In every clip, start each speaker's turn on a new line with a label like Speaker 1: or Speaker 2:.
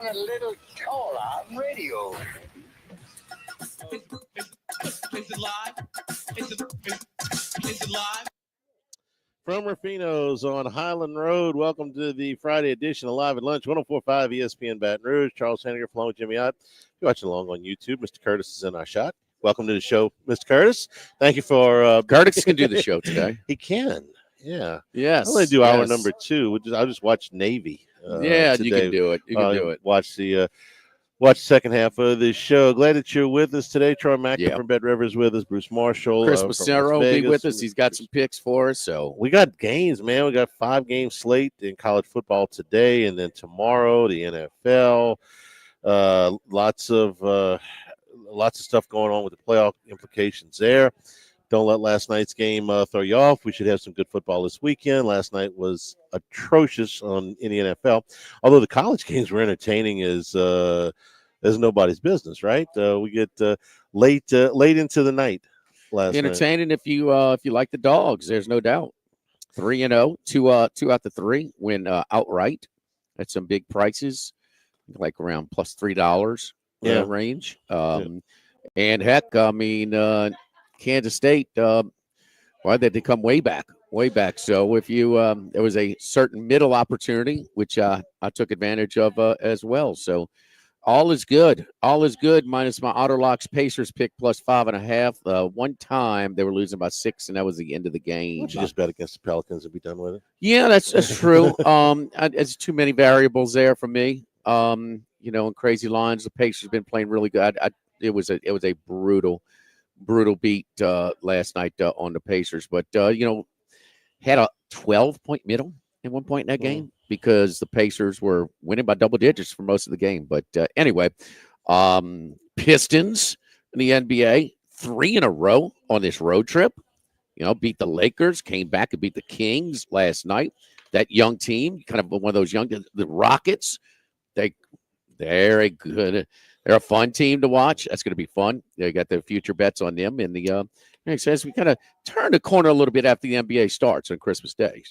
Speaker 1: A little taller on radio.
Speaker 2: Is it live? Is it live?
Speaker 3: From Ruffino's on Highland Road, welcome to the Friday edition of Live at Lunch, 104.5 ESPN Baton Rouge. Charles Henniger, along with Jimmy Ott. If you're watching along on YouTube, Mr. Curtis is in our shot. Welcome to the show, Mr. Curtis. Thank you for
Speaker 4: Curtis can do the show today.
Speaker 3: He can, yeah.
Speaker 4: Yes.
Speaker 3: I'm going to do hour number 2. I'll just watch Navy.
Speaker 4: Yeah,
Speaker 3: today.
Speaker 4: you can do it. You can do it.
Speaker 3: Watch the second half of the show. Glad that you're with us today. Troy Macker from Bed Rivers with us. Bruce Marshall.
Speaker 4: Chris Macero will be with us. He's got some picks for us. So
Speaker 3: we got games, man. We got 5-game slate in college football today, and then tomorrow the NFL. Lots of stuff going on with the playoff implications there. Don't let last night's game throw you off. We should have some good football this weekend. Last night was atrocious in the NFL. Although the college games were entertaining as nobody's business, right? We get late into the night last
Speaker 4: entertaining
Speaker 3: night.
Speaker 4: if you like the dogs. There's no doubt. 3-0, two out the 3 win outright at some big prices, like around plus $3 range. And heck, I mean. Kansas State, they come way back. So if you there was a certain middle opportunity, which I took advantage of as well. So all is good. Minus my Autolocks Pacers pick plus 5.5. One time they were losing by 6, and that was the end of the game.
Speaker 3: Would you just bet against the Pelicans and be done with it?
Speaker 4: Yeah, that's true. It's too many variables there for me. In crazy lines, the Pacers been playing really good. It was a brutal beat last night on the Pacers, but had a 12-point middle at one point in that game because the Pacers were winning by double digits for most of the game. But anyway, Pistons in the NBA 3 in a row on this road trip. Beat the Lakers, came back and beat the Kings last night. That young team, kind of one of those the Rockets. They're a good. They're a fun team to watch. That's going to be fun. They got the future bets on them. And as we kind of turn the corner a little bit after the NBA starts on Christmas Day,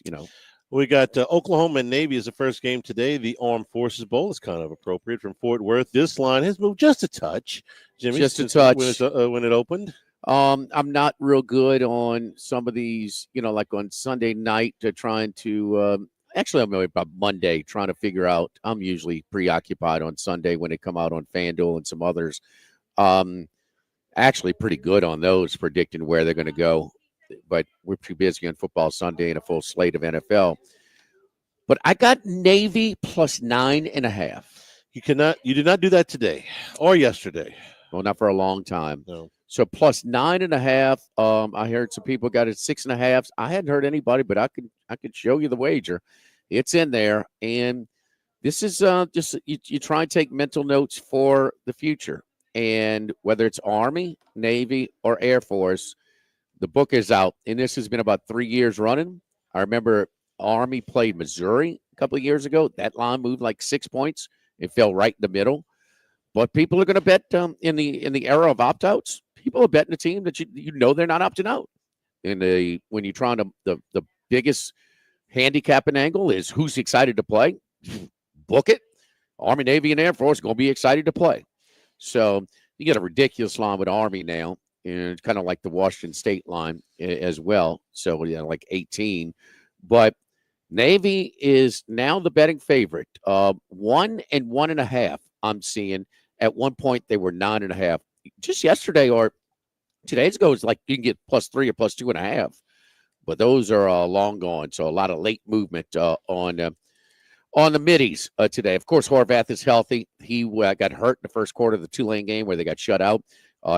Speaker 3: We got Oklahoma and Navy as the first game today. The Armed Forces Bowl is kind of appropriate from Fort Worth. This line has moved just a touch, Jimmy.
Speaker 4: Just a touch.
Speaker 3: When it opened.
Speaker 4: I'm not real good on some of these, like on Sunday night trying to actually, I'm about Monday trying to figure out. I'm usually preoccupied on Sunday when they come out on FanDuel and some others. Actually pretty good on those, predicting where they're going to go. But we're too busy on football Sunday and a full slate of NFL. But I got Navy plus 9.5.
Speaker 3: You did not do that today or yesterday.
Speaker 4: Well, not for a long time.
Speaker 3: No.
Speaker 4: So plus 9.5. I heard some people got it 6.5. I hadn't heard anybody, but I could show you the wager. It's in there, and this is just you try and take mental notes for the future. And whether it's Army, Navy, or Air Force, the book is out, and this has been about 3 years running. I remember Army played Missouri a couple of years ago. That line moved like 6 points. It fell right in the middle. But people are going to bet in the era of opt-outs. People are betting a team that they're not opting out. When you're trying to the biggest handicapping angle is who's excited to play. Book it. Army, Navy, and Air Force are going to be excited to play. So you get a ridiculous line with Army now, and it's kind of like the Washington State line as well. So like 18, but Navy is now the betting favorite. 1 and 1.5. I'm seeing. At one point they were 9.5. Just yesterday or 2 days ago, it's like you can get plus 3 or plus 2.5. But those are long gone. So a lot of late movement on the middies today. Of course, Horvath is healthy. He got hurt in the first quarter of the Tulane game where they got shut out.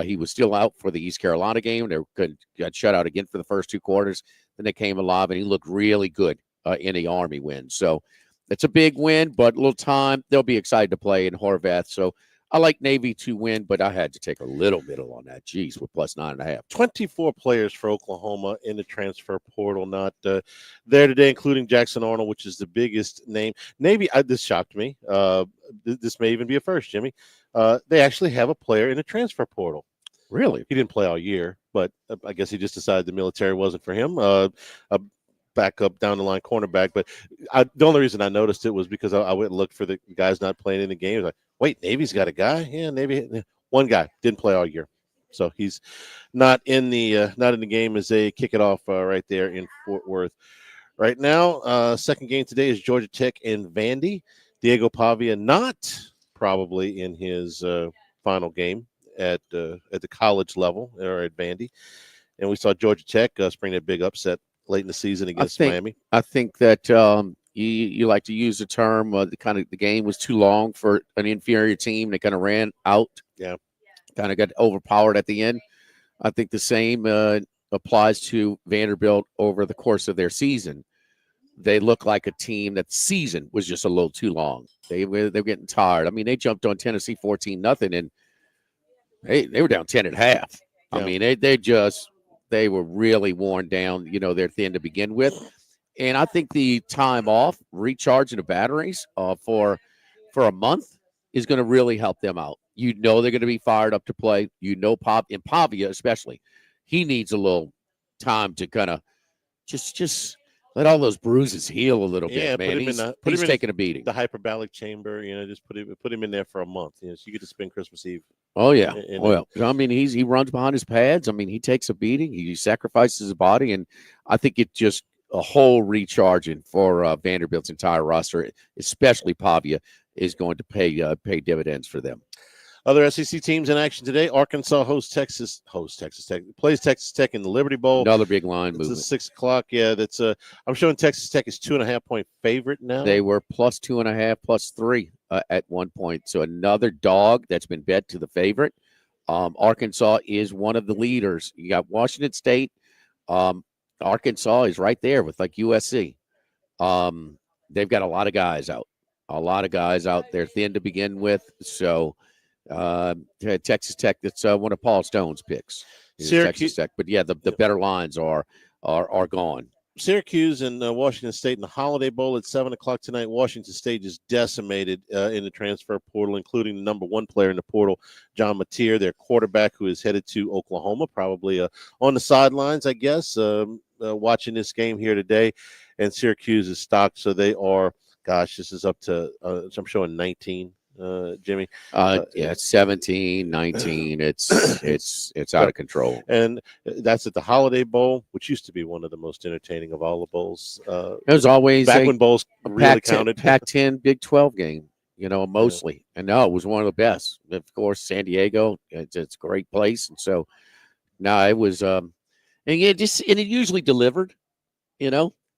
Speaker 4: He was still out for the East Carolina game. They got shut out again for the first 2 quarters. Then they came alive, and he looked really good in the Army win. So it's a big win, but a little time. They'll be excited to play in Horvath. So I like Navy to win, but I had to take a little middle on that. Geez, with plus 9.5.
Speaker 3: 24 players for Oklahoma in the transfer portal, not there today, including Jackson Arnold, which is the biggest name. Navy, this shocked me. This may even be a first, Jimmy. They actually have a player in the transfer portal.
Speaker 4: Really?
Speaker 3: He didn't play all year, but I guess he just decided the military wasn't for him. backup down the line cornerback. But the only reason I noticed it was because I went and looked for the guys not playing in the game. I was like, wait, Navy's got a guy? Yeah, Navy. One guy didn't play all year, so he's not in the game as they kick it off right there in Fort Worth. Right now, second game today is Georgia Tech and Vandy. Diego Pavia not probably in his final game at the college level or at Vandy. And we saw Georgia Tech spring that big upset late in the season against Miami.
Speaker 4: I think that you like to use the term the game was too long for an inferior team. They kind of ran out.
Speaker 3: Yeah.
Speaker 4: Kind of got overpowered at the end. I think the same applies to Vanderbilt over the course of their season. They look like a team that season was just a little too long. They were getting tired. I mean, they jumped on Tennessee 14-0, and they were down 10 at half.
Speaker 3: Yeah.
Speaker 4: I mean, they were really worn down. They're thin to begin with, and I think the time off, recharging the batteries for a month is going to really help them out. They're going to be fired up to play. Pavia especially, he needs a little time to kind of just let all those bruises heal a little bit, man. He's taking a beating.
Speaker 3: The hyperbaric chamber, just put him in there for a month. So you get to spend Christmas Eve.
Speaker 4: Oh yeah. I mean, he runs behind his pads. I mean, he takes a beating. He sacrifices his body, and I think it just a whole recharging for Vanderbilt's entire roster, especially Pavia, is going to pay dividends for them.
Speaker 3: Other SEC teams in action today. Arkansas plays Texas Tech in the Liberty Bowl.
Speaker 4: Another big line movement.
Speaker 3: It's 6 o'clock. Yeah, I'm showing Texas Tech is 2.5-point favorite now.
Speaker 4: They were plus 2.5, plus 3 at one point. So another dog that's been bet to the favorite. Arkansas is one of the leaders. You got Washington State. Arkansas is right there with like USC. They've got a lot of guys out. They're thin to begin with. So Texas Tech, that's one of Paul Stone's picks. Texas Tech, but yeah, the better lines are gone.
Speaker 3: Syracuse and Washington State in the Holiday Bowl at 7 o'clock tonight. Washington State is decimated in the transfer portal, including the number 1 player in the portal, John Mateer, their quarterback, who is headed to Oklahoma, probably on the sidelines, I guess, watching this game here today. And Syracuse is stocked, so they are. Gosh, this is up to. I'm showing 19. Jimmy,
Speaker 4: 17, 19. It's out of control,
Speaker 3: and that's at the Holiday Bowl, which used to be one of the most entertaining of all the bowls.
Speaker 4: It was always
Speaker 3: back when bowls really counted.
Speaker 4: Pac-10, Big 12 game, mostly, and no, it was one of the best. Of course, San Diego, it's a great place, and so now it was, and it usually delivered,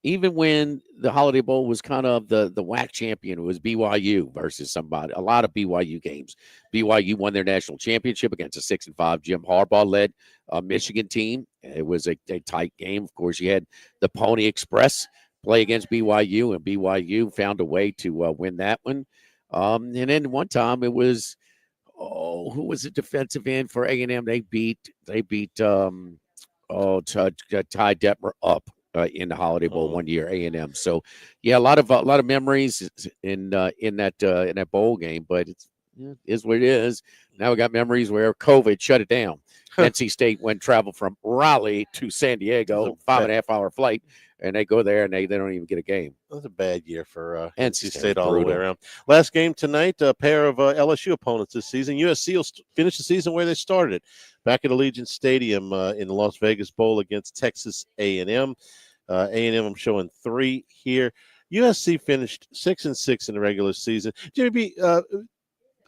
Speaker 4: Even when the Holiday Bowl was kind of the WAC champion, it was BYU versus somebody. A lot of BYU games. BYU won their national championship against a 6-5 Jim Harbaugh-led Michigan team. It was a tight game. Of course, you had the Pony Express play against BYU, and BYU found a way to win that one. And then one time it was, who was the defensive end for A&M? They beat Ty Detmer up. In the Holiday Bowl one year, A&M. So, yeah, a lot of memories in that bowl game, but it is what it is. Now we got memories where COVID shut it down. NC State went travel from Raleigh to San Diego, 5.5-hour flight, and they go there and they don't even get a game.
Speaker 3: That was a bad year for
Speaker 4: NC
Speaker 3: State all the way around. Last game tonight, a pair of LSU opponents this season. USC will finish the season where they started, back at Allegiant Stadium in the Las Vegas Bowl against Texas A&M. A&M, I'm showing 3 here. USC finished 6-6 in the regular season. Jimmy, be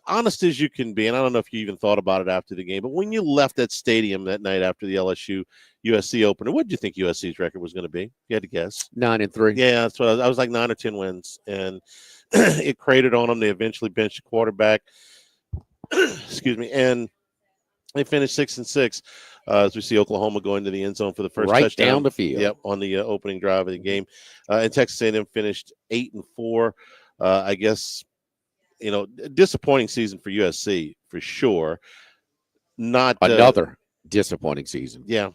Speaker 3: honest as you can be, and I don't know if you even thought about it after the game, but when you left that stadium that night after the LSU USC opener, what did you think USC's record was going to be? You had to guess.
Speaker 4: 9-3.
Speaker 3: Yeah, that's what I was like 9 or 10 wins, and it cratered on them. They eventually benched the quarterback. Excuse me, and they finished 6-6. As we see Oklahoma go into the end zone for the first touchdown.
Speaker 4: Down the field.
Speaker 3: Yep, on the opening drive of the game. And Texas A&M finished 8-4. I guess, disappointing season for USC for sure. Not
Speaker 4: another disappointing season.
Speaker 3: Yeah,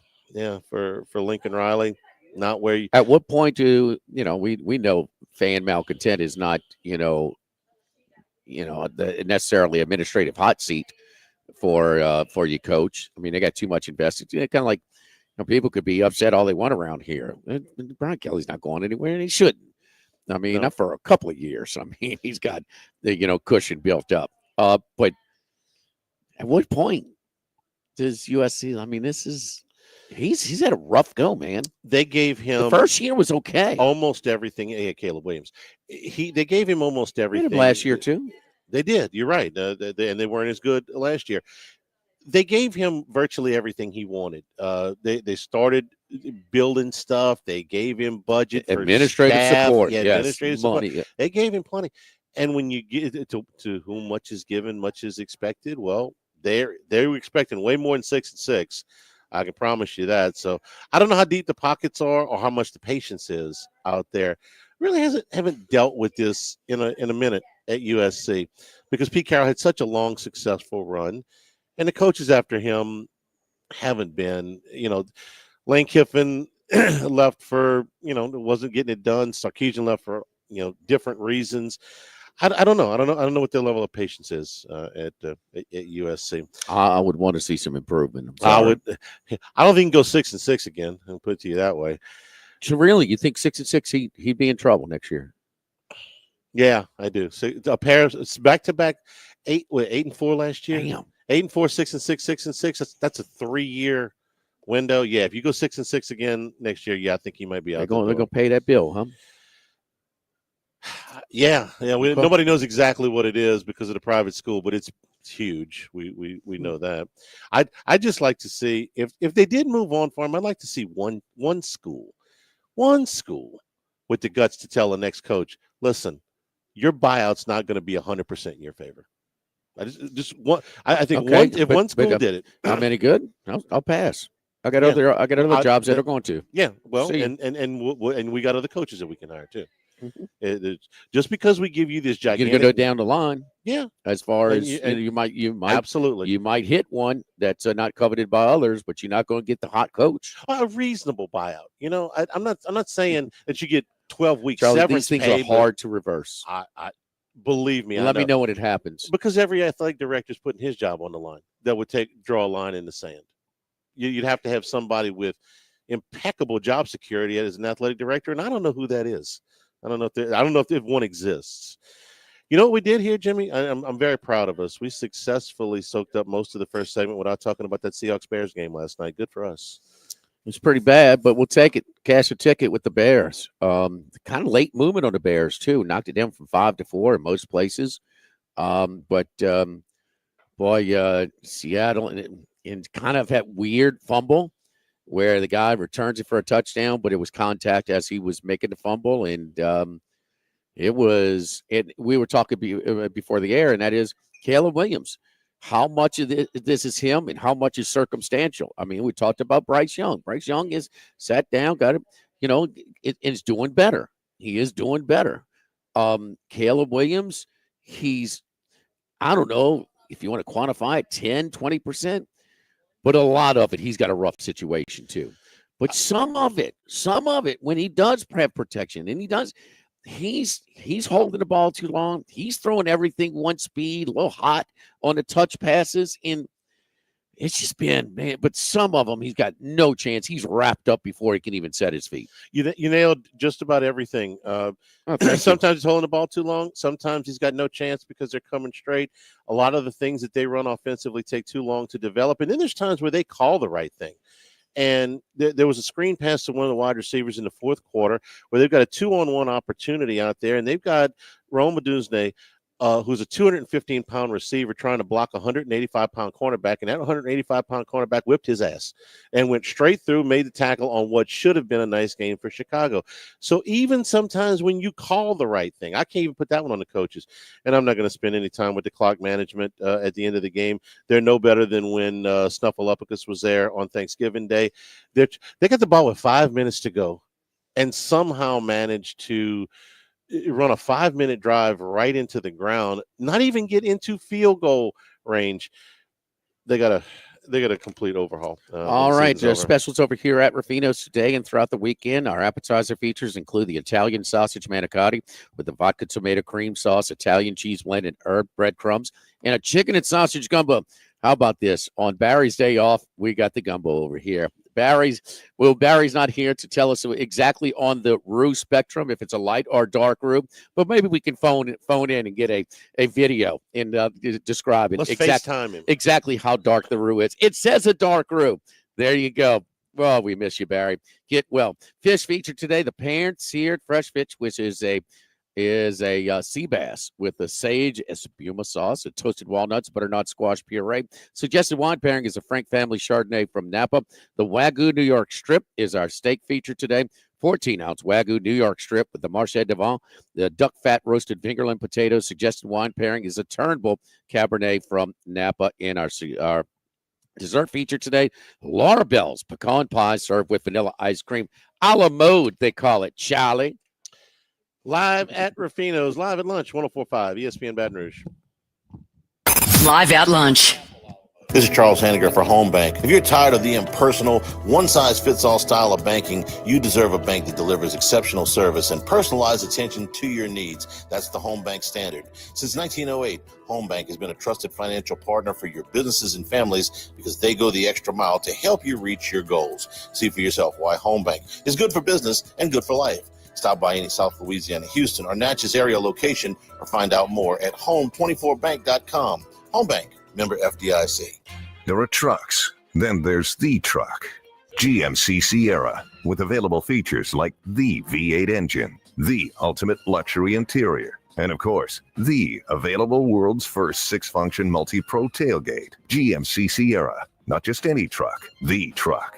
Speaker 3: for Lincoln Riley. Not where you.
Speaker 4: At what point do we know fan malcontent is not necessarily administrative hot seat for you, coach. I mean, they got too much invested. Kind of like Now, people could be upset all they want around here. Brian Kelly's not going anywhere, and he shouldn't. I mean, not for a couple of years. I mean, he's got the cushion built up. But at what point does USC? I mean, he's had a rough go, man.
Speaker 3: They gave him
Speaker 4: the first year was okay,
Speaker 3: almost everything. Yeah, Caleb Williams. They gave him almost everything
Speaker 4: last year too.
Speaker 3: They did. You're right, and they weren't as good last year. They gave him virtually everything he wanted. They started building stuff. They gave him budget for
Speaker 4: administrative
Speaker 3: staff.
Speaker 4: support.
Speaker 3: Yeah,
Speaker 4: yes,
Speaker 3: administrative
Speaker 4: money.
Speaker 3: support. Yeah. They gave him plenty. And when you get to whom much is given, much is expected. Well, they were expecting way more than 6-6. I can promise you that. So I don't know how deep the pockets are or how much the patience is out there. Really haven't dealt with this in a minute at USC because Pete Carroll had such a long, successful run. And the coaches after him haven't been, Lane Kiffin left for, wasn't getting it done. Sarkisian left for, different reasons. I don't know. I don't know what their level of patience is at USC.
Speaker 4: I would want to see some improvement.
Speaker 3: I don't think he can go 6-6 again. I'll put it to you that way.
Speaker 4: So really, you think 6-6 he'd be in trouble next year?
Speaker 3: Yeah, I do. So a pair of back-to-back 8-4 last year.
Speaker 4: Damn.
Speaker 3: 8-4, 6-6, 6-6. That's a 3-year window. Yeah, if you go 6-6 again next year, I think he might be out.
Speaker 4: They're going to pay that bill, huh?
Speaker 3: Yeah. Nobody knows exactly what it is because of the private school, but it's huge. We know that. I'd just like to see if they did move on for him. I'd like to see one school with the guts to tell the next coach, listen, your buyout's not going to be 100% in your favor. I think one school did it.
Speaker 4: How many good? I'll pass. I got other jobs that are going to.
Speaker 3: Yeah, well, and we got other coaches that we can hire too. Mm-hmm. Just because we give you this gigantic,
Speaker 4: you're going to go down the line.
Speaker 3: Yeah,
Speaker 4: as far as you might
Speaker 3: absolutely,
Speaker 4: you might hit one that's not coveted by others, but you're not going to get the hot coach.
Speaker 3: A reasonable buyout. I'm not saying that you get 12 weeks
Speaker 4: Charlie,
Speaker 3: severance.
Speaker 4: These things are hard to reverse.
Speaker 3: I believe me.
Speaker 4: Let me know when it happens,
Speaker 3: because every athletic director is putting his job on the line. That would draw a line in the sand. You'd have to have somebody with impeccable job security as an athletic director, and I don't know who that is. I don't know if one exists. You know what we did here, Jimmy? I'm very proud of us. We successfully soaked up most of the first segment without talking about that Seahawks-Bears game last night. Good for us.
Speaker 4: It's pretty bad, but we'll take it. Cash a ticket with the Bears. Kind of late movement on the Bears, too. Knocked it down from 5-4 in most places. But Seattle and kind of that weird fumble where the guy returns it for a touchdown, but it was contact as he was making the fumble. And we were talking before the air, and that is Caleb Williams. How much of this is him and how much is circumstantial? I mean, we talked about Bryce Young. Bryce Young is sat down, got it, is doing better. He is doing better. Caleb Williams, I don't know if you want to quantify it, 10, 20%. But a lot of it, he's got a rough situation too. But some of it, when he does have protection, and he's holding the ball too long. He's throwing everything one speed, a little hot on the touch passes, and it's just been, man. But some of them, he's got no chance. He's wrapped up before he can even set his feet.
Speaker 3: You nailed just about everything. Sometimes he's holding the ball too long. Sometimes he's got no chance because they're coming straight. A lot of the things that they run offensively take too long to develop. And then there's times where they call the right thing. And there was a screen pass to one of the wide receivers in the fourth quarter where they've got a 2-on-1 opportunity out there. And they've got Rome Odunze, who's a 215-pound receiver trying to block a 185-pound cornerback, and that 185-pound cornerback whipped his ass and went straight through, made the tackle on what should have been a nice game for Chicago. So even sometimes when you call the right thing, I can't even put that one on the coaches, and I'm not going to spend any time with the clock management at the end of the game. They're no better than when Snuffleupagus was there on Thanksgiving Day. They got the ball with 5 minutes to go and somehow managed to run a 5-minute drive right into the ground, not even get into field goal range. They got a complete overhaul.
Speaker 4: All right, specials over here at Ruffino's today and throughout the weekend. Our appetizer features include the Italian sausage manicotti with the vodka tomato cream sauce, Italian cheese blend, and herb breadcrumbs, and a chicken and sausage gumbo. How about this? On Barry's day off, we got the gumbo over here. Barry's not here to tell us exactly on the roux spectrum if it's a light or dark roux, but maybe we can phone in and get a video and describe it.
Speaker 3: Let's FaceTime him.
Speaker 4: Exactly how dark the roux is. It says a dark roux. There you go. Well, we miss you, Barry. Fish featured today. The parents here at Fresh Fish, which is a sea bass with a sage espuma sauce, a toasted walnuts, butternut squash puree. Suggested wine pairing is a Frank Family Chardonnay from Napa. The Wagyu New York Strip is our steak feature today. 14-ounce Wagyu New York Strip with the Marché Devant. The duck fat roasted fingerling potatoes. Suggested wine pairing is a Turnbull Cabernet from Napa. In our dessert feature today, Laura Bell's pecan pie served with vanilla ice cream. A la mode, they call it, Charlie.
Speaker 3: Live at Ruffino's, live at lunch, 104.5, ESPN Baton Rouge.
Speaker 5: Live at lunch.
Speaker 3: This is Charles Hanniger for Home Bank. If you're tired of the impersonal, one-size-fits-all style of banking, you deserve a bank that delivers exceptional service and personalized attention to your needs. That's the Home Bank standard. Since 1908, Home Bank has been a trusted financial partner for your businesses and families because they go the extra mile to help you reach your goals. See for yourself why Home Bank is good for business and good for life. Stop by any South Louisiana, Houston, or Natchez area location or find out more at home24bank.com. Home Bank, member FDIC.
Speaker 6: There are trucks, then there's the truck. GMC Sierra, with available features like the V8 engine, the ultimate luxury interior, and of course, the available world's first 6-function multi-pro tailgate. GMC Sierra, not just any truck, the truck.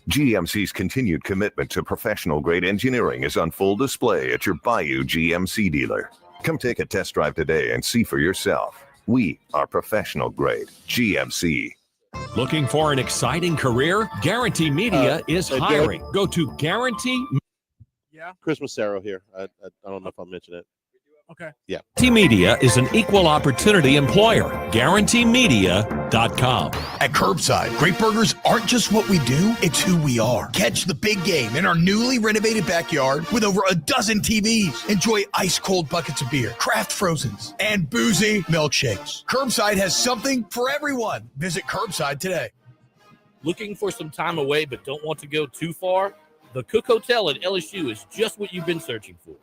Speaker 6: GMC's continued commitment to professional-grade engineering is on full display at your Bayou GMC dealer. Come take a test drive today and see for yourself. We are professional-grade GMC.
Speaker 7: Looking for an exciting career? Guarantee Media is hiring. Go to Guarantee.
Speaker 3: Yeah. Christmas Arrow here. I don't know if I'll mention it.
Speaker 8: Okay.
Speaker 3: Yeah.
Speaker 7: Guarantee Media is an equal opportunity employer. GuaranteeMedia.com.
Speaker 9: At Curbside, great burgers aren't just what we do, it's who we are. Catch the big game in our newly renovated backyard with over a dozen TVs. Enjoy ice-cold buckets of beer, craft frozens, and boozy milkshakes. Curbside has something for everyone. Visit Curbside today.
Speaker 10: Looking for some time away but don't want to go too far? The Cook Hotel at LSU is just what you've been searching for.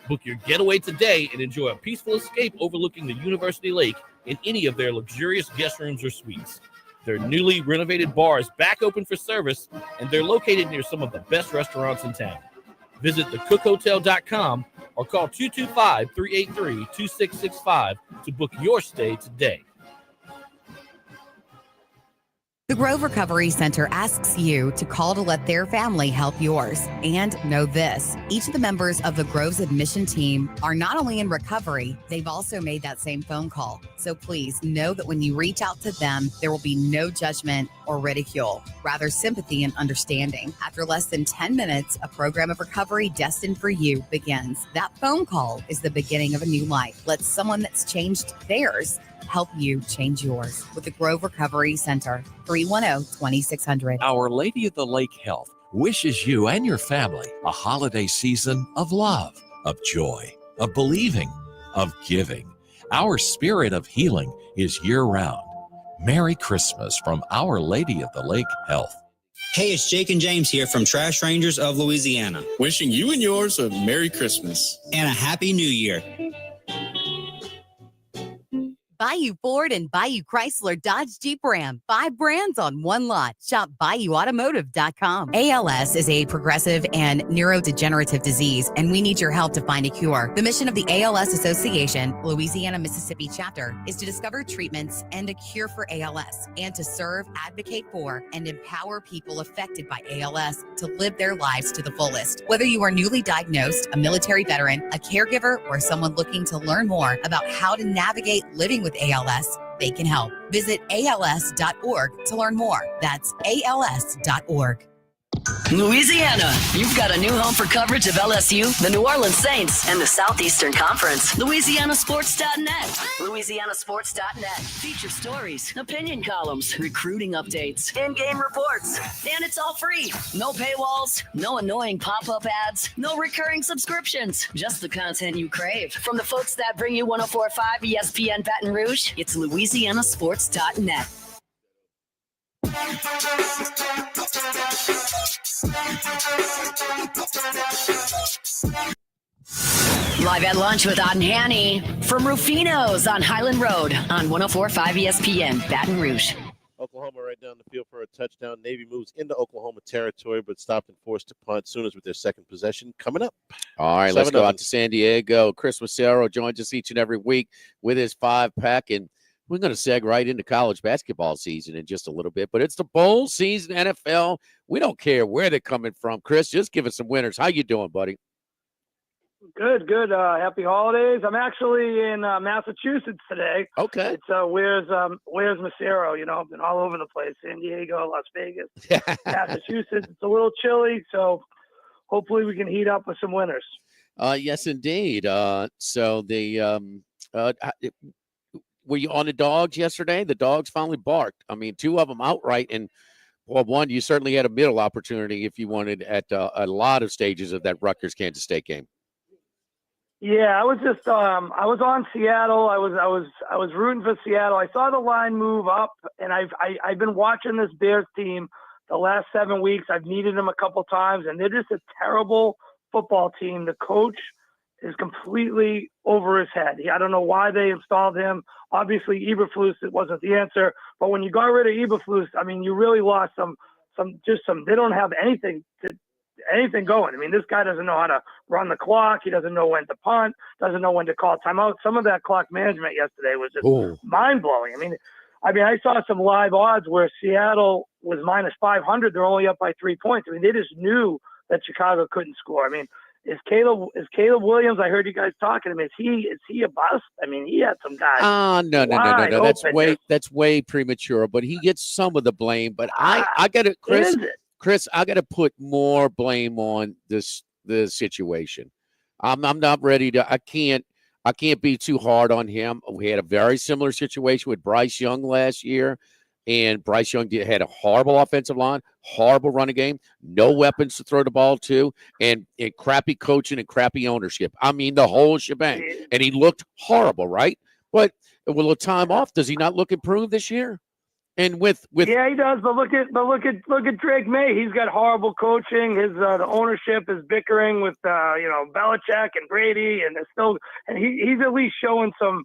Speaker 10: Book your getaway today and enjoy a peaceful escape overlooking the University Lake in any of their luxurious guest rooms or suites. Their newly renovated bar is back open for service, and they're located near some of the best restaurants in town. Visit thecookhotel.com or call 225-383-2665 to book your stay today.
Speaker 5: The Grove Recovery Center asks you to call to let their family help yours. And know this, each of the members of the Grove's admission team are not only in recovery, they've also made that same phone call. So please know that when you reach out to them, there will be no judgment or ridicule, rather sympathy and understanding. After less than 10 minutes, a program of recovery destined for you begins. That phone call is the beginning of a new life. Let someone that's changed theirs help you change yours with the Grove Recovery Center, 310-2600.
Speaker 11: Our Lady of the Lake Health wishes you and your family a holiday season of love, of joy, of believing, of giving. Our spirit of healing is year-round. Merry Christmas from Our Lady of the Lake Health.
Speaker 12: Hey, it's Jake and James here from Trash Rangers of Louisiana.
Speaker 13: Wishing you and yours a Merry Christmas.
Speaker 12: And a Happy New Year.
Speaker 5: Bayou Ford and Bayou Chrysler Dodge Jeep Ram. 5 brands on one lot. Shop BayouAutomotive.com. ALS is a progressive and neurodegenerative disease, and we need your help to find a cure. The mission of the ALS Association, Louisiana, Mississippi chapter, is to discover treatments and a cure for ALS, and to serve, advocate for, and empower people affected by ALS to live their lives to the fullest. Whether you are newly diagnosed, a military veteran, a caregiver, or someone looking to learn more about how to navigate living with ALS, they can help. Visit ALS.org to learn more. That's ALS.org.
Speaker 14: Louisiana, you've got a new home for coverage of LSU, the New Orleans Saints, and the Southeastern Conference. LouisianaSports.net. LouisianaSports.net. Feature stories, opinion columns, recruiting updates, in-game reports. And it's all free. No paywalls, no annoying pop-up ads, no recurring subscriptions. Just the content you crave. From the folks that bring you 104.5 ESPN Baton Rouge, it's LouisianaSports.net. Live at lunch with Odd and Hanny from Ruffino's on Highland Road on 104.5 ESPN, Baton Rouge.
Speaker 3: Oklahoma right down the field for a touchdown. Navy moves into Oklahoma territory, but stopped and forced to punt. Sooners with their second possession coming up.
Speaker 4: All right, let's go out to San Diego. Chris Massaro joins us each and every week with his 5-pack, and we're going to seg right into college basketball season in just a little bit. But it's the bowl season, NFL. We don't care where they're coming from. Chris, just give us some winners. How you doing, buddy?
Speaker 8: Good. Happy holidays. I'm actually in Massachusetts today.
Speaker 4: Okay.
Speaker 8: It's where's Massaro? You know, I've been all over the place. San Diego, Las Vegas, Massachusetts. It's a little chilly, so hopefully we can heat up with some winners.
Speaker 4: Yes, indeed. So the were you on the dogs yesterday? The dogs finally barked. I mean, 2 of them outright, and well, one you certainly had a middle opportunity if you wanted at a lot of stages of that Rutgers-Kansas State game.
Speaker 8: Yeah, I was just I was on Seattle. I was rooting for Seattle. I saw the line move up, and I've been watching this Bears team the last 7 weeks. I've needed them a couple times, and they're just a terrible football team. The coach is completely over his head. I don't know why they installed him. Obviously, Eberflus, it wasn't the answer. But when you got rid of Eberflus, I mean, you really lost some. They don't have anything going. I mean, this guy doesn't know how to run the clock. He doesn't know when to punt, doesn't know when to call timeout. Some of that clock management yesterday was just mind-blowing. I mean, I saw some live odds where Seattle was minus 500. They're only up by 3 points. I mean, they just knew that Chicago couldn't score. I mean, is Caleb Williams? I heard you guys talking to him. Is he a bust? I mean, he had some guys.
Speaker 4: No. That's way premature. But he gets some of the blame. But I got it, Chris. Chris, I got to put more blame on the situation. I'm not ready to. I can't be too hard on him. We had a very similar situation with Bryce Young last year, and Bryce Young had a horrible offensive line, horrible running game, no weapons to throw the ball to, and crappy coaching and crappy ownership. I mean, the whole shebang. And he looked horrible, right? But with a time off, does he not look improved this year? And with
Speaker 8: yeah, he does. But look at Drake May. He's got horrible coaching. His the ownership is bickering with Belichick and Brady, and he's at least showing some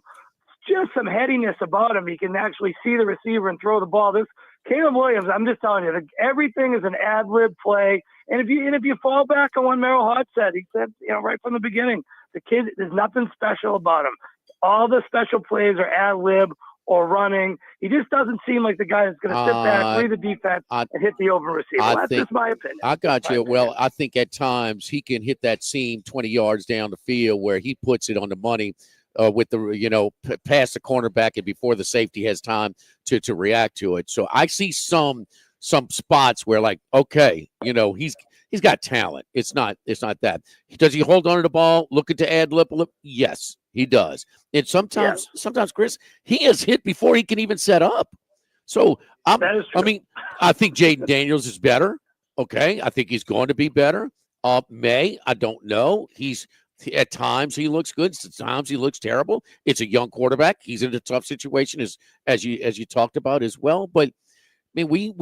Speaker 8: headiness about him. He can actually see the receiver and throw the ball. This Caleb Williams, I'm just telling you, everything is an ad lib play. And if you fall back on what Merrill Hart said, he said right from the beginning, the kid, there's nothing special about him. All the special plays are ad lib or running. He just doesn't seem like the guy that's going to sit back, read the defense, and hit the open receiver. That's just my opinion.
Speaker 4: I got you. Well, I think at times he can hit that seam 20 yards down the field where he puts it on the money with the, past the cornerback and before the safety has time to react to it. So I see some spots where okay, he's got talent. It's not that. Does he hold on to the ball, looking to ad lib? Yes. He does. And sometimes, Chris, he has hit before he can even set up. So, I think Jaden Daniels is better. Okay. I think he's going to be better. May, I don't know. At times he looks good. At times he looks terrible. It's a young quarterback. He's in a tough situation as you talked about as well. But I mean,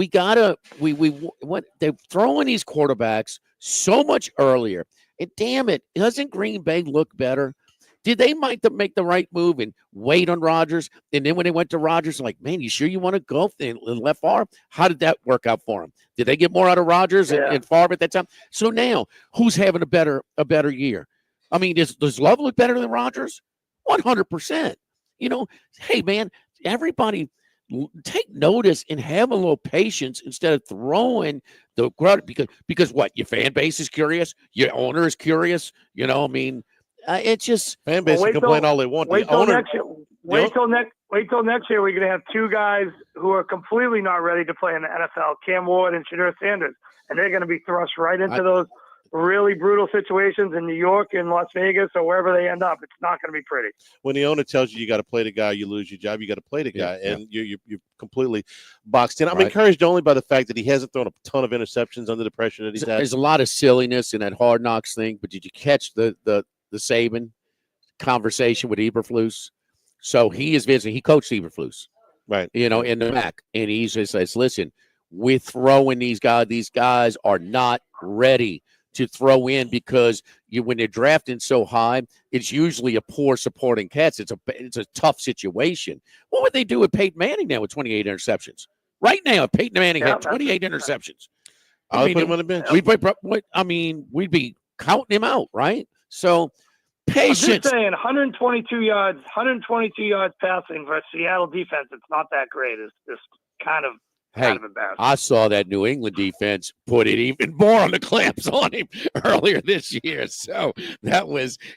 Speaker 4: they're throwing these quarterbacks so much earlier. And damn it, doesn't Green Bay look better? Did they make the right move and wait on Rodgers? And then when they went to Rodgers, man, you sure you want to go in left Favre? How did that work out for him? Did they get more out of Rodgers and Favre at that time? So now, who's having a better year? I mean, does Love look better than Rodgers? 100%. Hey, man, everybody take notice and have a little patience instead of throwing the crowd because what? Your fan base is curious. Your owner is curious. It's just
Speaker 3: fan base can complain all they want.
Speaker 8: Wait till next year. Wait till next year. We're going to have 2 guys who are completely not ready to play in the NFL: Cam Ward and Shadur Sanders, and they're going to be thrust right into those really brutal situations in New York and Las Vegas or wherever they end up. It's not going to be pretty.
Speaker 3: When the owner tells you got to play the guy, you lose your job. You got to play the guy, and you're completely boxed in. I'm encouraged only by the fact that he hasn't thrown a ton of interceptions under the pressure that he's had.
Speaker 4: There's a lot of silliness in that Hard Knocks thing, but did you catch the Saban conversation with Eberflus? So he is visiting. He coached Eberflus,
Speaker 3: right?
Speaker 4: In the MAC, and he just says, "Listen, with throwing these guys. These guys are not ready to throw in because when they're drafting so high, it's usually a poor supporting cast. It's a tough situation. What would they do with Peyton Manning now with 28 interceptions? Right now, Peyton Manning had 28 interceptions.
Speaker 3: I'll put him on the bench.
Speaker 4: We'd be counting him out, right? So patience.
Speaker 8: I'm just saying, 122 yards passing for a Seattle defense. It's not that great. It's just kind of embarrassing.
Speaker 4: I saw that New England defense put it even more on the clamps on him earlier this year. So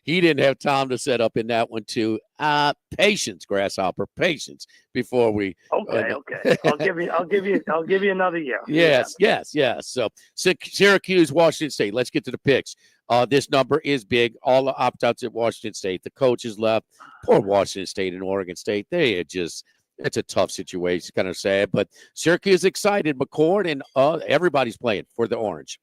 Speaker 4: he didn't have time to set up in that one too. Patience, Grasshopper, patience before we.
Speaker 8: Okay. I'll give you another year.
Speaker 4: Yes. So Syracuse, Washington State. Let's get to the picks. This number is big. All the opt-outs at Washington State. The coaches left. Poor Washington State and Oregon State. It's a tough situation, kind of sad. But Syracuse excited. McCord and everybody's playing for the Orange.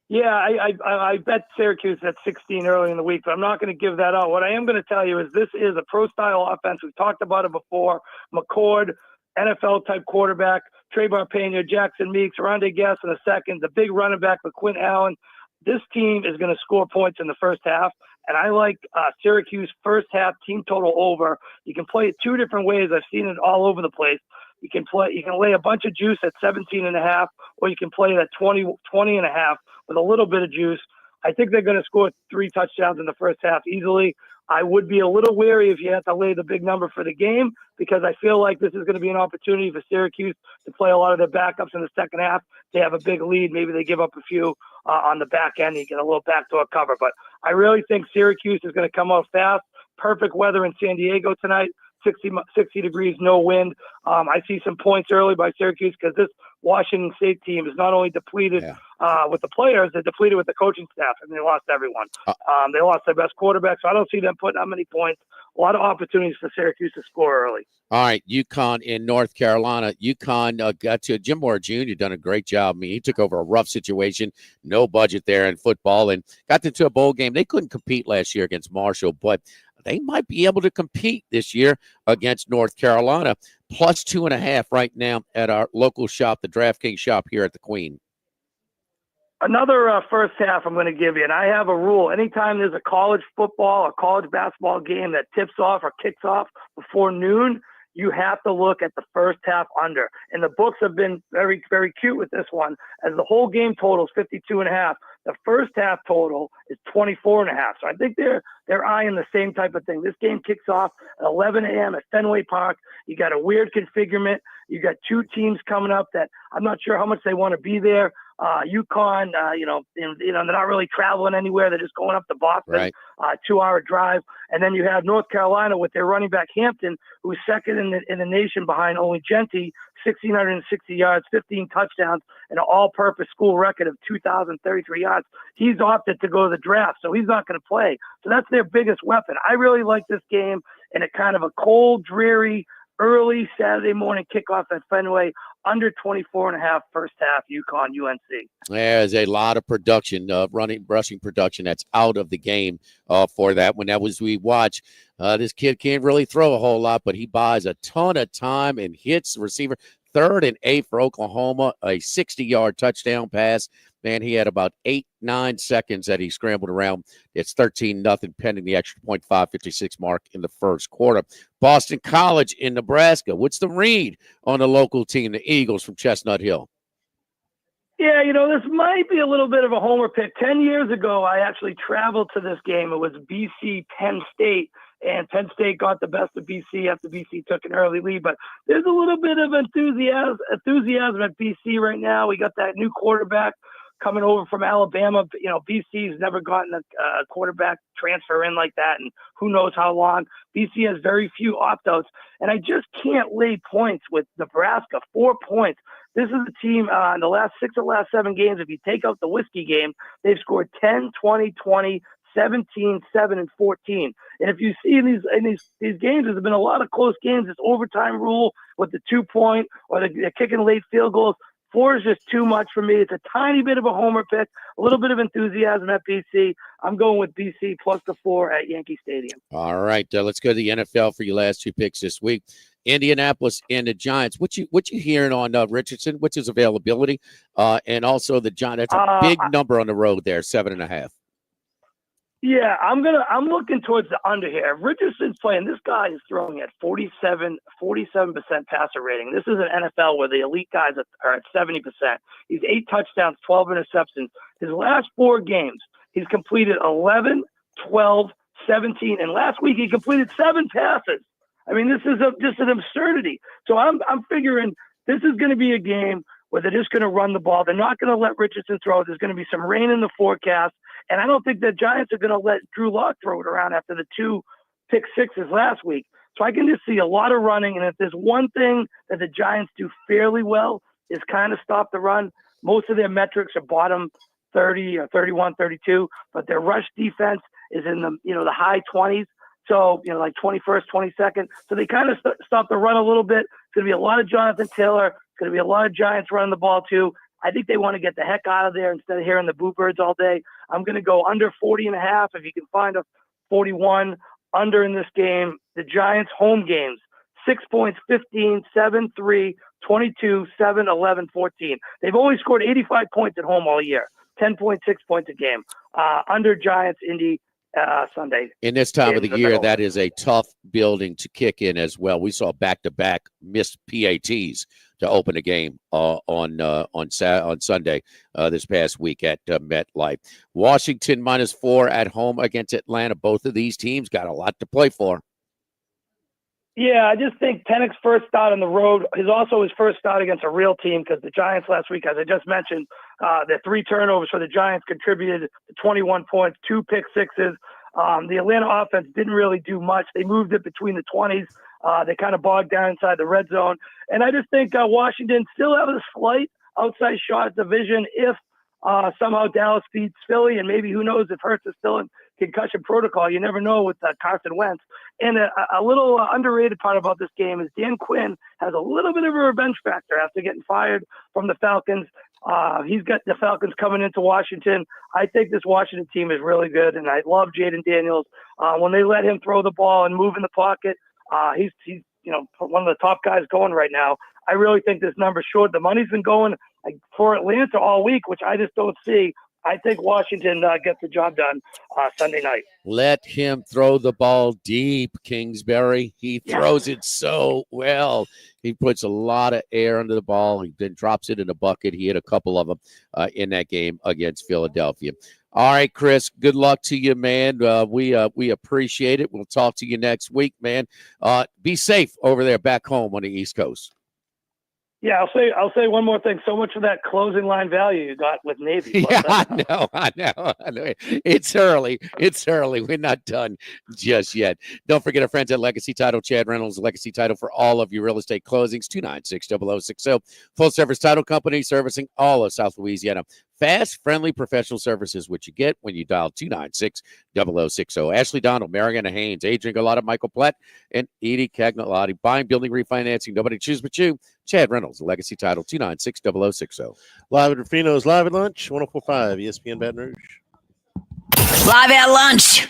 Speaker 8: Yeah, I bet Syracuse at 16 early in the week, but I'm not going to give that out. What I am going to tell you is this is a pro-style offense. We've talked about it before. McCord, NFL-type quarterback, Trayvon Pena, Jackson Meeks, Rondé Gass in the second, the big running back with Quinn Allen. This team is going to score points in the first half, and I like Syracuse first half team total over. You can play it two different ways. I've seen it all over the place. You can lay a bunch of juice at 17.5, or you can play it at 20.5 with a little bit of juice. I think they're going to score 3 touchdowns in the first half easily. I would be a little wary if you had to lay the big number for the game, because I feel like this is going to be an opportunity for Syracuse to play a lot of their backups in the second half. They have a big lead. Maybe they give up a few on the back end. You get a little backdoor cover. But I really think Syracuse is going to come out fast. Perfect weather in San Diego tonight. 60 degrees, no wind. I see some points early by Syracuse because this Washington State team is not only depleted with the players, they're depleted with the coaching staff, and they lost everyone. They lost their best quarterback, so I don't see them putting that many points. A lot of opportunities for Syracuse to score early.
Speaker 4: All right, UConn in North Carolina. UConn got to Jim Moore Jr. done a great job. I mean, he took over a rough situation, no budget there in football, and got into a bowl game. They couldn't compete last year against Marshall, but they might be able to compete this year against North Carolina. Plus 2.5 right now at our local shop, the DraftKings shop here at the Queen.
Speaker 8: Another first half I'm going to give you, and I have a rule. Anytime there's a college football or college basketball game that tips off or kicks off before noon, you have to look at the first half under. And the books have been very, very cute with this one, as the whole game total is 52.5. The first half total is 24.5. So I think they're eyeing the same type of thing. This game kicks off at 11 a.m. at Fenway Park. You got a weird configurement. You got two teams coming up that I'm not sure how much they want to be there. UConn, they're not really traveling anywhere. They're just going up to Boston,
Speaker 4: right.
Speaker 8: 2-hour drive. And then you have North Carolina with their running back Hampton, who's second in the nation behind only Genty, 1,660 yards, 15 touchdowns, and an all-purpose school record of 2,033 yards. He's opted to go to the draft, so he's not going to play. So that's their biggest weapon. I really like this game in a kind of a cold, dreary, early Saturday morning kickoff at Fenway, under 24.5 first half, UConn, UNC.
Speaker 4: There's a lot of production, rushing production that's out of the game for that one. That was, we watch. This kid can't really throw a whole lot, but he buys a ton of time and hits the receiver. 3rd and 8 for Oklahoma, a 60-yard touchdown pass. Man, he had about 8-9 seconds that he scrambled around. It's 13-0 pending the extra point, 5:56 mark in the first quarter. Boston College in Nebraska. What's the read on the local team, the Eagles from Chestnut Hill?
Speaker 8: Yeah, this might be a little bit of a homer pick. 10 years ago, I actually traveled to this game. It was BC Penn State, and Penn State got the best of BC after BC took an early lead. But there's a little bit of enthusiasm at BC right now. We got that new quarterback coming over from Alabama. BC's never gotten a quarterback transfer in like that, and who knows how long. BC has very few opt-outs, and I just can't lay points with Nebraska. 4 points. This is a team in the last 6 or last 7 games. If you take out the whiskey game, they've scored 10, 20, 20, 17, 7, and 14. And if you see in these games, there's been a lot of close games. This overtime rule with the 2-point or the kicking late field goals. 4 is just too much for me. It's a tiny bit of a homer pick, a little bit of enthusiasm at BC. I'm going with BC plus the 4 at Yankee Stadium.
Speaker 4: All right, let's go to the NFL for your last 2 picks this week. Indianapolis and the Giants. What you hearing on Richardson? What's his availability? And also the Giants. That's a big number on the road there, 7.5.
Speaker 8: Yeah, I'm looking towards the under here. If Richardson's playing, this guy is throwing at 47% passer rating. This is an NFL where the elite guys are at 70%. He's 8 touchdowns, 12 interceptions. His last 4 games, he's completed 11, 12, 17, and last week he completed 7 passes. I mean, this is just an absurdity. So I'm figuring this is going to be a game where they're just going to run the ball. They're not going to let Richardson throw. There's going to be some rain in the forecast. And I don't think the Giants are going to let Drew Lock throw it around after the 2 pick sixes last week. So I can just see a lot of running. And if there's one thing that the Giants do fairly well is kind of stop the run. Most of their metrics are bottom 30 or 31, 32, but their rush defense is in the high 20s. So, like 21st, 22nd. So they kind of stop the run a little bit. It's going to be a lot of Jonathan Taylor. It's going to be a lot of Giants running the ball too. I think they want to get the heck out of there instead of hearing the Boo Birds all day. I'm going to go under 40.5. If you can find a 41 under in this game, the Giants home games, 6 points, 15, 7, 3, 22, 7, 11, 14. They've only scored 85 points at home all year, 10.6 points a game. Under Giants, Indy, Sunday.
Speaker 4: In this time of the year, that is a tough building to kick in as well. We saw back-to-back missed PATs to open a game on Sunday this past week at MetLife. Washington -4 at home against Atlanta. Both of these teams got a lot to play for.
Speaker 8: Yeah, I just think Penix's first start on the road is also his first start against a real team because the Giants last week, as I just mentioned, the 3 turnovers for the Giants contributed to 21 points, 2 pick sixes. The Atlanta offense didn't really do much. They moved it between the 20s. They kind of bogged down inside the red zone. And I just think Washington still have a slight outside shot at division if somehow Dallas beats Philly, and maybe who knows if Hurts is still in concussion protocol. You never know with Carson Wentz. And a little underrated part about this game is Dan Quinn has a little bit of a revenge factor after getting fired from the Falcons. He's got the Falcons coming into Washington. I think this Washington team is really good, and I love Jaden Daniels. When they let him throw the ball and move in the pocket, he's one of the top guys going right now. I really think this number's short. The money's been going for Atlanta all week, which I just don't see. I think Washington gets the job done Sunday night.
Speaker 4: Let him throw the ball deep, Kingsbury. He throws it so well. He puts a lot of air under the ball. He then drops it in a bucket. He hit a couple of them in that game against Philadelphia. All right, Chris, good luck to you, man. We appreciate it. We'll talk to you next week, man. Be safe over there back home on the East Coast.
Speaker 8: Yeah, I'll say one more thing. So much for that closing line value you got with Navy.
Speaker 4: Yeah, I know. It's early. We're not done just yet. Don't forget our friends at Legacy Title. Chad Reynolds, Legacy Title for all of your real estate closings. 296-0060. Full service title company servicing all of South Louisiana. Fast, friendly, professional services, which you get when you dial 296-0060. Ashley Donald, Mariana Haynes, Adrian Galata, Michael Platt, and Edie Cagnalotti. Buying, building, refinancing. Nobody choose but you. Chad Reynolds, Legacy Title, 296-0060.
Speaker 3: Live at Ruffino's, live at lunch, 104.5 ESPN Baton Rouge.
Speaker 14: Live at lunch.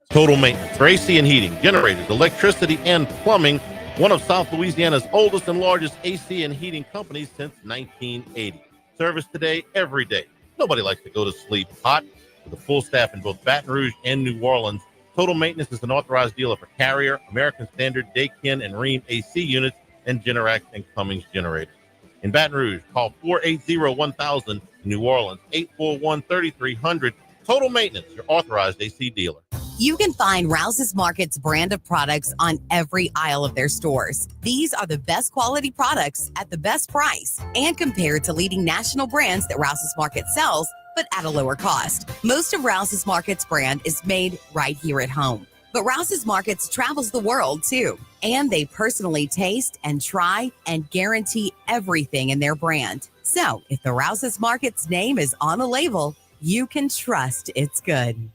Speaker 15: Total Maintenance for AC and heating, generators, electricity, and plumbing. One of South Louisiana's oldest and largest AC and heating companies since 1980. Service today, every day. Nobody likes to go to sleep hot. With a full staff in both Baton Rouge and New Orleans, Total Maintenance is an authorized dealer for Carrier, American Standard, Daikin, and Rheem AC units, and Generac and Cummings generators. In Baton Rouge, call 480-1000. In New Orleans, 841-3300. Total Maintenance, your authorized AC dealer.
Speaker 5: You can find Rouse's Market's brand of products on every aisle of their stores. These are the best quality products at the best price and compared to leading national brands that Rouse's Market sells, but at a lower cost. Most of Rouse's Market's brand is made right here at home. But Rouse's Markets travels the world too, and they personally taste and try and guarantee everything in their brand. So if the Rouse's Market's name is on the label, you can trust it's good.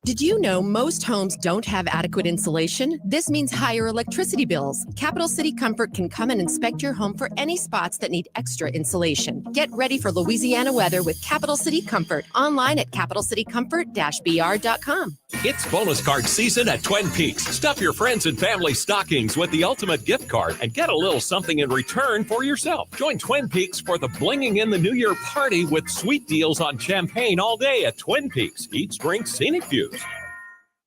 Speaker 16: Did you know most homes don't have adequate insulation? This means higher electricity bills. Capital City Comfort can come and inspect your home for any spots that need extra insulation. Get ready for Louisiana weather with Capital City Comfort. Online at capitalcitycomfort-br.com.
Speaker 7: It's bonus card season at Twin Peaks. Stuff your friends and family stockings with the ultimate gift card and get a little something in return for yourself. Join Twin Peaks for the Blinging in the New Year party with sweet deals on champagne all day at Twin Peaks. Eat, drink, scenic views.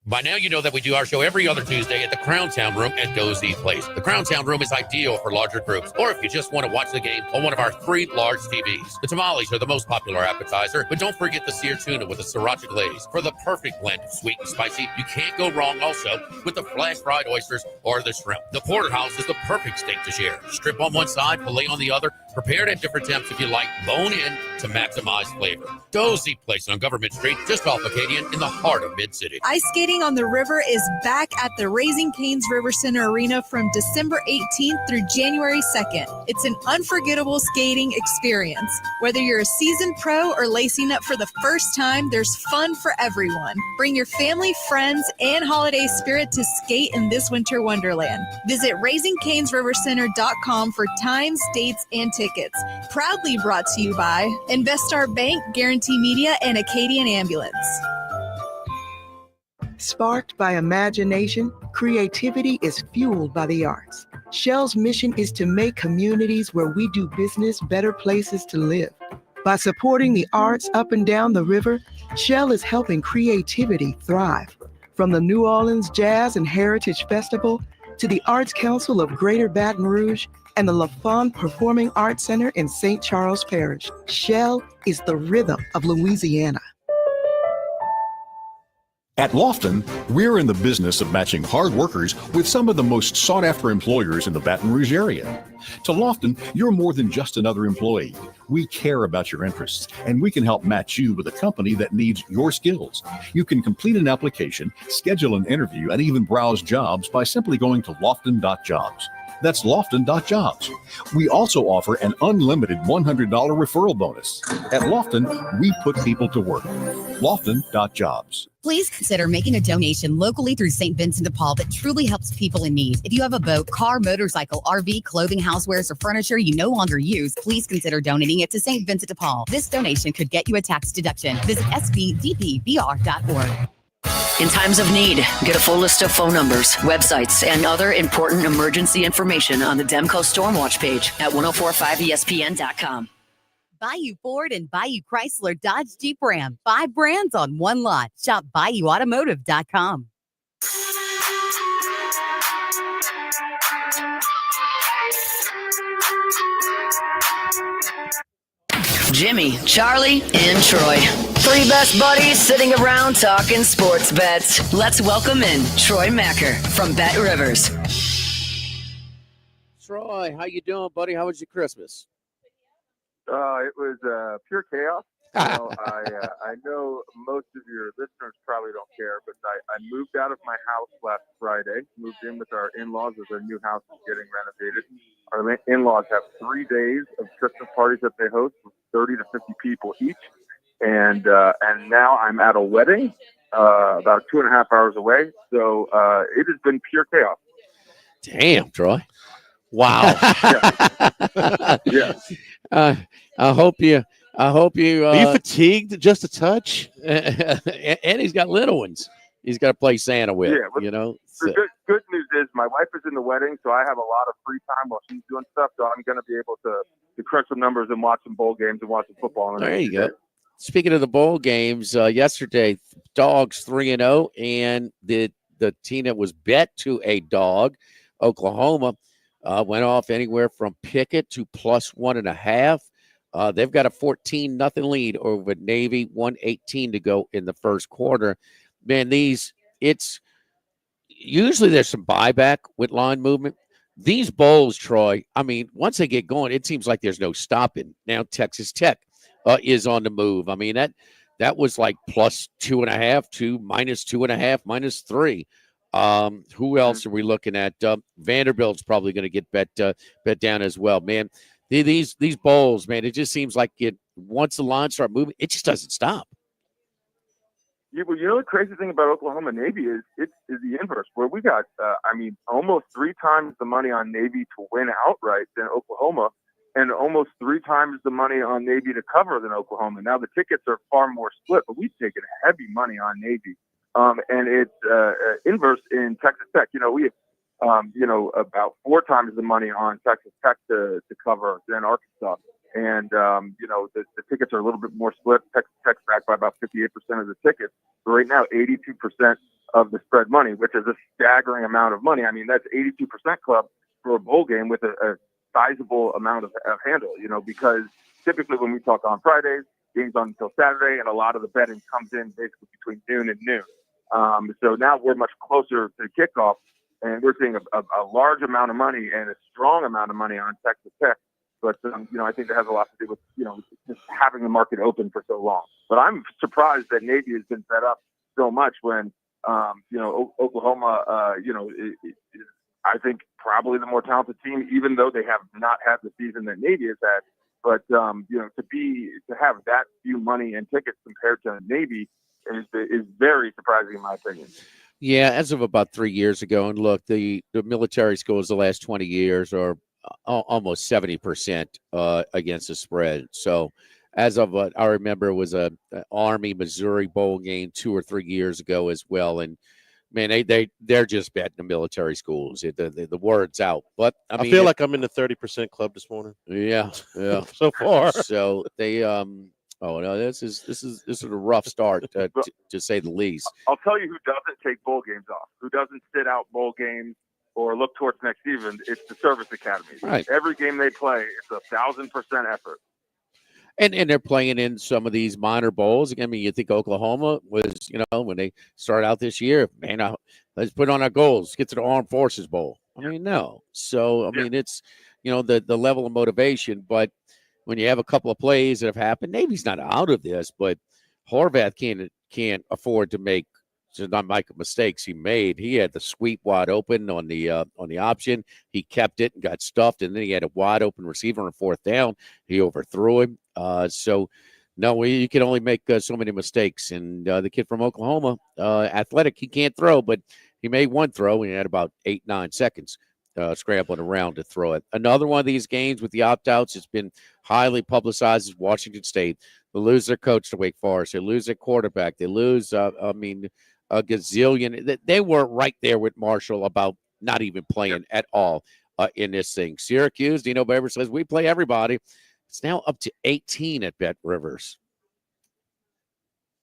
Speaker 4: By now, you know that we do our show every other Tuesday at the Crown Town Room at Dozy Place. The Crown Town Room is ideal for larger groups, or if you just want to watch the game on one of our 3 large TVs. The tamales are the most popular appetizer, but don't forget the seared tuna with a sriracha glaze for the perfect blend of sweet and spicy. You can't go wrong also with the flash fried oysters or the shrimp. The porterhouse is the perfect steak to share. Strip on one side, filet on the other, prepared at different temps if you like, bone in to maximize flavor. Dozy Place on Government Street, just off Acadian in the heart of Mid-City.
Speaker 17: Ice skating on the river is back at the Raising Cane's River Center Arena from December 18th through January 2nd. It's an unforgettable skating experience. Whether you're a seasoned pro or lacing up for the first time, there's fun for everyone. Bring your family, friends, and holiday spirit to skate in this winter wonderland. Visit RaisingCanesRiverCenter.com for times, dates, and tickets. Proudly brought to you by Investar Bank, Guarantee Media, and Acadian Ambulance.
Speaker 18: Sparked by imagination, creativity is fueled by the arts. Shell's mission is to make communities where we do business better places to live. By supporting the arts up and down the river, Shell is helping creativity thrive. From the New Orleans Jazz and Heritage Festival to the Arts Council of Greater Baton Rouge and the LaFond Performing Arts Center in St. Charles Parish, Shell is the rhythm of Louisiana.
Speaker 19: At Lofton, we're in the business of matching hard workers with some of the most sought-after employers in the Baton Rouge area. To Lofton, you're more than just another employee. We care about your interests, and we can help match you with a company that needs your skills. You can complete an application, schedule an interview, and even browse jobs by simply going to lofton.jobs. That's lofton.jobs. We also offer an unlimited $100 referral bonus. At Lofton, we put people to work. Lofton.jobs.
Speaker 5: Please consider making a donation locally through St. Vincent de Paul that truly helps people in need. If you have a boat, car, motorcycle, RV, clothing, housewares, or furniture you no longer use, please consider donating it to St. Vincent de Paul. This donation could get you a tax deduction. Visit svdpbr.org.
Speaker 14: In times of need, get a full list of phone numbers, websites, and other important emergency information on the Demco Stormwatch page at 1045ESPN.com.
Speaker 5: Bayou Ford and Bayou Chrysler Dodge Jeep Ram. 5 brands on one lot. Shop BayouAutomotive.com.
Speaker 14: Jimmy, Charlie, and Troy. 3 best buddies sitting around talking sports bets. Let's welcome in Troy Macker from Bet Rivers.
Speaker 4: Troy, how you doing, buddy? How was your Christmas?
Speaker 20: It was pure chaos. I know most of your listeners probably don't care, but I moved out of my house last Friday, moved in with our in-laws as our new house is getting renovated. Our in-laws have 3 days of Christmas parties that they host with 30 to 50 people each. And now I'm at a wedding about 2.5 hours away. So it has been pure chaos.
Speaker 4: Damn, Troy. Wow.
Speaker 20: Yeah.
Speaker 4: I hope you.
Speaker 3: Are you fatigued just a touch?
Speaker 4: And he's got little ones. He's got to play Santa with.
Speaker 20: Yeah,
Speaker 4: you know.
Speaker 20: The good news is my wife is in the wedding, so I have a lot of free time while she's doing stuff. So I'm going to be able to crunch some numbers and watch some bowl games and watch some football.
Speaker 4: There you go. Speaking of the bowl games, yesterday Dogs 3-0, and the team that was bet to a dog, Oklahoma, went off anywhere from picket to plus 1.5. They've got a 14-0 lead over Navy, 1:18 to go in the first quarter. Man, it's usually there's some buyback with line movement. These bowls, Troy, I mean, once they get going, it seems like there's no stopping. Now Texas Tech is on the move. I mean, that was like plus 2.5 to minus 2.5, minus 3. Who else are we looking at? Vanderbilt's probably going to get bet down as well, man. These bowls, man, it just seems like once the lines start moving, it just doesn't stop.
Speaker 20: The crazy thing about Oklahoma Navy is it's the inverse, where we got, almost 3 times the money on Navy to win outright than Oklahoma, and almost 3 times the money on Navy to cover than Oklahoma. Now the tickets are far more split, but we've taken heavy money on Navy, and it's inverse in Texas Tech. We have, about 4 times the money on Texas Tech to cover than Arkansas. And, the tickets are a little bit more split. Texas Tech's backed by about 58% of the tickets. So right now, 82% of the spread money, which is a staggering amount of money. I mean, that's 82% club for a bowl game with a sizable amount of handle, because typically when we talk on Fridays, games on until Saturday, and a lot of the betting comes in basically between noon and noon. So now we're much closer to kickoff, and we're seeing a large amount of money and a strong amount of money on Texas Tech. But, I think that has a lot to do with, just having the market open for so long. But I'm surprised that Navy has been set up so much when, Oklahoma, is, I think, probably the more talented team, even though they have not had the season that Navy has had. But, to have that few money and tickets compared to Navy is very surprising in my opinion.
Speaker 4: Yeah, as of about 3 years ago, and look, the military schools the last 20 years are almost 70% against the spread. So as of what I remember, it was a Army Missouri bowl game 2 or 3 years ago as well. And man, they're just betting the military schools. The word's out. But I
Speaker 3: feel like I'm in the 30% club this morning.
Speaker 4: Yeah.
Speaker 3: So far.
Speaker 4: So they oh no, this is a rough start to say the least.
Speaker 20: I'll tell you who doesn't take bowl games off, who doesn't sit out bowl games or look towards next season. It's the service academies.
Speaker 4: Right.
Speaker 20: Every game they play, it's 1,000% effort.
Speaker 4: And they're playing in some of these minor bowls. I mean, you think Oklahoma was, when they start out this year, man, let's put on our goals, get to the Armed Forces Bowl. I mean, no. So, I mean, it's, the level of motivation. But when you have a couple of plays that have happened, Navy's not out of this, but Horvath can't afford to make mistakes he made. He had the sweep wide open on the option. He kept it and got stuffed, and then he had a wide open receiver on 4th down. He overthrew him. So no, you can only make so many mistakes. And the kid from Oklahoma, athletic, he can't throw, but he made one throw and he had about 8-9 seconds scrambling around to throw it. Another one of these games with the opt-outs has been highly publicized is Washington State. They lose their coach to Wake Forest. They lose their quarterback. They lose, a gazillion. They were right there with Marshall about not even playing at all in this thing. Syracuse, Dino Baber says, we play everybody. It's now up to 18 at Bet Rivers.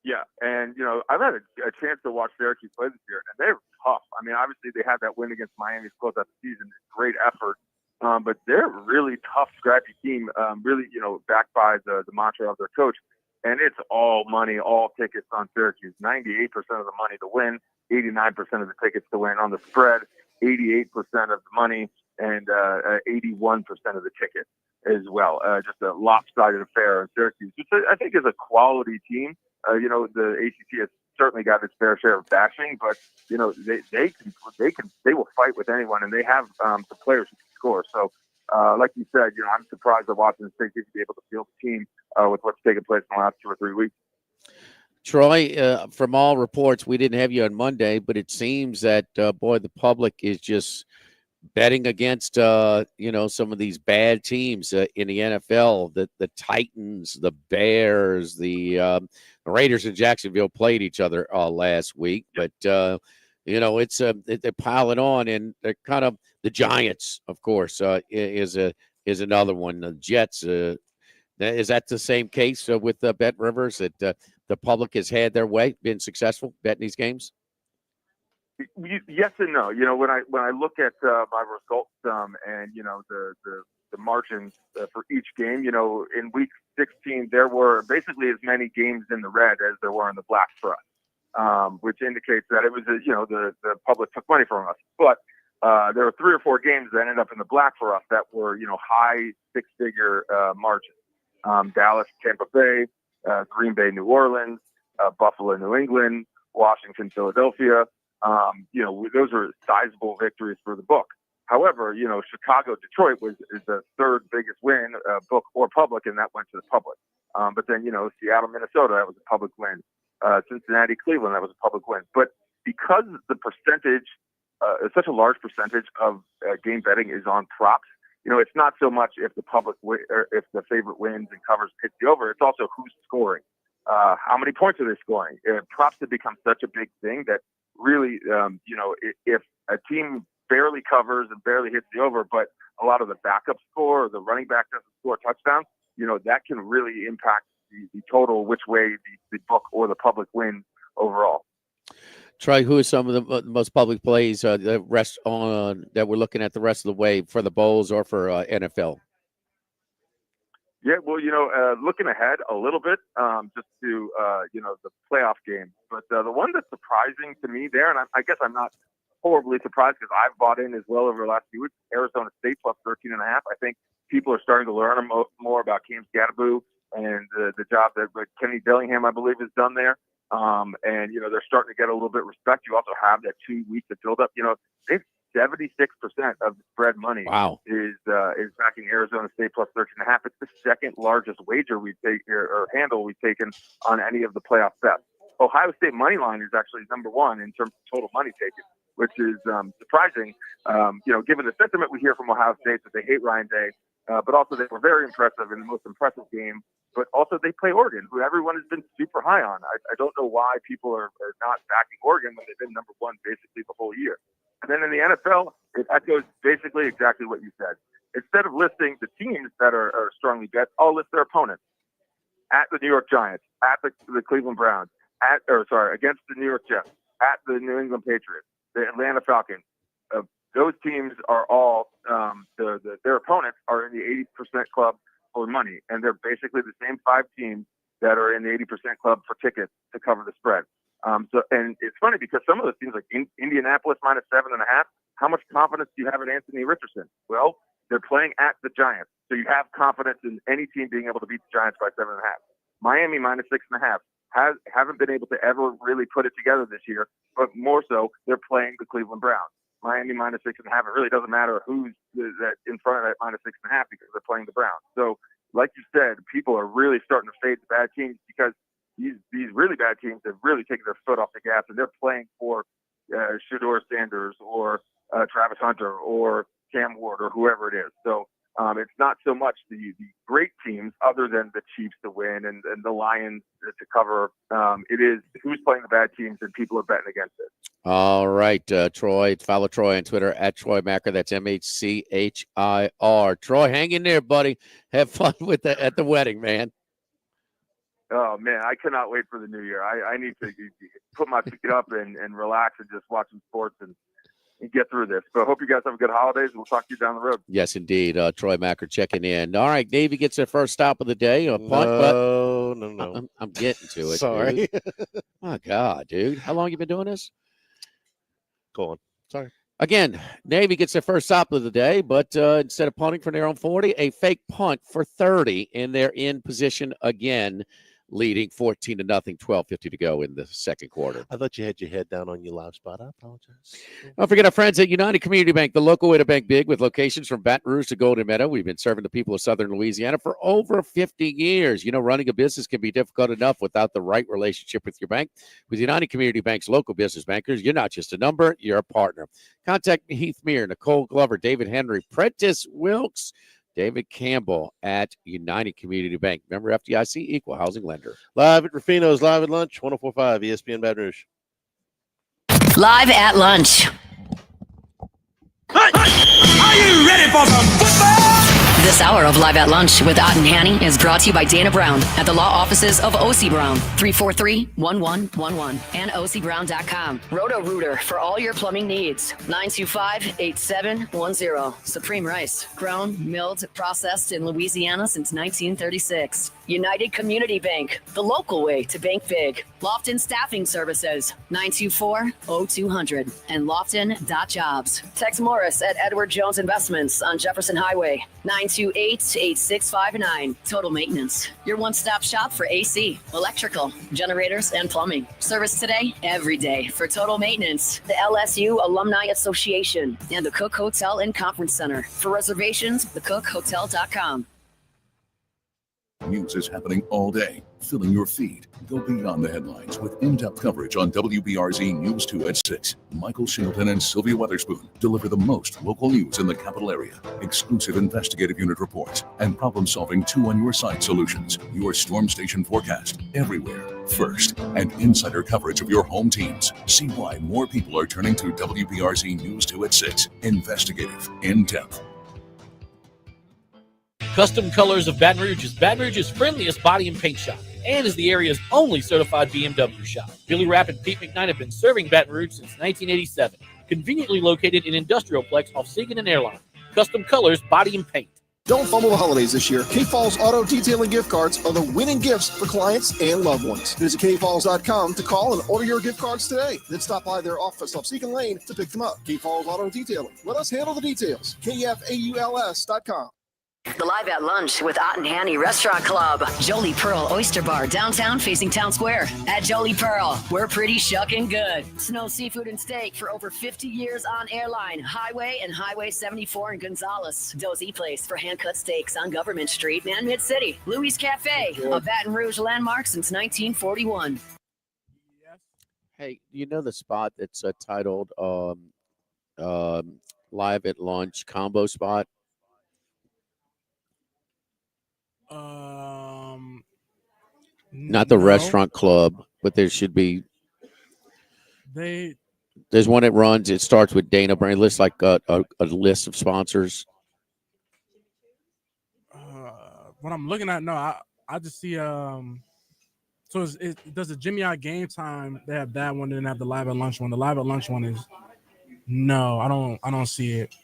Speaker 20: Yeah, and, I've had a chance to watch Syracuse play this year, and they're tough. I mean, obviously they had that win against Miami to close out the season. Great effort. But they're a really tough, scrappy team, really, backed by the mantra of their coach. And it's all money, all tickets on Syracuse. 98% of the money to win, 89% of the tickets to win on the spread, 88% of the money, and 81% of the tickets as well. Just a lopsided affair in Syracuse, which I think is a quality team. The ACC has certainly got its fair share of bashing, but they will fight with anyone, and they have the players who can score. So. Like you said, I'm surprised that Washington State didn't be able to field the team with what's taken place in the last 2 or 3 weeks.
Speaker 4: Troy, from all reports, we didn't have you on Monday, but it seems that, the public is just betting against, some of these bad teams in the NFL. The Titans, the Bears, the Raiders and Jacksonville played each other last week, but it's they're piling on, and they're kind of the Giants, of course, is another one. The Jets, is that the same case with Bet Rivers that the public has had their way, been successful betting these games?
Speaker 20: Yes and no. When I look at my results and the margins for each game, in week 16 there were basically as many games in the red as there were in the black for us, which indicates that it was the public took money from us. But there were 3 or 4 games that ended up in the black for us that were high 6-figure margins. Dallas, Tampa Bay, Green Bay, New Orleans, Buffalo, New England, Washington, Philadelphia. Those are sizable victories for the book. However, Chicago, Detroit is the 3rd biggest win, book or public, and that went to the public. But then, Seattle, Minnesota, that was a public win. Cincinnati, Cleveland. That was a public win. But because the percentage, such a large percentage of game betting is on props, it's not so much if the or if the favorite wins and covers hits the over. It's also who's scoring. How many points are they scoring? Props have become such a big thing that really, if a team barely covers and barely hits the over, but a lot of the backup score or the running back doesn't score touchdowns, that can really impact the total, which way the book or the public wins overall.
Speaker 4: Troy, who are some of the most public plays that we're looking at the rest of the way for the bowls or for NFL?
Speaker 20: Yeah, well, looking ahead a little bit, just to the playoff game. But the one that's surprising to me there, and I guess I'm not horribly surprised because I've bought in as well over the last few weeks, Arizona State plus 13.5. I think people are starting to learn more about Cam Scadaboo and the job that Kenny Dillingham, I believe, has done there. And they're starting to get a little bit of respect. You also have that 2 weeks of build up. They've 76% of the spread money is backing Arizona State plus 13.5. It's the second largest wager we've taken or handle we've taken on any of the playoff bets. Ohio State money line is actually number one in terms of total money taken, which is surprising. Given the sentiment we hear from Ohio State that they hate Ryan Day, but also they were very impressive in the most impressive game. But also they play Oregon, who everyone has been super high on. I don't know why people are not backing Oregon when they've been number one basically the whole year. And then in the NFL, it echoes basically exactly what you said. Instead of listing the teams that are strongly bet, I'll list their opponents. At the New York Giants, at the Cleveland Browns, against the New York Jets, at the New England Patriots, the Atlanta Falcons. Those teams are all their opponents are in the 80% club for money, and they're basically the same 5 teams that are in the 80% club for tickets to cover the spread. And it's funny because some of those teams, like Indianapolis minus 7.5, how much confidence do you have in Anthony Richardson? Well, they're playing at the Giants, so you have confidence in any team being able to beat the Giants by 7.5. Miami minus 6.5 haven't been able to ever really put it together this year, but more so, they're playing the Cleveland Browns. Miami minus 6.5. It really doesn't matter who's in front of that minus 6.5 because they're playing the Browns. So, like you said, people are really starting to fade the bad teams because these really bad teams have really taken their foot off the gas, and they're playing for Shedeur Sanders or Travis Hunter or Cam Ward or whoever it is. So it's not so much the great teams other than the Chiefs to win and the Lions to cover. It is who's playing the bad teams, and people are betting against it.
Speaker 4: All right, Troy. Follow Troy on Twitter at Troy Macker. That's MHCHIR. Troy, hang in there, buddy. Have fun at the wedding, man.
Speaker 20: Oh, man, I cannot wait for the new year. I need to put my feet up and relax and just watch some sports and get through this. But I hope you guys have a good holidays, and we'll talk to you down the road.
Speaker 4: Yes, indeed. Troy Macker checking in. All right, Navy gets their first stop of the day. A punt,
Speaker 3: No.
Speaker 4: I'm getting to it.
Speaker 3: Sorry.
Speaker 4: Dude. My God, dude. How long you been doing this?
Speaker 3: Go on. Sorry.
Speaker 4: Again, Navy gets their first stop of the day, but instead of punting from their own 40, a fake punt for 30, and they're in position again, leading 14-0, 12:50 to go in the second quarter.
Speaker 3: I thought you had your head down on your live spot. I apologize.
Speaker 4: Don't forget our friends at United Community Bank, the local way to bank big with locations from Baton Rouge to Golden Meadow. We've been serving the people of Southern Louisiana for over 50 years. Running a business can be difficult enough without the right relationship with your bank. With United Community Bank's local business bankers, you're not just a number, you're a partner. Contact Heath Meir, Nicole Glover, David Henry, Prentice Wilkes, David Campbell at United Community Bank. Member FDIC, equal housing lender.
Speaker 3: Live at Ruffino's, live at lunch, 104.5 ESPN Baton Rouge.
Speaker 14: Live at lunch.
Speaker 2: Are you ready for some football?
Speaker 14: This hour of Live at Lunch with Ott and Hanny is brought to you by Dana Brown at the law offices of O.C. Brown, 343-1111 and OCBrown.com. Roto-Rooter for all your plumbing needs, 925-8710. Supreme Rice, grown, milled, processed in Louisiana since 1936. United Community Bank, the local way to bank big. Lofton Staffing Services, 924-0200 and Lofton.jobs. Tex Morris at Edward Jones Investments on Jefferson Highway, 928-8659. Total Maintenance, your one-stop shop for AC, electrical, generators, and plumbing. Service today, every day for Total Maintenance. The LSU Alumni Association and the Cook Hotel and Conference Center. For reservations, thecookhotel.com.
Speaker 19: News is happening all day. filling your feed. Go beyond the headlines with in-depth coverage on WBRZ News 2 at 6. Michael Shingleton and Sylvia Weatherspoon deliver the most local news in the capital area, exclusive investigative unit reports, and problem-solving 2-on-your-side solutions. Your storm station forecast everywhere, first, and insider coverage of your home teams. See why more people are turning to WBRZ News 2 at 6. Investigative, in-depth.
Speaker 10: Custom Colors of Baton Rouge is Baton Rouge's friendliest body and paint shop and is the area's only certified BMW shop. Billy Rapp and Pete McKnight have been serving Baton Rouge since 1987. Conveniently located in Industrialplex off Segan and Airline. Custom Colors Body and Paint.
Speaker 21: Don't fumble the holidays this year. K-Falls Auto Detailing gift cards are the winning gifts for clients and loved ones. Visit kfalls.com to call and order your gift cards today. Then stop by their office off Seacon Lane to pick them up. K-Falls Auto Detailing. Let us handle the details. KFAULS.com.
Speaker 14: The Live at Lunch with Ott and Hanny Restaurant Club. Jolie Pearl Oyster Bar, downtown facing Town Square. At Jolie Pearl, we're pretty shucking good. Snow Seafood and Steak for over 50 years on Airline, Highway, and Highway 74 in Gonzales. Dozy Place for hand-cut steaks on Government Street and Mid-City. Louis Cafe, a Baton Rouge landmark since 1941.
Speaker 4: Hey, you know the spot that's titled Live at Lunch combo spot? Not the restaurant club, but there should be. There's one that runs. It starts with Dana Brown. It lists like a list of sponsors.
Speaker 22: What I'm looking at, no, I just see. So does the Jimmy I Game Time? They have that one, and they have the Live at Lunch one. The Live at Lunch one is no, I don't see it.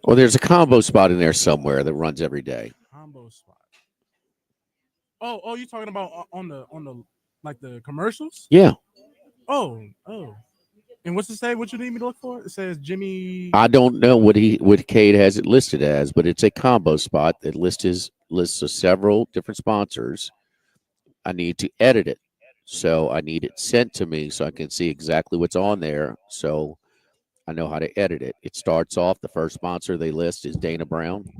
Speaker 4: Well, there's a combo spot in there somewhere that runs every day.
Speaker 22: Combo spot. Oh, you talking about on the like the commercials?
Speaker 4: Yeah.
Speaker 22: Oh. And what's it say? What you need me to look for? It says Jimmy.
Speaker 4: I don't know what Cade has it listed as, but it's a combo spot that lists several different sponsors. I need to edit it, so I need it sent to me so I can see exactly what's on there. So I know how to edit it. It starts off, the first sponsor they list is Dana Brown.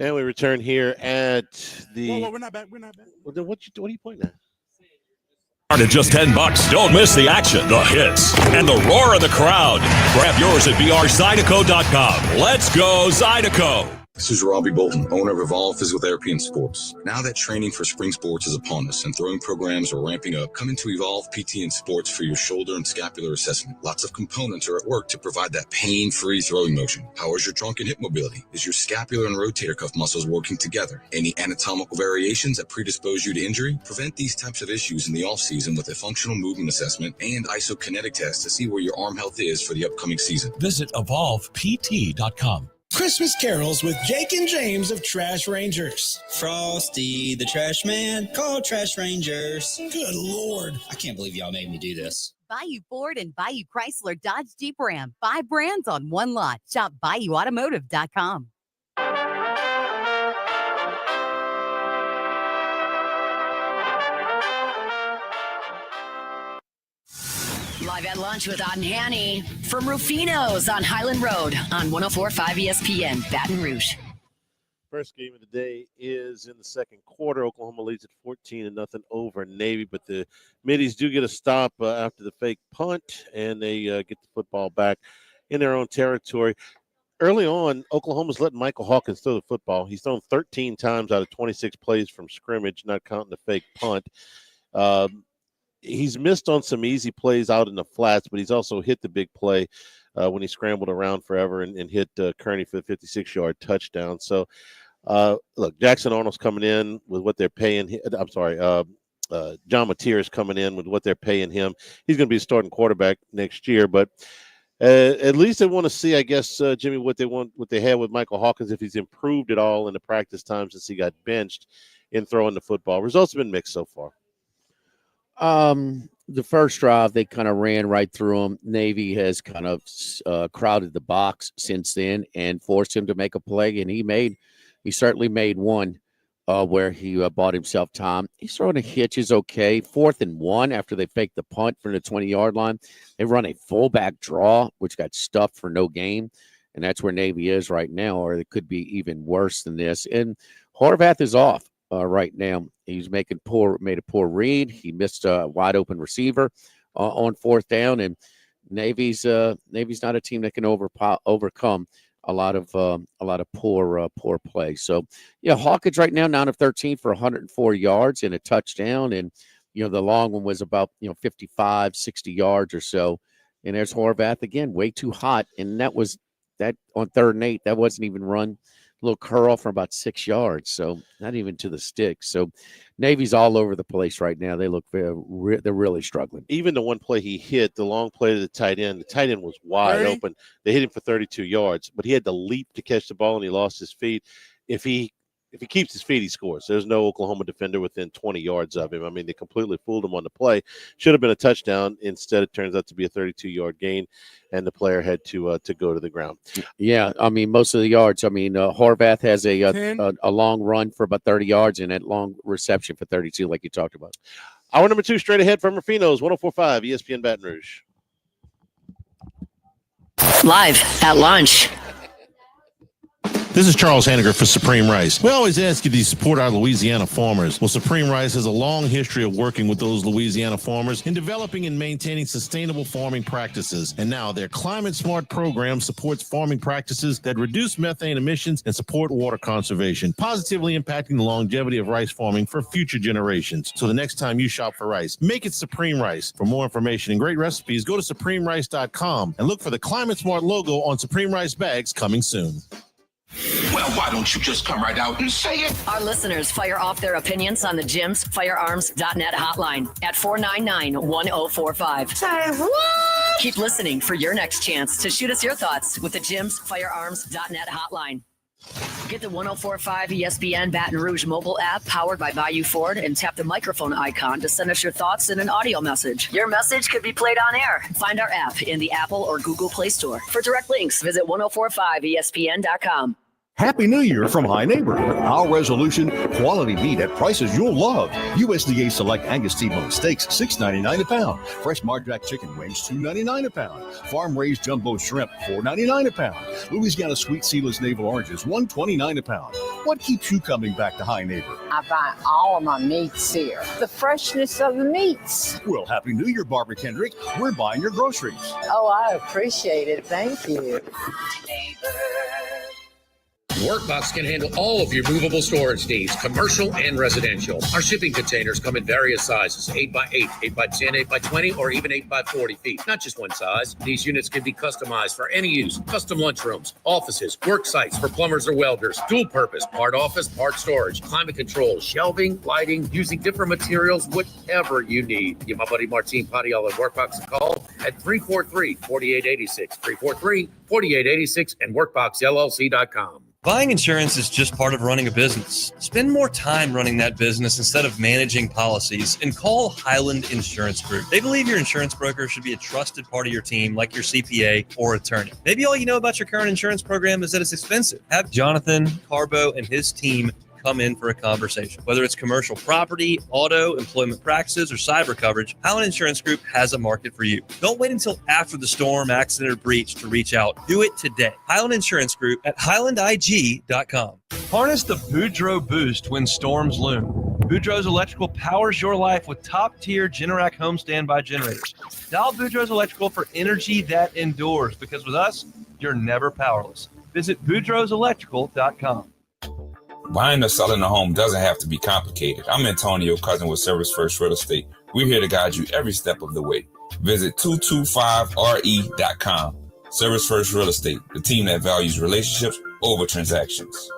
Speaker 3: And we return here at the.
Speaker 22: Whoa, we're not back. We're not back.
Speaker 3: Well, then what are you pointing at?
Speaker 7: Start at just $10. Don't miss the action, the hits, and the roar of the crowd. Grab yours at brzydeco.com. Let's go, Zydeco.
Speaker 23: This is Robbie Bolton, owner of Evolve Physical Therapy and Sports. Now that training for spring sports is upon us and throwing programs are ramping up, come into Evolve PT and Sports for your shoulder and scapular assessment. Lots of components are at work to provide that pain-free throwing motion. How is your trunk and hip mobility? Is your scapular and rotator cuff muscles working together? Any anatomical variations that predispose you to injury? Prevent these types of issues in the off-season with a functional movement assessment and isokinetic test to see where your arm health is for the upcoming season.
Speaker 11: Visit evolvept.com.
Speaker 9: Christmas carols with Jake and James of Trash Rangers.
Speaker 12: Frosty the Trash Man, call Trash Rangers.
Speaker 9: Good Lord.
Speaker 12: I can't believe y'all made me do this.
Speaker 5: Bayou Ford and Bayou Chrysler Dodge Jeep Ram. 5 brands on one lot. Shop BayouAutomotive.com. Live at Lunch with Ott and Hanny from Ruffino's on Highland Road on 104.5 ESPN, Baton Rouge.
Speaker 3: First game of the day is in the second quarter. Oklahoma leads at 14-0 over Navy, but the Middies do get a stop after the fake punt, and they get the football back in their own territory. Early on, Oklahoma's letting Michael Hawkins throw the football. He's thrown 13 times out of 26 plays from scrimmage, not counting the fake punt. He's missed on some easy plays out in the flats, but he's also hit the big play when he scrambled around forever and hit Kearney for the 56-yard touchdown. So, look, Jackson Arnold's coming in with what they're paying. John Mateer is coming in with what they're paying him. He's going to be a starting quarterback next year, but at least they want to see, I guess, Jimmy, what they had with Michael Hawkins, if he's improved at all in the practice time since he got benched in throwing the football. Results have been mixed so far.
Speaker 4: The first drive, they kind of ran right through him. Navy has kind of crowded the box since then and forced him to make a play, and he certainly made one where he bought himself time. He's throwing a hitch is okay. 4th and 1 after they faked the punt from the 20-yard line. They run a fullback draw, which got stuffed for no gain, and that's where Navy is right now, or it could be even worse than this. And Horvath is off. right now. He's made a poor read. He missed a wide open receiver on fourth down, and Navy's not a team that can overcome a lot of poor play. So yeah, Hawkins right now 9 of 13 for 104 yards and a touchdown, and the long one was about 55, 60 yards or so. And there's Horvath again, way too hot, and that on 3rd and 8. That wasn't even run. Little curl for about 6 yards, so not even to the stick. So Navy's all over the place right now. They look they're really struggling.
Speaker 3: Even the one play he hit, the long play to the tight end was wide open. They hit him for 32 yards, but he had to leap to catch the ball, and he lost his feet. If he keeps his feet, he scores. There's no Oklahoma defender within 20 yards of him. I mean, they completely fooled him on the play. Should have been a touchdown. Instead, it turns out to be a 32-yard gain, and the player had to go to the ground.
Speaker 4: Yeah, I mean, most of the yards. I mean, Horvath has a long run for about 30 yards and that long reception for 32, like you talked about.
Speaker 3: Hour number 2 straight ahead from Ruffino's 104.5 ESPN Baton Rouge.
Speaker 14: Live at lunch.
Speaker 15: This is Charles Hanniger for Supreme Rice. We always ask you to support our Louisiana farmers. Well, Supreme Rice has a long history of working with those Louisiana farmers in developing and maintaining sustainable farming practices. And now their Climate Smart program supports farming practices that reduce methane emissions and support water conservation, positively impacting the longevity of rice farming for future generations. So the next time you shop for rice, make it Supreme Rice. For more information and great recipes, go to supremerice.com and look for the Climate Smart logo on Supreme Rice bags coming soon.
Speaker 1: Well, why don't you just come right out and say it?
Speaker 14: Our listeners fire off their opinions on the Jim's Firearms.net hotline at 499-1045.
Speaker 1: Say what?
Speaker 14: Keep listening for your next chance to shoot us your thoughts with the Jim's Firearms.net hotline. Get the 1045 ESPN Baton Rouge mobile app powered by Bayou Ford and tap the microphone icon to send us your thoughts in an audio message. Your message could be played on air. Find our app in the Apple or Google Play Store. For direct links, visit 1045ESPN.com.
Speaker 19: Happy New Year from High Neighbor. Our resolution, quality meat at prices you'll love. USDA Select Angus T-bone steaks, $6.99 a pound. Fresh Marjack chicken wings, $2.99 a pound. Farm-raised jumbo shrimp, $4.99 a pound. Louisiana sweet seedless navel oranges, $1.29 a pound. What keeps you coming back to High Neighbor?
Speaker 6: I buy all of my meats here. The freshness of the meats.
Speaker 19: Well, Happy New Year, Barbara Kendrick. We're buying your groceries.
Speaker 6: Oh, I appreciate it. Thank you.
Speaker 13: Workbox can handle all of your movable storage needs, commercial and residential. Our shipping containers come in various sizes, 8x8, 8x10, 8x20, or even 8x40 feet. Not just one size. These units can be customized for any use. Custom lunchrooms, offices, work sites for plumbers or welders, dual purpose, part office, part storage, climate control, shelving, lighting, using different materials, whatever you need. Give my buddy Martine Padial at Workbox a call at 343-4886, 343-4886, and workboxllc.com.
Speaker 24: Buying insurance is just part of running a business. Spend more time running that business instead of managing policies and call Highland Insurance Group. They believe your insurance broker should be a trusted part of your team like your CPA or attorney. Maybe all you know about your current insurance program is that it's expensive. Have Jonathan Carbo and his team come in for a conversation. Whether it's commercial property, auto, employment practices, or cyber coverage, Highland Insurance Group has a market for you. Don't wait until after the storm, accident, or breach to reach out. Do it today. Highland Insurance Group at highlandig.com.
Speaker 25: Harness the Boudreaux boost when storms loom. Boudreaux's Electrical powers your life with top-tier Generac home standby generators. Dial Boudreaux's Electrical for energy that endures, because with us, you're never powerless. Visit boudreauxelectrical.com.
Speaker 26: Buying or selling a home doesn't have to be complicated. I'm Antonio, cousin with Service First Real Estate. We're here to guide you every step of the way. Visit 225re.com. Service First Real Estate, the team that values relationships over transactions.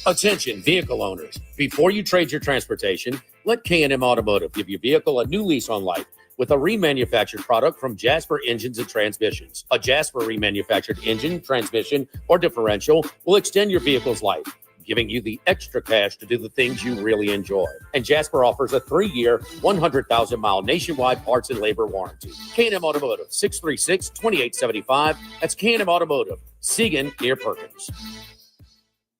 Speaker 4: Attention, vehicle owners. Before you trade your transportation, let K&M Automotive give your vehicle a new lease on life with a remanufactured product from Jasper Engines and Transmissions. A Jasper remanufactured engine, transmission, or differential will extend your vehicle's life, giving you the extra cash to do the things you really enjoy. And Jasper offers a 3-year, 100,000-mile nationwide parts and labor warranty. K&M Automotive, 636-2875. That's K&M Automotive, Siegen near Perkins.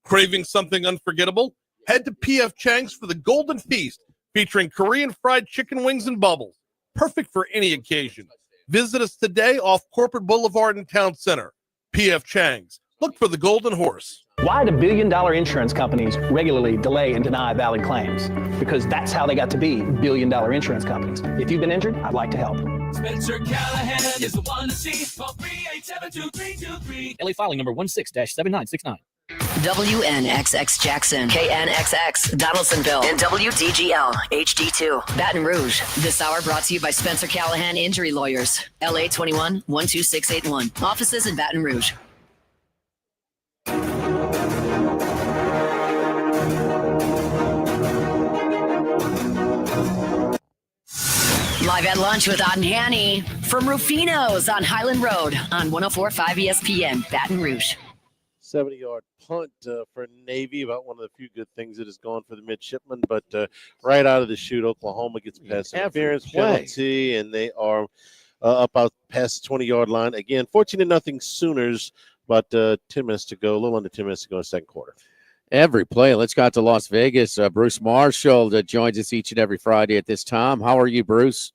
Speaker 27: Craving something unforgettable? Head to P.F. Chang's for the Golden Feast, featuring Korean fried chicken wings and bubbles. Perfect for any occasion. Visit us today off Corporate Boulevard in Town Center. P.F. Chang's. Look for the Golden Horse.
Speaker 2: Why do billion-dollar insurance companies regularly delay and deny valid claims? Because that's how they got to be billion-dollar insurance companies. If you've been injured, I'd like to help.
Speaker 8: Spencer Callahan is the one to see. Call 387-2323.
Speaker 10: LA filing number 16-7969.
Speaker 14: WNXX Jackson, KNXX Donaldsonville, and WDGL HD2 Baton Rouge. This hour brought to you by Spencer Callahan Injury Lawyers. LA 21-12681. Offices in Baton Rouge. Live at lunch with Otten Hanny from Ruffino's on Highland Road on 104.5 ESPN, Baton Rouge.
Speaker 3: 70-yard punt for Navy, about one of the few good things that has gone for the midshipmen. But right out of the chute, Oklahoma gets past interference penalty, and they are up out past the 20-yard line. Again, 14-0 Sooners, but 10 minutes to go, a little under 10 minutes to go in the second quarter.
Speaker 4: Every play. Let's go to Las Vegas. Bruce Marshall joins us each and every Friday at this time. How are you, Bruce?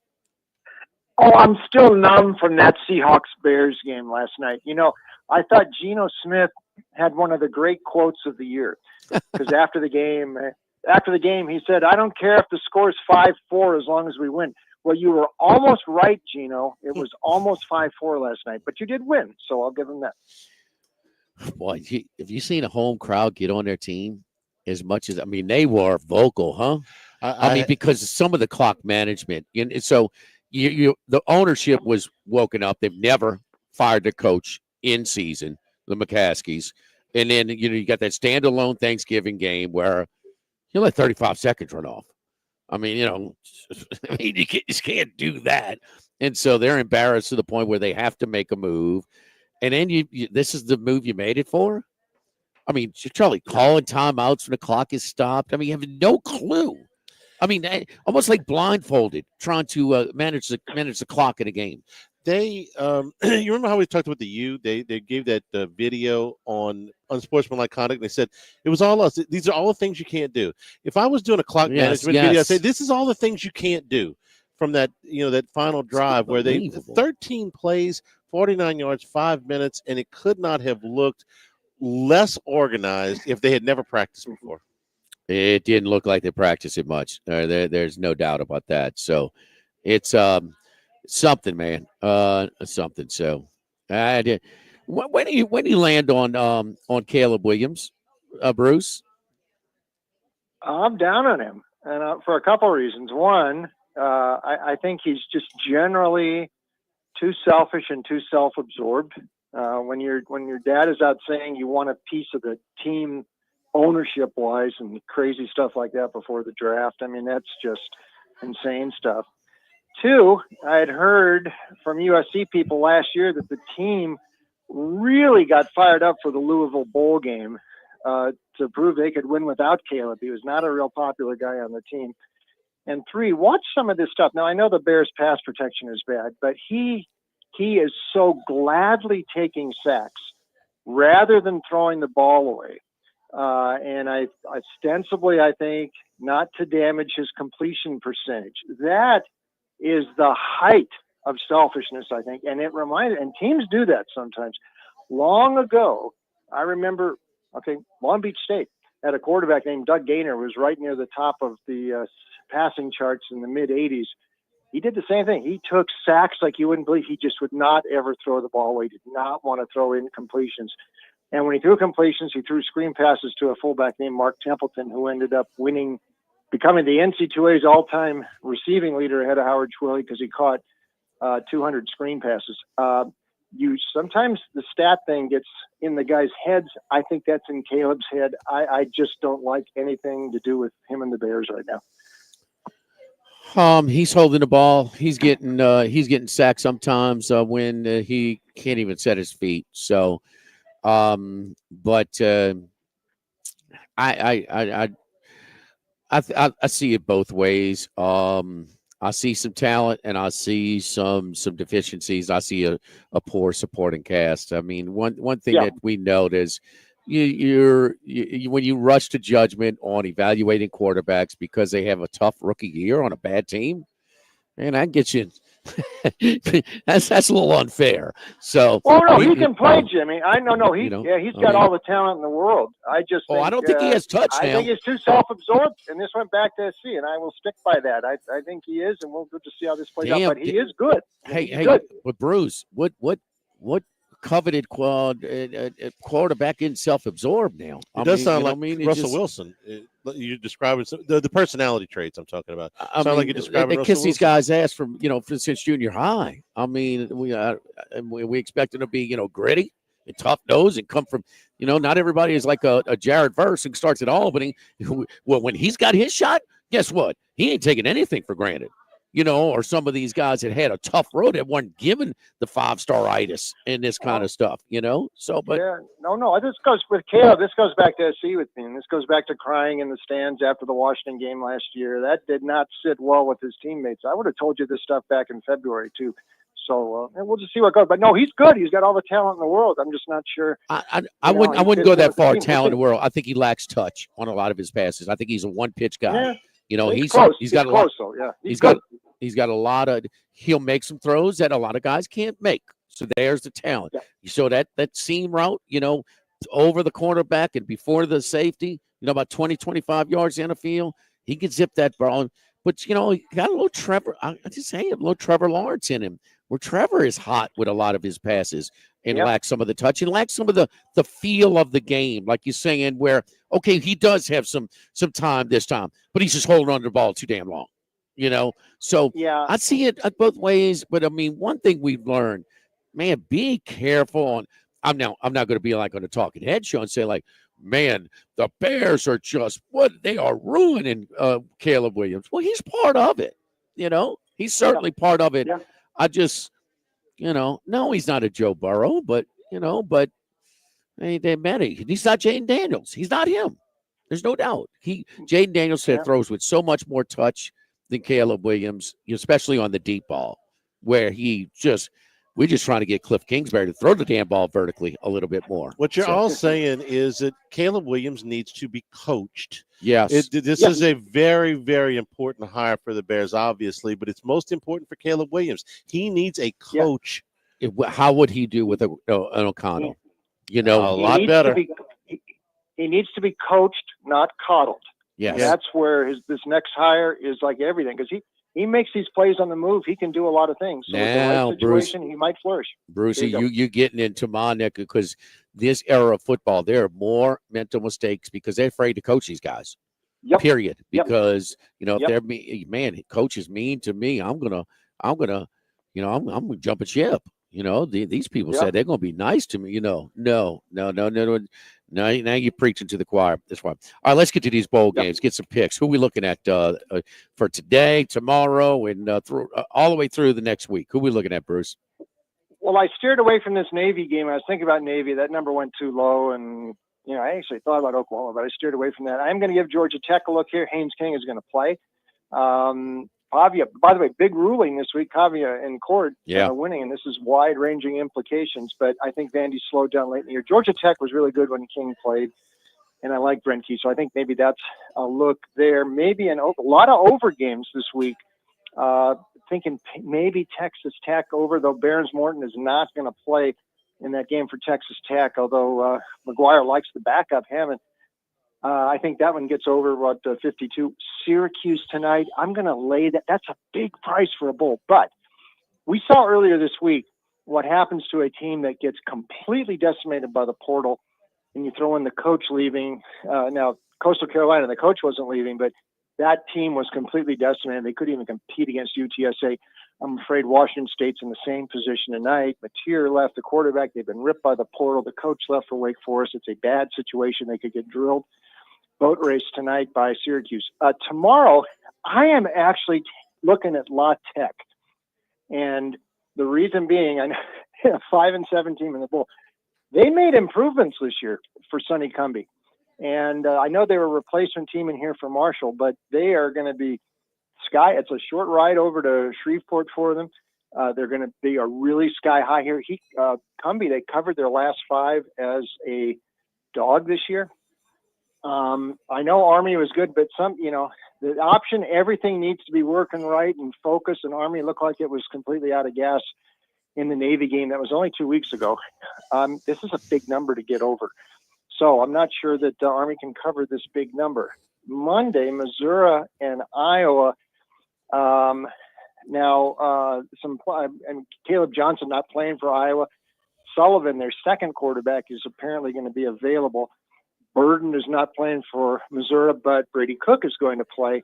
Speaker 16: Oh, I'm still numb from that Seahawks-Bears game last night. You know, I thought Geno Smith had one of the great quotes of the year, because after the game, he said, "I don't care if the score is 5-4 as long as we win." Well, you were almost right, Geno. It was almost 5-4 last night, but you did win, so I'll give him that.
Speaker 4: Boy, have you seen a home crowd get on their team as much as, I mean, they were vocal, huh? I mean, because of some of the clock management. And so the ownership was woken up. They've never fired the coach in season, the McCaskies. And then, you got that standalone Thanksgiving game where you let 35 seconds run off. I mean, you just can't do that. And so they're embarrassed to the point where they have to make a move. And then this is the move you made it for? I mean, Charlie, calling timeouts when the clock is stopped. I mean, you have no clue. I mean, almost like blindfolded, trying to manage the clock in a game.
Speaker 3: They, you remember how we talked about the U? They gave that video on unsportsmanlike conduct. They said it was all us. These are all the things you can't do. If I was doing a clock management video, I'd say this is all the things you can't do from that, that final drive where they 13 plays, 49 yards, 5 minutes, and it could not have looked less organized if they had never practiced before.
Speaker 4: It didn't look like they practiced it much. There's no doubt about that. So it's something, man. Something. So I did. When do you land on Caleb Williams, Bruce?
Speaker 16: I'm down on him, and for a couple of reasons. One, I think he's just generally too selfish and too self-absorbed. When your dad is out saying you want a piece of the team ownership-wise and crazy stuff like that before the draft, I mean, that's just insane stuff. Two, I had heard from USC people last year that the team really got fired up for the Louisville Bowl game to prove they could win without Caleb. He was not a real popular guy on the team. And three, watch some of this stuff. Now, I know the Bears' pass protection is bad, but he is so gladly taking sacks rather than throwing the ball away. And I ostensibly, I think, not to damage his completion percentage. That is the height of selfishness, I think. And and teams do that sometimes. Long ago, I remember, Long Beach State had a quarterback named Doug Gaynor, who was right near the top of the passing charts in the mid-'80s. He did the same thing. He took sacks like you wouldn't believe. He just would not ever throw the ball away. He did not want to throw incompletions. And when he threw completions, he threw screen passes to a fullback named Mark Templeton, who ended up becoming the NC2A's all-time receiving leader ahead of Howard Twilley because he caught 200 screen passes. Sometimes the stat thing gets in the guys' heads. I think that's in Caleb's head. I just don't like anything to do with him and the Bears right now.
Speaker 4: He's holding the ball. He's getting sacked sometimes when he can't even set his feet. So, but I see it both ways. I see some talent and I see some deficiencies. I see a poor supporting cast. I mean, one thing that we note is you when you rush to judgment on evaluating quarterbacks because they have a tough rookie year on a bad team, man, that gets you that's a little unfair. So,
Speaker 16: Oh no, he can play, Jimmy. I know. No, he's got
Speaker 4: mean,
Speaker 16: all the talent in the world. I just think,
Speaker 4: I don't think he has touch
Speaker 16: I
Speaker 4: now.
Speaker 16: think he's too self-absorbed, and this went back to SC, and I will stick by that. I think he is, and we'll get to see how this plays out. But he is good.
Speaker 4: Hey,
Speaker 16: good.
Speaker 4: but Bruce, what coveted quarterback in self-absorbed now?
Speaker 3: It does sound like
Speaker 4: Russell
Speaker 3: Wilson. You're describing the personality traits I'm talking about.
Speaker 4: I mean,
Speaker 3: like you're describing
Speaker 4: they
Speaker 3: Russell
Speaker 4: kiss these
Speaker 3: Wilson.
Speaker 4: guys' ass from since junior high. I mean, we expect them to be gritty and tough nose and come from not everybody is like a Jared Verse and starts at Albany. When he's got his shot, guess what? He ain't taking anything for granted. Or some of these guys that had a tough road that weren't given the 5-star-itis and this kind of stuff, So, but
Speaker 16: no. This goes with Caleb. This goes back to SC with me, and this goes back to crying in the stands after the Washington game last year. That did not sit well with his teammates. I would have told you this stuff back in February too. So, and we'll just see what goes. But no, he's good. He's got all the talent in the world. I'm just not sure.
Speaker 4: I wouldn't go that far. Talent in the world. I think he lacks touch on a lot of his passes. I think he's a one-pitch guy.
Speaker 16: Yeah.
Speaker 4: He's got a lot.
Speaker 16: So, yeah,
Speaker 4: He's got a lot of. He'll make some throws that a lot of guys can't make. So there's the talent. Yeah. So that seam route, over the cornerback and before the safety, about 20, 25 yards in the field, he can zip that ball. But he got a little Trevor. I just say a little Trevor Lawrence in him, where Trevor is hot with a lot of his passes and lacks some of the touch and lacks some of the feel of the game, like you're saying. Where he does have some time this time, but he's just holding on to the ball too damn long. So I see it both ways. But I mean, one thing we've learned, man, be careful on. I'm not going to be like on a talking head show and say like, man, the Bears are just they are ruining Caleb Williams. Well, he's part of it. He's certainly part of it. Yeah. I just, no, he's not a Joe Burrow, but they met him. He's not Jaden Daniels. He's not him. There's no doubt. Jaden Daniels throws with so much more touch than Caleb Williams, especially on the deep ball, where we're just trying to get Cliff Kingsbury to throw the damn ball vertically a little bit more.
Speaker 3: What you're all saying is that Caleb Williams needs to be coached.
Speaker 4: Yes.
Speaker 3: This is a very, very important hire for the Bears, obviously, but it's most important for Caleb Williams. He needs a coach.
Speaker 4: How would he do with an O'Connell?
Speaker 3: A lot better.
Speaker 16: He needs to be coached, not coddled.
Speaker 4: Yes.
Speaker 16: And that's where this next hire is like everything, because he makes these plays on the move. He can do a lot of things. So with the right situation, he might flourish.
Speaker 4: Brucey, you're getting into my neck because this era of football, there are more mental mistakes because they're afraid to coach these guys.
Speaker 16: Yep.
Speaker 4: Period. Because if they're man, coach is mean to me, I'm gonna jump a ship. These people said they're gonna be nice to me. No. Now you're preaching to the choir. That's why. All right, let's get to these bowl games. Get some picks. Who are we looking at for today, tomorrow, and all the way through the next week? Who are we looking at, Bruce?
Speaker 16: Well, I steered away from this Navy game. I was thinking about Navy. That number went too low, and I actually thought about Oklahoma, but I steered away from that. I'm going to give Georgia Tech a look here. Haynes King is going to play. Pavia, by the way, big ruling this week. Pavia in court winning, and this is wide-ranging implications. But I think Vandy slowed down late in the year. Georgia Tech was really good when King played, and I like Brent Key, so I think maybe that's a look there. Maybe a lot of over games this week. Thinking maybe Texas Tech over, though Behrens Morton is not going to play in that game for Texas Tech, although McGuire likes the backup Hammond. I think that one gets over 52. Syracuse tonight. I'm going to lay that. That's a big price for a bowl. But we saw earlier this week what happens to a team that gets completely decimated by the portal, and you throw in the coach leaving. Now, Coastal Carolina, the coach wasn't leaving, but that team was completely decimated. They couldn't even compete against UTSA. I'm afraid Washington State's in the same position tonight. Mateer left, the quarterback. They've been ripped by the portal. The coach left for Wake Forest. It's a bad situation. They could get drilled. Boat race tonight by Syracuse. Tomorrow, I am actually looking at La Tech. And the reason being, I know a 5-7 team in the bowl. They made improvements this year for Sonny Cumbie. And I know they were a replacement team in here for Marshall, but they are going to be it's a short ride over to Shreveport for them. They're going to be a really sky high here. Cumbie, they covered their last 5 as a dog this year. I know Army was good, but the option, everything needs to be working right and focus. And Army looked like it was completely out of gas in the Navy game that was only 2 weeks ago. This is a big number to get over. So I'm not sure that Army can cover this big number. Monday, Missouri and Iowa. And Caleb Johnson not playing for Iowa. Sullivan, their second quarterback, is apparently going to be available. Burden is not playing for Missouri, but Brady Cook is going to play.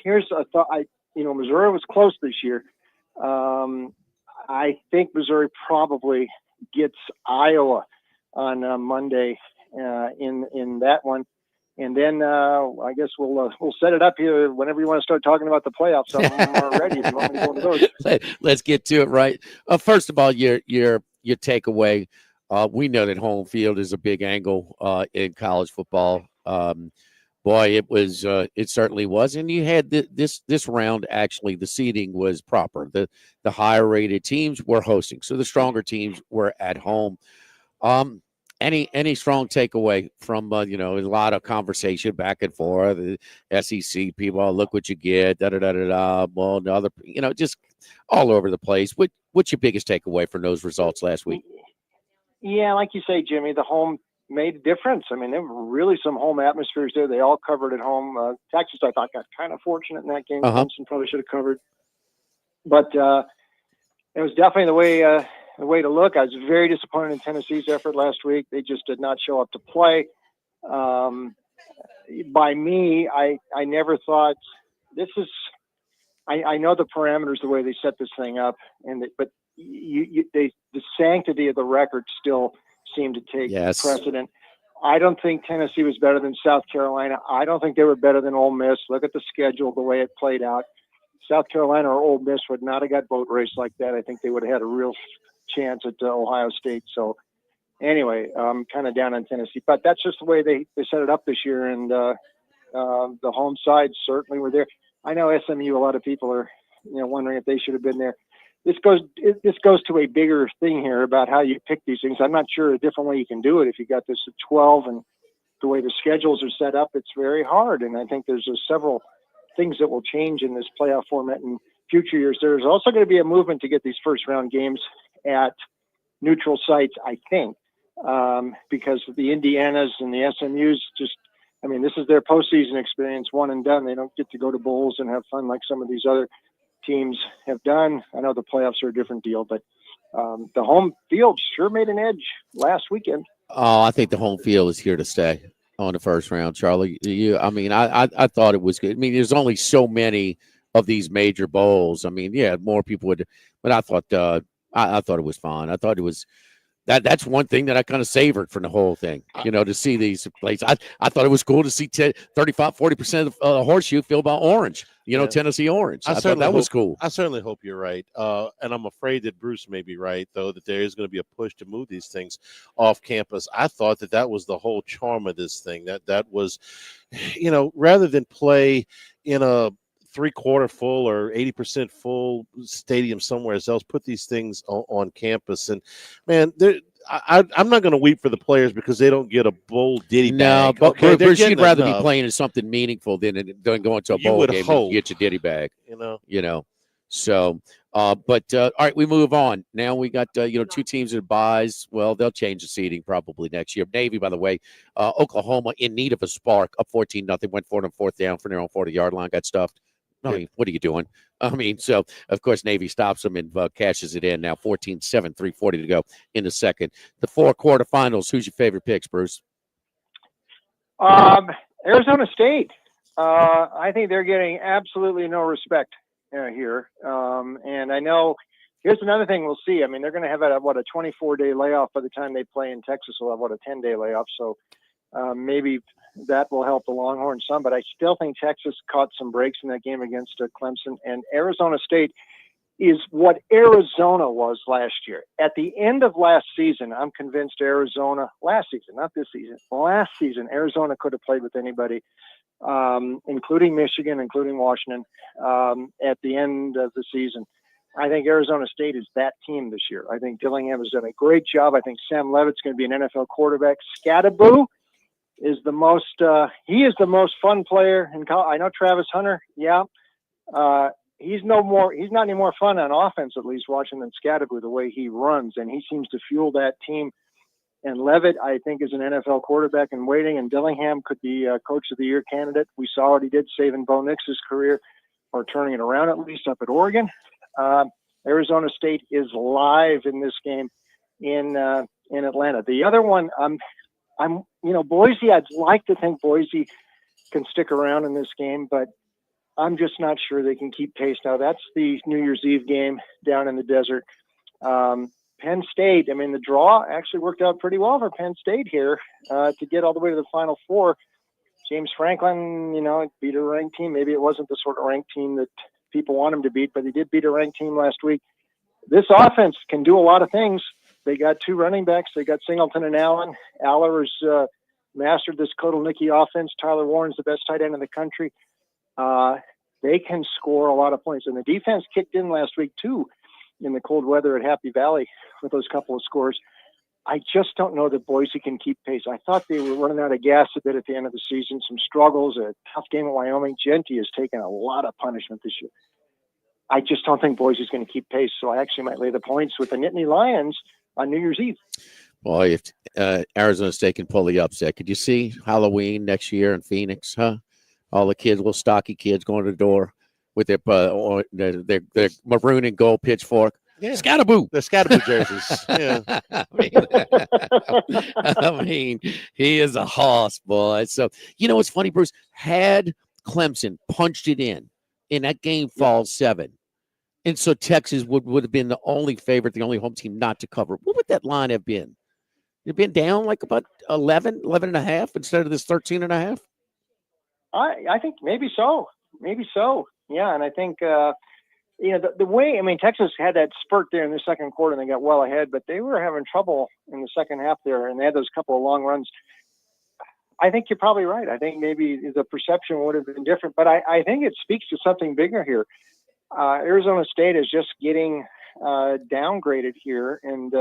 Speaker 16: Here's a thought. Missouri was close this year. I think Missouri probably gets Iowa on Monday in that one. And then I guess we'll set it up here whenever you want to start talking about the playoffs. I'm ready. If you want me to go into those.
Speaker 4: Let's get to it, right? First of all, your takeaway. We know that home field is a big angle in college football. Boy, it certainly was. And you had this round, actually, the seeding was proper. The higher rated teams were hosting, so the stronger teams were at home. Any strong takeaway from a lot of conversation back and forth, the SEC people, oh, look what you get, well, another, just all over the place. What's your biggest takeaway from those results last week?
Speaker 16: Yeah, like you say, Jimmy, the home made a difference. I mean, there were really some home atmospheres there. They all covered at home. Texas, I thought, got kind of fortunate in that game. Clemson probably should have covered, but it was definitely the way to look. I was very disappointed in Tennessee's effort last week. They just did not show up to play. By me, I never thought this is. I know the parameters, the way they set this thing up, but the sanctity of the record still seemed to take precedent. I don't think Tennessee was better than South Carolina. I don't think they were better than Ole Miss. Look at the schedule, the way it played out. South Carolina or Ole Miss would not have got boat raced like that. I think they would have had a real chance at Ohio State. So anyway, I'm kind of down on Tennessee, but that's just the way they set it up this year. And the home side certainly were there. I know SMU, a lot of people are wondering if they should have been there. This goes to a bigger thing here about how you pick these things. I'm not sure a different way you can do it. If you got this at 12 and the way the schedules are set up, it's very hard. And I think there's several things that will change in this playoff format in future years. There's also going to be a movement to get these first round games at neutral sites, I think, because the Indianas and the SMUs this is their postseason experience, one and done. They don't get to go to bowls and have fun like some of these other teams have done. I know the playoffs are a different deal, but the home field sure made an edge last weekend.
Speaker 4: Oh, I think the home field is here to stay on the first round, Charlie. I thought it was good. I mean, there's only so many of these major bowls. I mean, yeah, more people would, but I thought I thought it was fine. I thought it was that's one thing that I kind of savored from the whole thing, to see these places. I thought it was cool to see 35-40% of the horseshoe filled by orange, Tennessee orange. I thought that was cool.
Speaker 3: I certainly hope you're right. And I'm afraid that Bruce may be right, though, that there is going to be a push to move these things off campus. I thought that was the whole charm of this thing, that was, rather than play in a 3/4 full or 80% full stadium somewhere else, put these things on campus. And man, I'm not going to weep for the players because they don't get a bowl ditty bag.
Speaker 4: No, but Bruce, you'd rather be playing in something meaningful than going to a bowl game and get your ditty bag. So, all right, we move on. Now we got two teams that buys. Well, they'll change the seeding probably next year. Navy, by the way, Oklahoma in need of a spark, up 14-0, went for it on fourth down from their own 40-yard line, got stuffed. I mean, what are you doing? So, of course, Navy stops them and cashes it in. Now 14-7, 3:40 to go in the second. The 4 quarterfinals, who's your favorite picks, Bruce?
Speaker 16: Arizona State. I think they're getting absolutely no respect here. And I know here's another thing we'll see. I mean, they're going to have a 24-day layoff by the time they play in Texas. We'll have, a 10-day layoff. So maybe that will help the Longhorns some, but I still think Texas caught some breaks in that game against Clemson. And Arizona State is what Arizona was last year. At the end of last season, I'm convinced Arizona, last season, not this season, last season, Arizona could have played with anybody, including Michigan, including Washington, at the end of the season. I think Arizona State is that team this year. I think Dillingham has done a great job. I think Sam Levitt's going to be an NFL quarterback. Scatterboo, is the most. He is the most fun player in college. I know Travis Hunter. Yeah, he's not any more fun on offense, at least watching than Scadaboo the way he runs, and he seems to fuel that team. And Levitt, I think, is an NFL quarterback in waiting, and Dillingham could be a Coach of the Year candidate. We saw what he did saving Bo Nix's career, or turning it around at least up at Oregon. Arizona State is live in this game in Atlanta. The other one, Boise. I'd like to think Boise can stick around in this game, but I'm just not sure they can keep pace. Now that's the New Year's Eve game down in the desert. Penn State, the draw actually worked out pretty well for Penn State here to get all the way to the Final Four. James Franklin, beat a ranked team. Maybe it wasn't the sort of ranked team that people want him to beat, but he did beat a ranked team last week. This offense can do a lot of things. They got two running backs. They got Singleton and Allen. Aller's mastered this Kotelnicki offense. Tyler Warren's the best tight end in the country. They can score a lot of points. And the defense kicked in last week, too, in the cold weather at Happy Valley with those couple of scores. I just don't know that Boise can keep pace. I thought they were running out of gas a bit at the end of the season. Some struggles, a tough game at Wyoming. Genty has taken a lot of punishment this year. I just don't think Boise's going to keep pace, so I actually might lay the points with the Nittany Lions on New Year's Eve.
Speaker 4: Boy, if Arizona State can pull the upset, could you see Halloween next year in Phoenix, huh? All the kids, little stocky kids going to the door with their maroon and gold pitchfork.
Speaker 3: Yeah.
Speaker 4: Scadaboo.
Speaker 3: The Scadaboo jerseys.
Speaker 4: Yeah. He is a hoss, boy. So, what's funny, Bruce? Had Clemson punched it in that game falls 7. And so Texas would have been the only favorite, the only home team not to cover. What would that line have been? It'd been down like about 11 and a half instead of this 13 and a half?
Speaker 16: I think maybe so. Yeah, and I think, the way, Texas had that spurt there in the second quarter and they got well ahead, but they were having trouble in the second half there, and they had those couple of long runs. I think you're probably right. I think maybe the perception would have been different, but I think it speaks to something bigger here. Arizona State is just getting downgraded here, and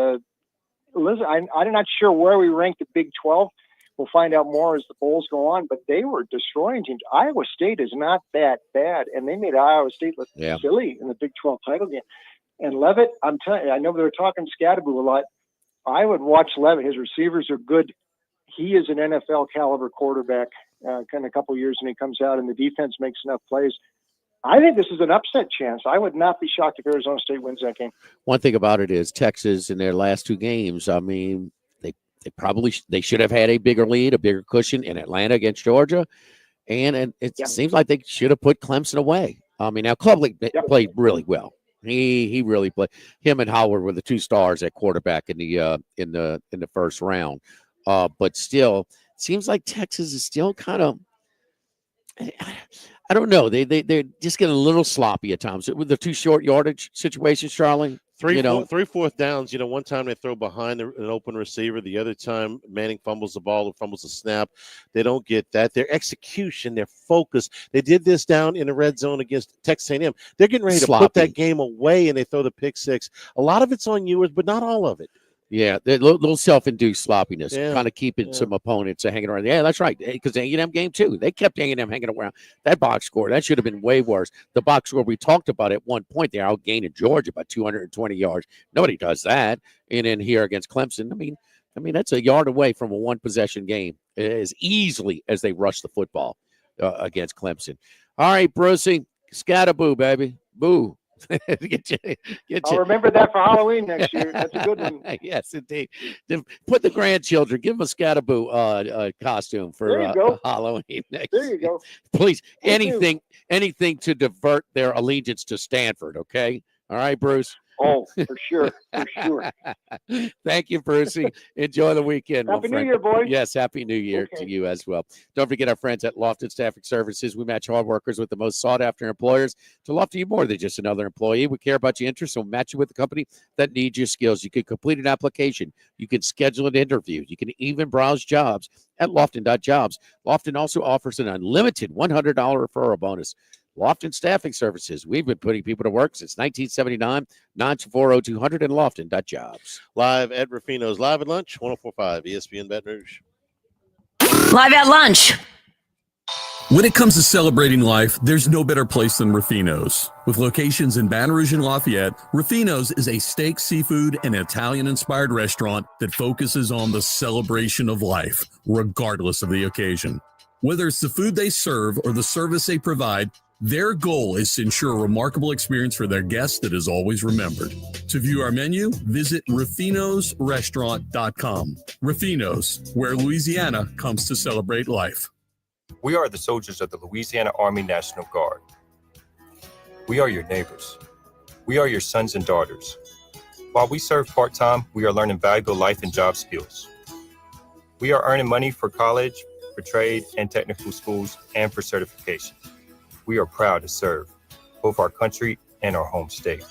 Speaker 16: listen, I'm not sure where we rank the Big 12. We'll find out more as the bowls go on, but they were destroying teams. Iowa State is not that bad, and they made Iowa State look silly in the Big 12 title game. And Levitt, I'm telling you, I know they were talking Scadaboo a lot. I would watch Levitt. His receivers are good. He is an NFL caliber quarterback in a couple of years, and he comes out and the defense makes enough plays. I think this is an upset chance. I would not be shocked if Arizona State wins that game.
Speaker 4: One thing about it is Texas in their last 2 games, they should have had a bigger lead, a bigger cushion in Atlanta against Georgia. And it seems like they should have put Clemson away. Now Clubley played really well. He really played. Him and Howard were the 2 stars at quarterback in the first round. But still, it seems like Texas is still kind of, I don't know. They're just getting a little sloppy at times with the 2 short yardage situations, Charlie.
Speaker 3: 3 4th downs. One time they throw behind an open receiver. The other time Manning fumbles the ball or fumbles a snap. They don't get that. Their execution, their focus. They did this down in the red zone against Texas A&M. They're getting ready to put that game away, and they throw the pick 6. A lot of it's on Ewers, but not all of it.
Speaker 4: Yeah, the little self-induced sloppiness, kind of keeping some opponents hanging around. Yeah, that's right. Because the A&M game too, they kept A&M hanging around. That box score, that should have been way worse. The box score we talked about at one point, they're outgaining Georgia by 220 yards. Nobody does that. And then here against Clemson, I mean that's a yard away from a 1-possession game as easily as they rush the football against Clemson. All right, Brucey, Scadaboo, baby, boo.
Speaker 16: I'll remember that for Halloween next year. That's a good one.
Speaker 4: Yes, indeed. Put the grandchildren, give them a Scadaboo costume for Halloween next
Speaker 16: year. There you go.
Speaker 4: Please, anything to divert their allegiance to Stanford, okay? All right, Bruce?
Speaker 16: Oh, for sure.
Speaker 4: Thank you, Brucey. Enjoy the weekend.
Speaker 16: Happy New Year, boys.
Speaker 4: Yes, Happy New Year to you as well. Don't forget our friends at Lofton Staffing Services. We match hard workers with the most sought-after employers. To Lofton, you more than just another employee. We care about your interests, so we'll match you with a company that needs your skills. You can complete an application. You can schedule an interview. You can even browse jobs at Lofton.jobs. Lofton also offers an unlimited $100 referral bonus. Lofton Staffing Services. We've been putting people to work since 1979. 924-0200 and Lofton.jobs.
Speaker 3: Live at Ruffino's Live at Lunch, 104.5 ESPN Baton Rouge.
Speaker 14: Live at lunch.
Speaker 7: When it comes to celebrating life, there's no better place than Ruffino's. With locations in Baton Rouge and Lafayette, Ruffino's is a steak, seafood, and Italian-inspired restaurant that focuses on the celebration of life, regardless of the occasion. Whether it's the food they serve or the service they provide, their goal is to ensure a remarkable experience for their guests that is always remembered. To view our menu, visit ruffinosrestaurant.com. Ruffino's, where Louisiana comes to celebrate life.
Speaker 17: We are the soldiers of the Louisiana Army National Guard. We are your neighbors. We are your sons and daughters. While we serve part-time, we are learning valuable life and job skills. We are earning money for college, for trade and technical schools, and for certification. We are proud to serve both our country and our home state.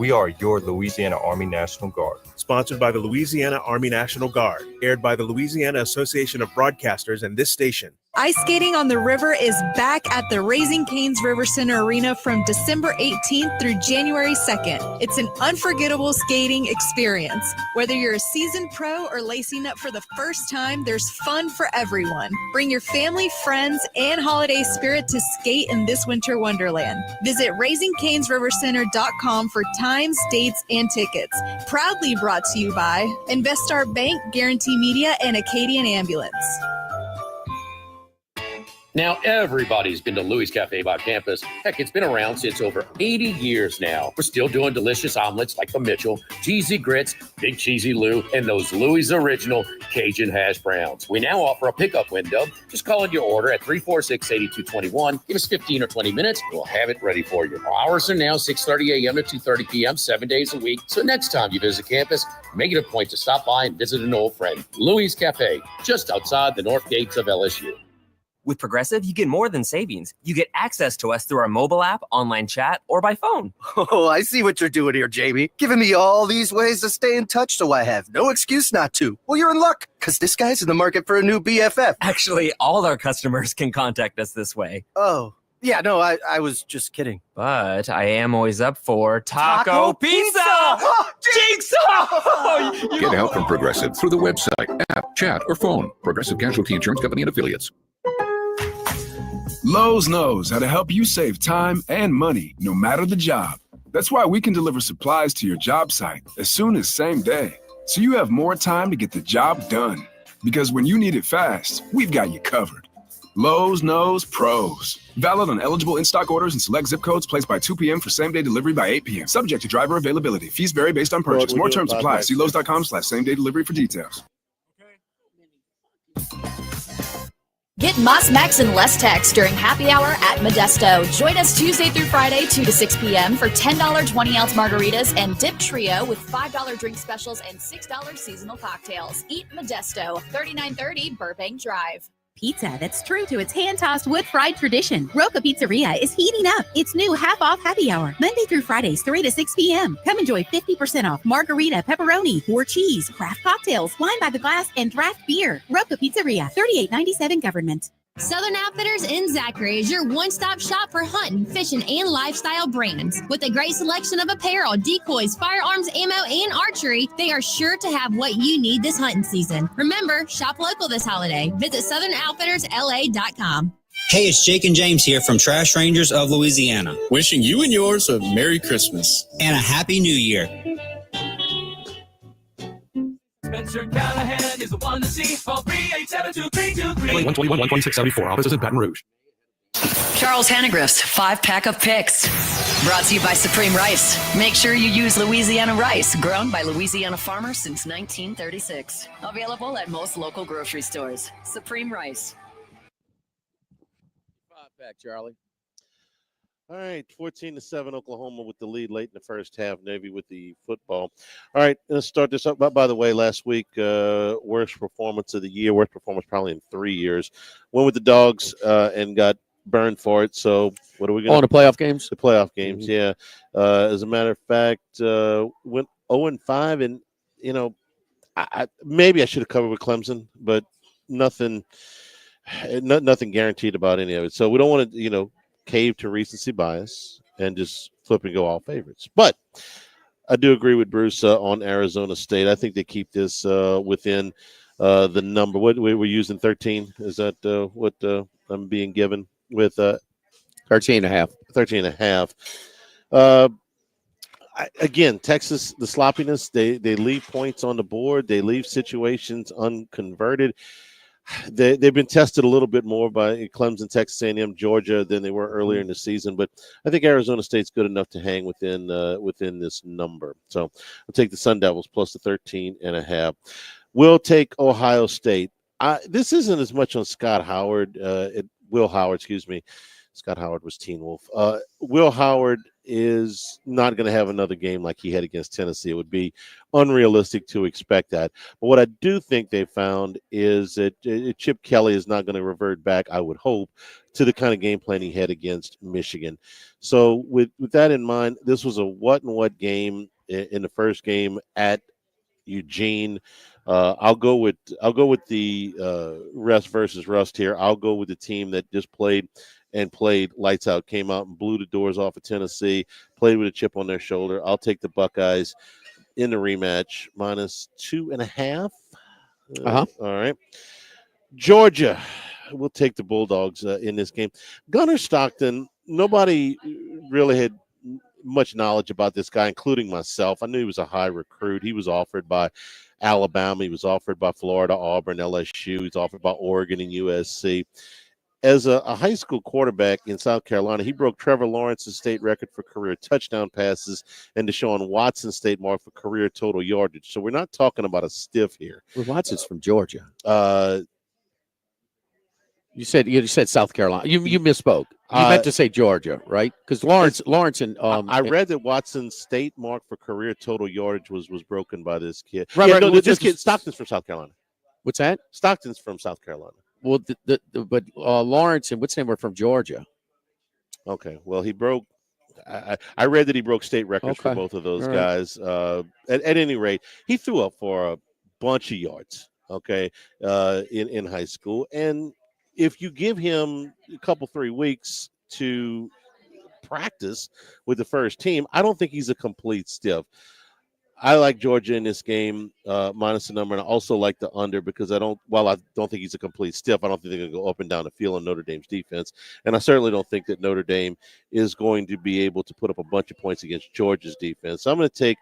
Speaker 17: We are your Louisiana Army National Guard.
Speaker 18: Sponsored by the Louisiana Army National Guard. Aired by the Louisiana Association of Broadcasters and this station.
Speaker 20: Ice skating on the river is back at the Raising Cane's River Center Arena from December 18th through January 2nd. It's an unforgettable skating experience. Whether you're a seasoned pro or lacing up for the first time, there's fun for everyone. Bring your family, friends, and holiday spirit to skate in this winter wonderland. Visit RaisingCanesRiverCenter.com for times, dates, and tickets. Proudly brought to you by Investar Bank, Guarantee Media, and Acadian Ambulance.
Speaker 13: Now, everybody's been to Louis Cafe by campus. Heck, it's been around since over 80 years now. We're still doing delicious omelets like the Mitchell, cheesy grits, Big Cheesy Lou, and those Louis Original Cajun hash browns. We now offer a pickup window. Just call in your order at 346-8221. Give us 15 or 20 minutes. We'll have it ready for you. Our hours are now 6:30 a.m. to 2:30 p.m., 7 days a week. So next time you visit campus, make it a point to stop by and visit an old friend. Louis Cafe, just outside the north gates of LSU.
Speaker 21: With Progressive, you get more than savings. You get access to us through our mobile app, online chat, or by phone.
Speaker 22: Oh, I see what you're doing here, Jamie. Giving me all these ways to stay in touch so I have no excuse not to. Well, you're in luck, because this guy's in the market for a new BFF.
Speaker 21: Actually, all our customers can contact us this way.
Speaker 22: Oh, yeah, no, I was just kidding.
Speaker 21: But I am always up for Taco Pizza! Jigsaw!
Speaker 23: Get help from Progressive through the website, app, chat, or phone. Progressive Casualty Insurance Company and Affiliates.
Speaker 28: Lowe's knows how to help you save time and money, no matter the job. That's why we can deliver supplies to your job site as soon as same day, so you have more time to get the job done. Because when you need it fast, we've got you covered. Lowe's knows pros. Valid on eligible in-stock orders and select zip codes. Placed by 2 p.m. for same-day delivery by 8 p.m. Subject to driver availability. Fees vary based on purchase. More terms apply. See Lowe's.com/same-day delivery for details.
Speaker 29: Get Moss Max and less tax during happy hour at Modesto. Join us Tuesday through Friday, 2 to 6 p.m. for $10 20-ounce margaritas and dip trio with $5 drink specials and $6 seasonal cocktails. Eat Modesto, 3930 Burbank Drive.
Speaker 30: Pizza that's true to its hand-tossed wood-fried tradition. Roca Pizzeria is heating up its new half-off happy hour, Monday through Fridays, 3 to 6 p.m. Come enjoy 50% off margarita, pepperoni, or cheese, craft cocktails, wine by the glass, and draft beer. Roca Pizzeria, 3897 Government.
Speaker 31: Southern Outfitters in Zachary is your one-stop shop for hunting, fishing, and lifestyle brands. With a great selection of apparel, decoys, firearms, ammo, and archery, they are sure to have what you need this hunting season. Remember, shop local this holiday. Visit SouthernOutfittersLA.com.
Speaker 12: Hey, it's Jake and James here from Trash Rangers of Louisiana.
Speaker 32: Wishing you and yours a Merry Christmas.
Speaker 12: And a Happy New Year.
Speaker 8: Spencer Callahan is the one to see. Call 387-2323.
Speaker 10: 121-126-74. Offices in Baton Rouge.
Speaker 14: Charles Hannegriff's 5-pack of picks. Brought to you by Supreme Rice. Make sure you use Louisiana rice, grown by Louisiana farmers since 1936. Available at most local grocery stores. Supreme Rice.
Speaker 4: 5-pack, Charlie.
Speaker 3: All right, 14-7, Oklahoma with the lead late in the first half. Navy with the football. All right, let's start this up. By the way, last week, worst performance of the year, worst performance probably in 3 years. Went with the Dogs and got burned for it. So what are we going to
Speaker 4: the playoff games?
Speaker 3: The playoff games, yeah. As a matter of fact, went 0-5, and maybe I should have covered with Clemson, but nothing guaranteed about any of it. So we don't want to, cave to recency bias and just flip and go all favorites. But I do agree with Bruce on Arizona State. I think they keep this within the number. What we're using 13? Is that what I'm being given with
Speaker 4: 13 and a half?
Speaker 3: 13 and a half. Again, Texas, the sloppiness, they leave points on the board. They leave situations unconverted. They've been tested a little bit more by Clemson, Texas A&M, Georgia than they were earlier in the season. But I think Arizona State's good enough to hang within this number. So I'll take the Sun Devils plus the 13 and a half. We'll take Ohio State. This isn't as much on Scott Howard. Will Howard, excuse me. Scott Howard was Teen Wolf. Will Howard is not going to have another game like he had against Tennessee. It would be unrealistic to expect that. But what I do think they found is that Chip Kelly is not going to revert back, I would hope, to the kind of game plan he had against Michigan. So with that in mind, this was a what game in the first game at Eugene. I'll go with the rest versus rust here. I'll go with the team that just played lights out, came out and blew the doors off of Tennessee, played with a chip on their shoulder. I'll take the Buckeyes in the rematch, minus 2.5. All right. Georgia, we'll take the Bulldogs in this game. Gunnar Stockton, nobody really had much knowledge about this guy, including myself. I knew he was a high recruit. He was offered by Alabama. He was offered by Florida, Auburn, LSU. He was offered by Oregon and USC. As a high school quarterback in South Carolina, he broke Trevor Lawrence's state record for career touchdown passes and Deshaun Watson's state mark for career total yardage. So we're not talking about a stiff here.
Speaker 4: Well, Watson's from Georgia. You said South Carolina. You misspoke. You meant to say Georgia, right? Because Lawrence and
Speaker 3: I read that Watson's state mark for career total yardage was broken by this kid.
Speaker 4: Right, right.
Speaker 3: No,
Speaker 4: Well,
Speaker 3: this kid Stockton's from South Carolina.
Speaker 4: What's that?
Speaker 3: Stockton's from South Carolina.
Speaker 4: Well, but Lawrence and what's his name were from Georgia.
Speaker 3: Okay. Well, he broke. I read that he broke state records for both of those guys. At any rate, he threw up for a bunch of yards. Okay, in high school, and if you give him a couple 3 weeks to practice with the first team, I don't think he's a complete stiff. I like Georgia in this game, minus the number, and I also like the under because I don't think he's a complete stiff, I don't think they're going to go up and down the field on Notre Dame's defense. And I certainly don't think that Notre Dame is going to be able to put up a bunch of points against Georgia's defense. So I'm going to take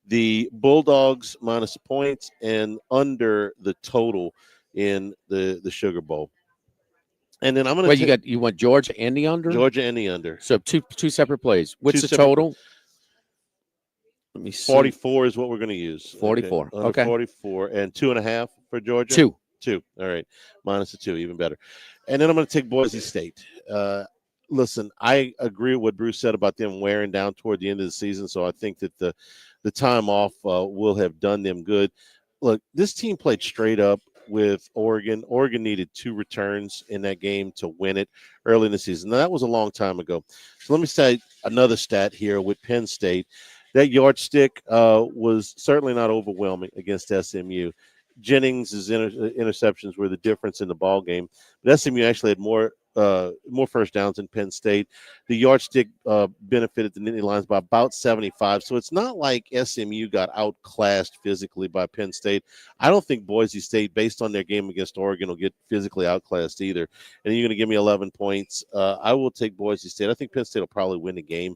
Speaker 3: the Bulldogs minus the points and under the total in the Sugar Bowl. And then I'm going to
Speaker 4: you want Georgia and the under?
Speaker 3: Georgia and the under.
Speaker 4: So two separate plays. What's the total? Let me see.
Speaker 3: 44 is what we're going to use.
Speaker 4: 44. Okay.
Speaker 3: 44 and 2.5 for Georgia.
Speaker 4: 2.
Speaker 3: All right. Minus the 2, even better. And then I'm going to take Boise State. Listen, I agree with what Bruce said about them wearing down toward the end of the season. So I think that the time off will have done them good. Look, this team played straight up with Oregon. Oregon needed 2 returns in that game to win it early in the season. Now, that was a long time ago. So let me say another stat here with Penn State. That yardstick was certainly not overwhelming against SMU. Jennings' interceptions were the difference in the ball game. But SMU actually had more first downs than Penn State. The yardstick benefited the Nittany Lions by about 75. So it's not like SMU got outclassed physically by Penn State. I don't think Boise State, based on their game against Oregon, will get physically outclassed either. And you're going to give me 11 points. I will take Boise State. I think Penn State will probably win the game.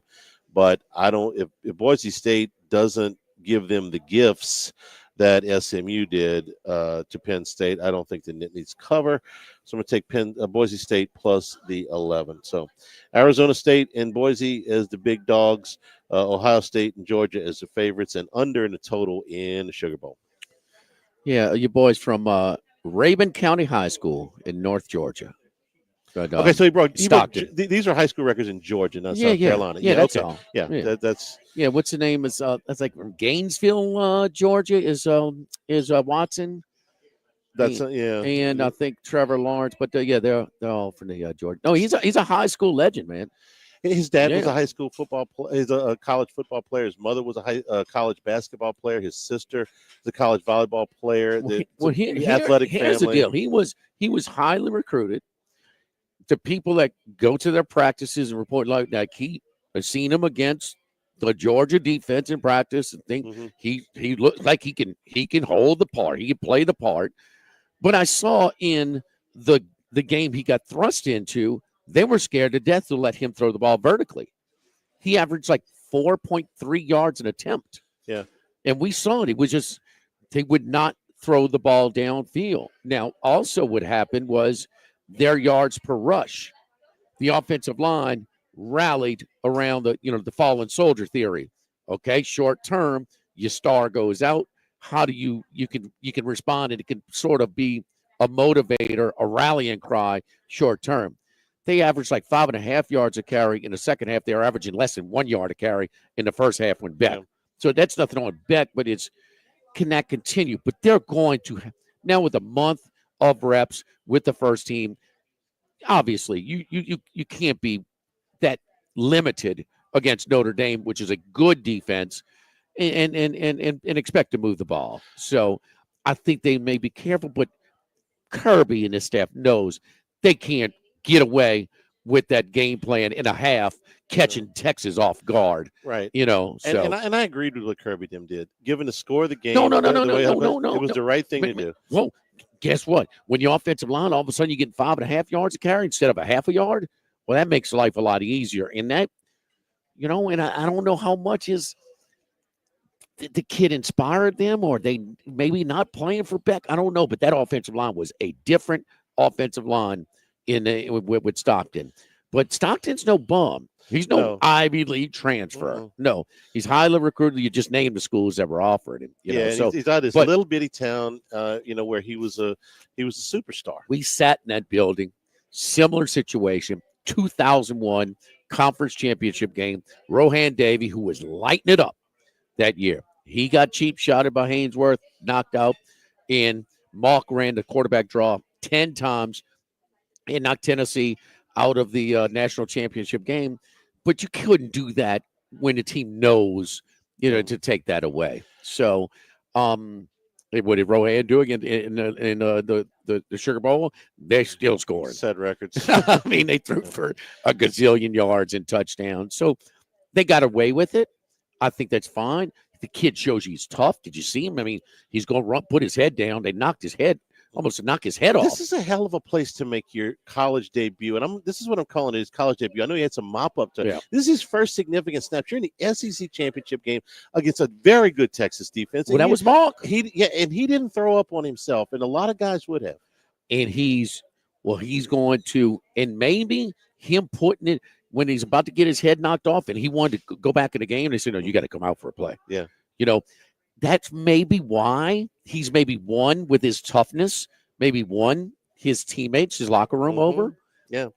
Speaker 3: But I don't. If Boise State doesn't give them the gifts that SMU did to Penn State, I don't think the Nittany's cover. So I'm going to take Boise State plus the 11. So Arizona State and Boise as the big dogs, Ohio State and Georgia as the favorites, and under in the total in the Sugar Bowl.
Speaker 4: Yeah, you boys from Rabun County High School in North Georgia. But,
Speaker 3: okay, so he broke
Speaker 4: Stockton.
Speaker 3: These are high school records in Georgia, not South Carolina.
Speaker 4: Yeah, that's
Speaker 3: okay.
Speaker 4: all.
Speaker 3: Yeah, that's
Speaker 4: what's the name? Is that's like from Gainesville, Georgia? Is Watson?
Speaker 3: That's
Speaker 4: and I think Trevor Lawrence. But they're all from the Georgia. No, he's a high school legend, man.
Speaker 3: His dad was a high school football player. He's a college football player. His mother was a college basketball player. His sister is a college volleyball player. The athletic
Speaker 4: here's
Speaker 3: family.
Speaker 4: The deal. He was highly recruited. The people that go to their practices and report like that, I've seen him against the Georgia defense in practice and think he looks like he can hold the part. He can play the part. But I saw in the game he got thrust into, they were scared to death to let him throw the ball vertically. He averaged like 4.3 yards an attempt.
Speaker 3: Yeah.
Speaker 4: And we saw it. It was just they would not throw the ball downfield. Now, also what happened was their yards per rush. The offensive line rallied around the fallen soldier theory. Okay, short term, your star goes out. How do you can respond, and it can sort of be a motivator, a rallying cry short term. They averaged like 5.5 yards a carry in the second half. They were averaging less than 1 yard a carry in the first half when Beck. Yeah. So that's nothing on Beck, but can that continue? But they're going to now with a month of reps with the first team. Obviously, you can't be that limited against Notre Dame, which is a good defense, and expect to move the ball. So I think they may be careful, but Kirby and his staff knows they can't get away with that game plan in a half, catching Texas off guard.
Speaker 3: Right.
Speaker 4: So
Speaker 3: and I agreed with what Kirby did. Given the score of the game,
Speaker 4: no.
Speaker 3: It was the right thing to do.
Speaker 4: Well, guess what? When your offensive line, all of a sudden you get 5.5 yards a carry instead of a half a yard. Well, that makes life a lot easier. And that, and I don't know how much is the kid inspired them, or they maybe not playing for Beck. I don't know, but that offensive line was a different offensive line with Stockton. But Stockton's no bum. He's no Ivy League transfer. Mm-hmm. No, he's highly recruited. You just named the schools that were offered him. So
Speaker 3: he's out of this little bitty town, where he was a superstar.
Speaker 4: We sat in that building, similar situation, 2001 conference championship game. Rohan Davey, who was lighting it up that year, he got cheap shotted by Haynesworth, knocked out, and Malk ran the quarterback draw 10 times and knocked Tennessee out of the national championship game. But you couldn't do that when the team knows, to take that away. So, what did Rohan do again in the Sugar Bowl? They're still scoring.
Speaker 3: Set records.
Speaker 4: I mean, they threw for a gazillion yards and touchdowns. So they got away with it. I think that's fine. The kid shows you he's tough. Did you see him? I mean, he's going to put his head down. They knocked his head. Almost knock his head off.
Speaker 3: This is a hell of a place to make your college debut, and this is what I'm calling it, his college debut. I know he had some mop-up time. Yeah. This is his first significant snap. You're in the SEC championship game against a very good Texas defense.
Speaker 4: Well, that was Mark.
Speaker 3: And he didn't throw up on himself, and a lot of guys would have.
Speaker 4: And he's going to, and maybe him putting it when he's about to get his head knocked off, and he wanted to go back in the game. They said, "No, you got to come out for a play."
Speaker 3: Yeah,
Speaker 4: that's maybe why he's maybe won with his toughness, maybe won his teammates, his locker room over.
Speaker 3: Yeah.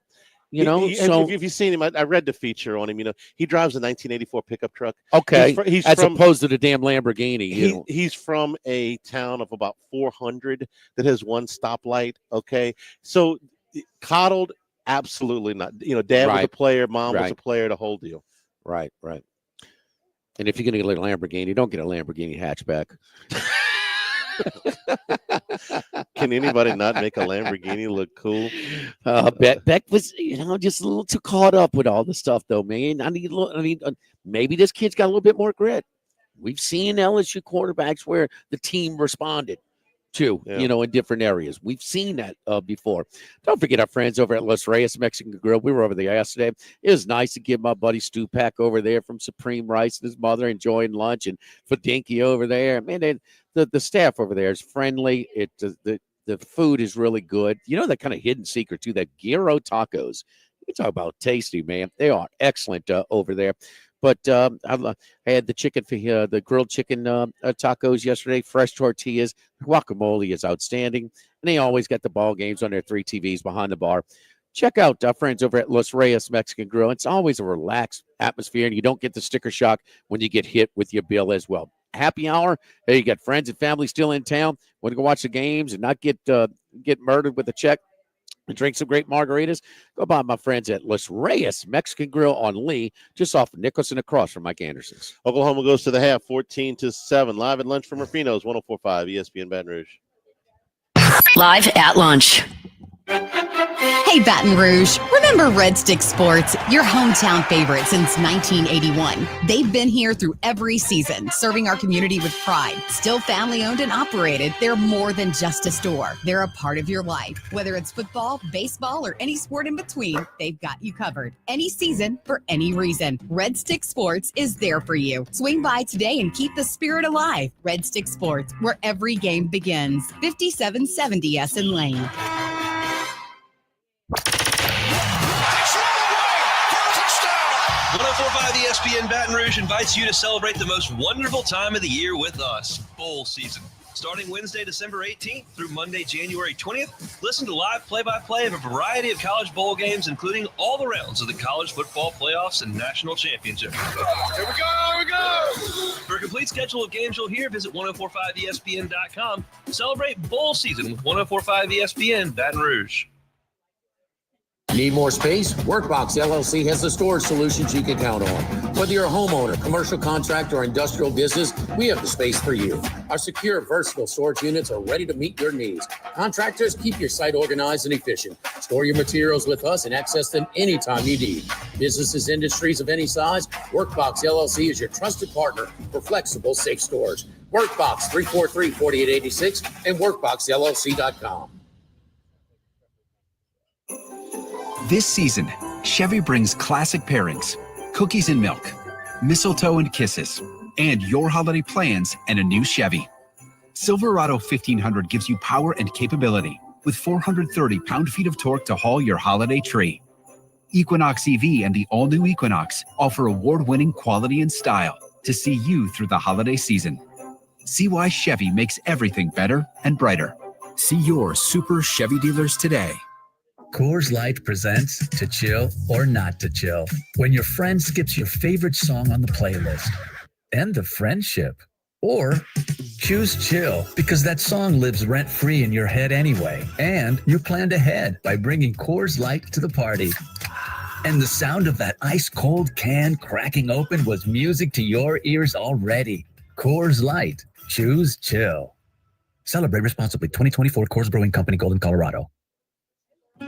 Speaker 4: So
Speaker 3: if you've seen him, I read the feature on him. He drives a 1984 pickup truck.
Speaker 4: Okay. He's opposed to the damn Lamborghini.
Speaker 3: He's from a town of about 400 that has one stoplight. Okay. So coddled, absolutely not. Dad was a player, mom was a player, the whole deal.
Speaker 4: Right. And if you're going to get a Lamborghini, don't get a Lamborghini hatchback.
Speaker 3: Can anybody not make a Lamborghini look cool?
Speaker 4: Beck was, just a little too caught up with all the stuff, though, man. Maybe this kid's got a little bit more grit. We've seen LSU quarterbacks where the team responded to, in different areas. We've seen that before. Don't forget our friends over at Los Reyes Mexican Grill. We were over there yesterday. It was nice to give my buddy Stu Pack over there from Supreme Rice and his mother enjoying lunch, and for Dinky over there. Man, the staff over there is friendly. The food is really good. That kind of hidden secret too, that gyro tacos. You talk about tasty, man. They are excellent over there. But I had the chicken for the grilled chicken tacos yesterday, fresh tortillas. Guacamole is outstanding. And they always got the ball games on their 3 TVs behind the bar. Check out our friends over at Los Reyes Mexican Grill. It's always a relaxed atmosphere, and you don't get the sticker shock when you get hit with your bill as well. Happy hour. Hey, you got friends and family still in town. Want to go watch the games and not get murdered with a check and drink some great margaritas? Go by my friends at Los Reyes Mexican Grill on Lee, just off of Nicholson across from Mike Anderson's.
Speaker 3: Oklahoma goes to the half, 14-7. Live at lunch from Ruffino's, 104.5 ESPN Baton Rouge.
Speaker 14: Live at lunch.
Speaker 30: Hey,
Speaker 1: Hey, Baton Rouge, remember Red Stick Sports, your hometown favorite since 1981. They've been here through every season, serving our community with pride. Still family owned and operated, they're more than just a store. They're a part of your life. Whether it's football, baseball, or any sport in between, they've got you covered. Any season, for any reason. Red Stick Sports is there for you. Swing by today and keep the spirit alive. Red Stick Sports, where every game begins. 5770 Essen Lane.
Speaker 2: 104.5 ESPN Baton Rouge invites you to celebrate the most wonderful time of the year with us, bowl season. Starting Wednesday, December 18th through Monday, January 20th, listen to live play-by-play of a variety of college bowl games, including all the rounds of the college football playoffs and national championship. Here we go! For a complete schedule of games you'll hear, visit 1045ESPN.com. Celebrate bowl season with 104.5 ESPN Baton Rouge.
Speaker 4: Need more space? Workbox LLC has the storage solutions you can count on. Whether you're a homeowner, commercial contractor, or industrial business, we have the space for you. Our secure, versatile storage units are ready to meet your needs. Contractors, keep your site organized and efficient. Store your materials with us and access them anytime you need. Businesses, industries of any size, Workbox LLC is your trusted partner for flexible, safe storage. Workbox 343-4886 and workboxllc.com.
Speaker 5: This season, Chevy brings classic pairings, cookies and milk, mistletoe and kisses, and your holiday plans and a new Chevy. Silverado 1500 gives you power and capability with 430 pound-feet of torque to haul your holiday tree. Equinox EV and the all-new Equinox offer award-winning quality and style to see you through the holiday season. See why Chevy makes everything better and brighter. See your Super Chevy dealers today.
Speaker 6: Coors Light presents To Chill or Not to Chill. When your friend skips your favorite song on the playlist. End the friendship. Or choose chill because that song lives rent-free in your head anyway. And you planned ahead by bringing Coors Light to the party. And the sound of that ice-cold can cracking open was music to your ears already. Coors Light. Choose chill. Celebrate responsibly. 2024 Coors Brewing Company, Golden, Colorado.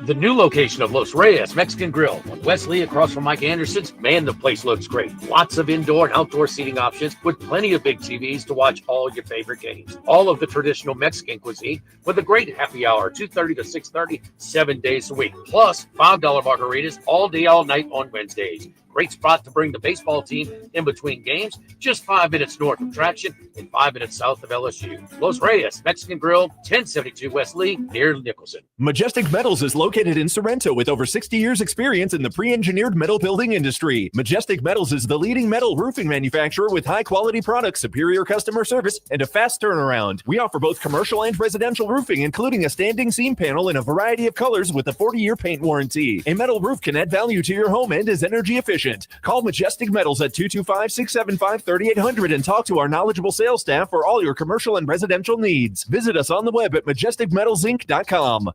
Speaker 9: The new location of Los Reyes Mexican Grill on Wesley across from Mike Anderson's. Man, the place looks great. Lots of indoor and outdoor seating options with plenty of big TVs to watch all your favorite games. All of the traditional Mexican cuisine with a great happy hour, 2:30 to 6:30, 7 days a week. Plus, $5 margaritas all day, all night on Wednesdays. Great spot to bring the baseball team in between games, just 5 minutes north of Traction and 5 minutes south of LSU. Los Reyes Mexican Grill, 1072 West Lee, near Nicholson.
Speaker 11: Majestic Metals is located in Sorrento with over 60 years experience in the pre-engineered metal building industry. Majestic Metals is the leading metal roofing manufacturer with high-quality products, superior customer service, and a fast turnaround. We offer both commercial and residential roofing, including a standing seam panel in a variety of colors with a 40-year paint warranty. A metal roof can add value to your home and is energy efficient. Call Majestic Metals at 225-675-3800 and talk to our knowledgeable sales staff for all your commercial and residential needs. Visit us on the web at majesticmetalsinc.com.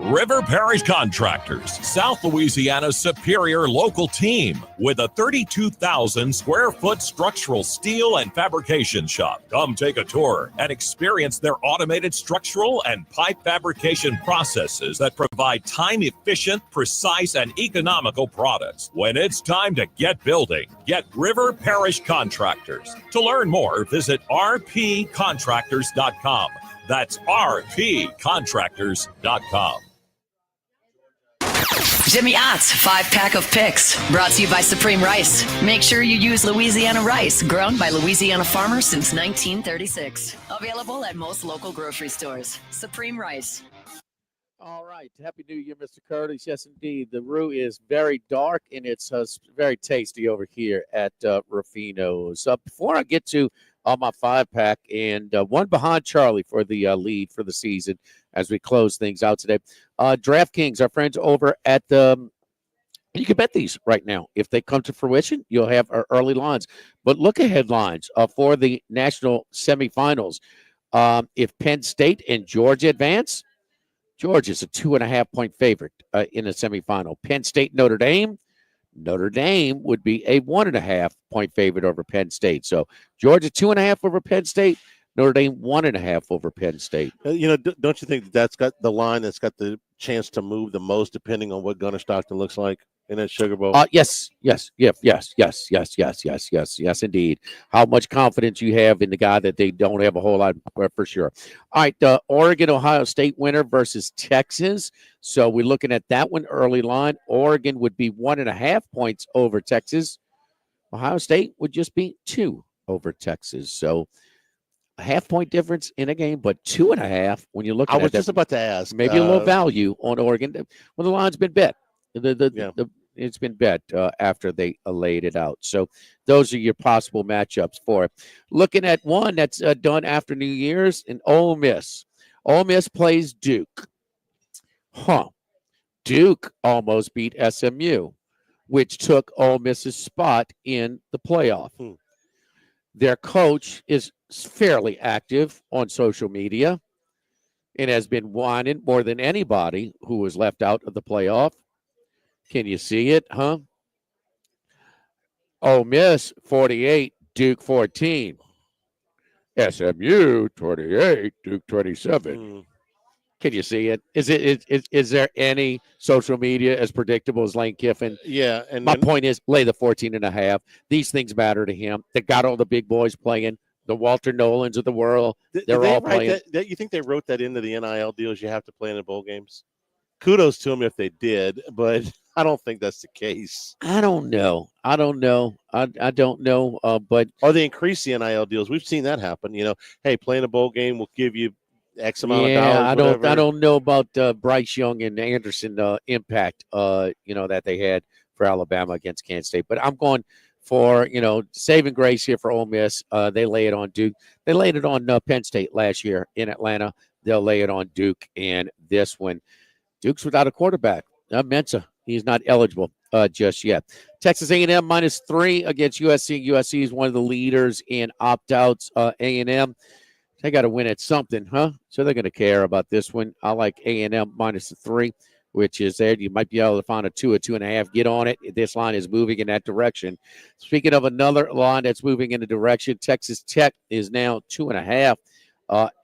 Speaker 15: River Parish Contractors, South Louisiana's superior local team with a 32,000 square foot structural steel and fabrication shop. Come take a tour and experience their automated structural and pipe fabrication processes that provide time-efficient, precise, and economical products. When it's time to get building, get River Parish Contractors. To learn more, visit rpcontractors.com. That's rpcontractors.com.
Speaker 14: Jimmy Ott's 5-pack of picks, brought to you by Supreme Rice. Make sure you use Louisiana rice, grown by Louisiana farmers since 1936. Available at most local grocery stores. Supreme Rice.
Speaker 4: All right. Happy New Year, Mr. Curtis. Yes, indeed. The roux is very dark, and it's very tasty over here at Ruffino's. Before I get to my 5-pack, and one behind Charlie for the lead for the season as we close things out today. DraftKings, our friends over at you can bet these right now. If they come to fruition, you'll have our early lines. But look-ahead lines for the national semifinals. If Penn State and Georgia advance, Georgia's a 2.5-point favorite in the semifinal. Penn State, Notre Dame would be a 1.5-point favorite over Penn State. So Georgia 2.5 over Penn State, Notre Dame 1.5 over Penn State.
Speaker 3: Don't you think that's got the line that's got the chance to move the most, depending on what Gunnar Stockton looks like in that Sugar Bowl?
Speaker 4: Yes, indeed. How much confidence you have in the guy that they don't have a whole lot for sure. All right, Oregon, Ohio State winner versus Texas. So we're looking at that one early line. Oregon would be 1.5 points over Texas. Ohio State would just be 2 over Texas. So a half-point difference in a game, but 2.5 when you look at it.
Speaker 3: I was just about to ask.
Speaker 4: Maybe a little value on Oregon. Well, the line's been bet. It's been bet after they laid it out. So those are your possible matchups for it. Looking at one that's done after New Year's, in Ole Miss. Ole Miss plays Duke. Duke almost beat SMU, which took Ole Miss's spot in the playoff. Their coach is fairly active on social media and has been whining more than anybody who was left out of the playoff. Can you see it, huh? Ole Miss 48, Duke 14. SMU 28, Duke 27. Can you see it? Is there any social media as predictable as Lane Kiffin?
Speaker 3: Yeah. And
Speaker 4: my point is, lay the 14.5. These things matter to him. They got all the big boys playing. The Walter Nolans of the world. They're all playing.
Speaker 3: You think they wrote that into the NIL deals? You have to play in the bowl games. Kudos to them if they did, but I don't think that's the case.
Speaker 4: I don't know. I don't know. But
Speaker 3: or they increase the NIL deals. We've seen that happen. Hey, playing a bowl game will give you X amount of dollars.
Speaker 4: I don't know about Bryce Young and Anderson impact. That they had for Alabama against Kansas State. But I'm going for saving grace here for Ole Miss. They lay it on Duke. They laid it on Penn State last year in Atlanta. They'll lay it on Duke, and this one. Duke's without a quarterback. Mensa, he's not eligible just yet. Texas A&M -3 against USC. USC is one of the leaders in opt-outs. A&M, they got to win at something, huh? So they're going to care about this one. I like A&M -3, which is there. You might be able to find a 2 or 2.5. Get on it. This line is moving in that direction. Speaking of another line that's moving in the direction, Texas Tech is now 2.5.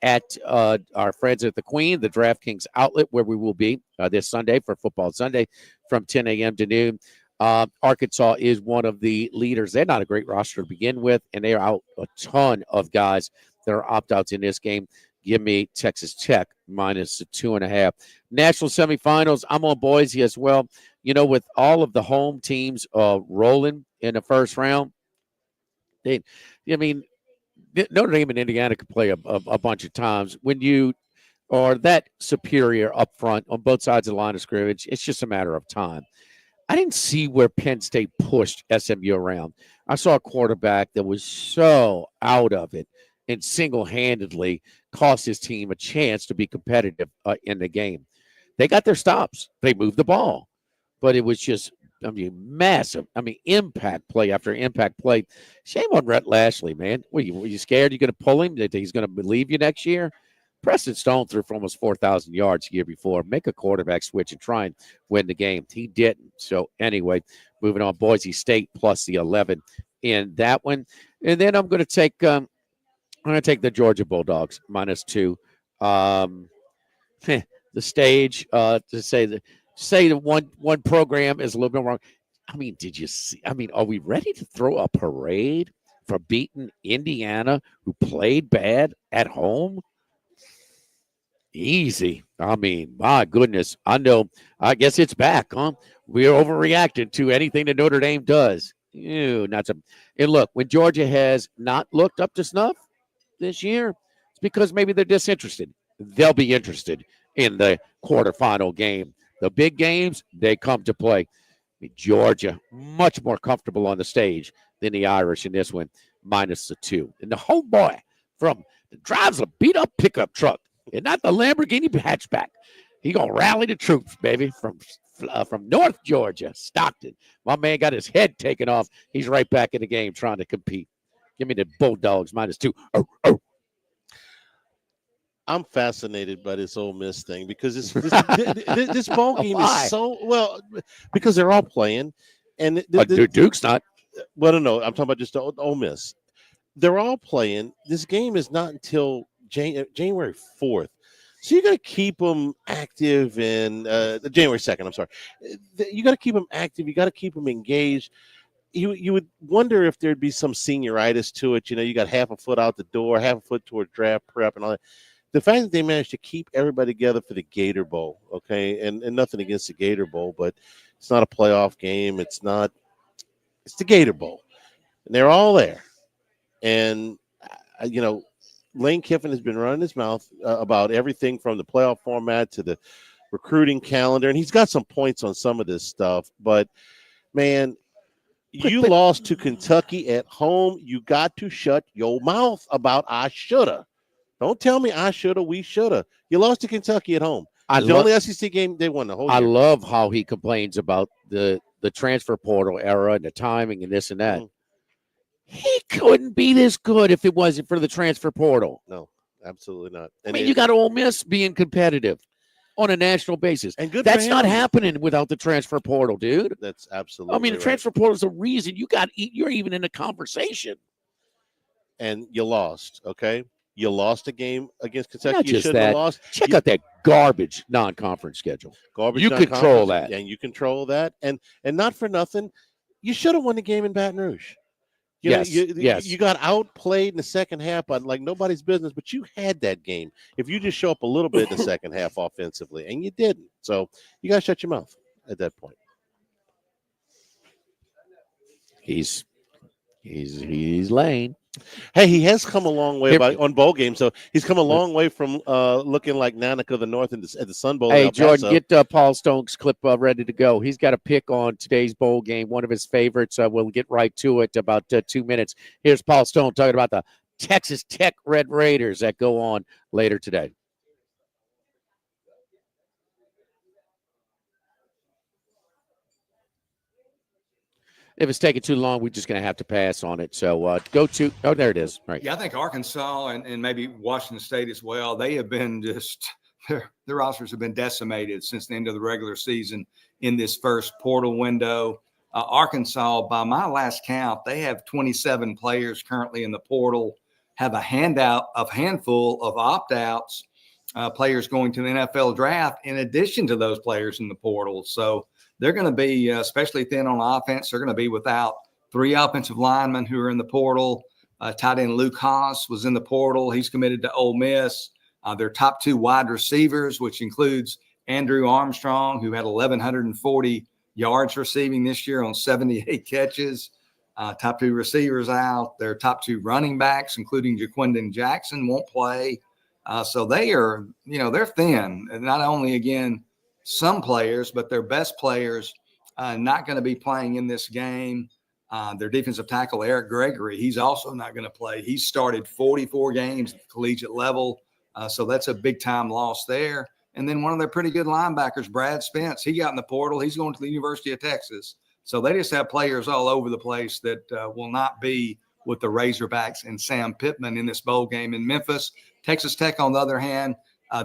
Speaker 4: At our friends at the Queen, the DraftKings outlet, where we will be this Sunday for Football Sunday from 10 a.m. to noon. Arkansas is one of the leaders. They're not a great roster to begin with, and they are out a ton of guys that are opt-outs in this game. Give me Texas Tech -2.5. National semifinals, I'm on Boise as well. With all of the home teams rolling in the first round, Notre Dame and Indiana could play a bunch of times. When you are that superior up front on both sides of the line of scrimmage, it's just a matter of time. I didn't see where Penn State pushed SMU around. I saw a quarterback that was so out of it and single-handedly cost his team a chance to be competitive in the game. They got their stops. They moved the ball. But it was just massive. Impact play after impact play. Shame on Rhett Lashley, man. Were you scared you're going to pull him, that he's going to believe you next year? Preston Stone threw for almost 4,000 yards the year before. Make a quarterback switch and try and win the game. He didn't. So anyway, moving on. Boise State plus the 11 in that one. And then I'm going to take the Georgia Bulldogs -2. The stage to say that one program is a little bit wrong. Did you see? Are we ready to throw a parade for beating Indiana, who played bad at home? Easy. My goodness. I know. I guess it's back, huh? We're overreacting to anything that Notre Dame does. And look, when Georgia has not looked up to snuff this year, it's because maybe they're disinterested. They'll be interested in the quarterfinal game. The big games, they come to play. Georgia, much more comfortable on the stage than the Irish in this one, -2. And the homeboy drives a beat-up pickup truck and not the Lamborghini hatchback. He going to rally the troops, baby, from North Georgia, Stockton. My man got his head taken off. He's right back in the game trying to compete. Give me the Bulldogs -2.
Speaker 3: I'm fascinated by this Ole Miss thing because this ball game is so well because they're all playing, and
Speaker 4: Duke's not.
Speaker 3: Well, no, I'm talking about just Ole Miss. they're all playing. This game is not until January 4th. So you got to keep them active in January 2nd. I'm sorry. You got to keep them active. You got to keep them engaged. You would wonder if there'd be some senioritis to it. You got half a foot out the door, half a foot toward draft prep and all that. The fact that they managed to keep everybody together for the Gator Bowl, okay, and nothing against the Gator Bowl, but it's not a playoff game. It's the Gator Bowl. And they're all there. And, Lane Kiffin has been running his mouth about everything from the playoff format to the recruiting calendar. And he's got some points on some of this stuff. But, man, you lost to Kentucky at home. You got to shut your mouth about I shoulda. Don't tell me I shoulda, we shoulda. You lost to Kentucky at home. The only SEC game they won the whole year.
Speaker 4: I love how he complains about the transfer portal era and the timing and this and that. He couldn't be this good if it wasn't for the transfer portal.
Speaker 3: No, absolutely not.
Speaker 4: I mean, you got Ole Miss being competitive on a national basis.
Speaker 3: And good.
Speaker 4: That's not happening without the transfer portal, dude.
Speaker 3: That's absolutely.
Speaker 4: I mean, the transfer portal is the reason you're even in the conversation.
Speaker 3: And you lost. Okay, you lost a game against Kentucky.
Speaker 4: Not
Speaker 3: you
Speaker 4: just
Speaker 3: shouldn't have
Speaker 4: that.
Speaker 3: lost.
Speaker 4: Check out that garbage non-conference schedule. You control that,
Speaker 3: and you control that, and not for nothing, you should have won the game in Baton Rouge.
Speaker 4: Yes.
Speaker 3: You got outplayed in the second half by like nobody's business, but you had that game. If you just show up a little bit in the second half offensively, and you didn't, so you got to shut your mouth at that point.
Speaker 4: He's Lane.
Speaker 3: Hey, he has come a long way on bowl games. So he's come a long way from looking like Nanak of the North at the Sun Bowl.
Speaker 4: Hey, Jordan, get Paul Stone's clip ready to go. He's got a pick on today's bowl game, one of his favorites. We'll get right to it about 2 minutes. Here's Paul Stone talking about the Texas Tech Red Raiders that go on later today. If it's taking too long, we're just going to have to pass on it. So there it is. Right.
Speaker 7: Yeah, I think Arkansas and maybe Washington State as well, they have been just their rosters have been decimated since the end of the regular season in this first portal window. Arkansas, by my last count, they have 27 players currently in the portal, have a handful of opt-outs, players going to the NFL draft in addition to those players in the portal. So they're going to be especially thin on offense. They're going to be without 3 offensive linemen who are in the portal. Tight end Luke Haas was in the portal. He's committed to Ole Miss. Their top 2 wide receivers, which includes Andrew Armstrong, who had 1,140 yards receiving this year on 78 catches. Top 2 receivers out. Their top 2 running backs, including Jaquindon Jackson, won't play. So they are, they're thin. And not only, again, some players, but their best players not going to be playing in this game. Their defensive tackle, Eric Gregory, he's also not going to play. He's started 44 games at the collegiate level, so that's a big-time loss there. And then one of their pretty good linebackers, Brad Spence, he got in the portal. He's going to the University of Texas. So they just have players all over the place that will not be with the Razorbacks and Sam Pittman in this bowl game in Memphis. Texas Tech, on the other hand,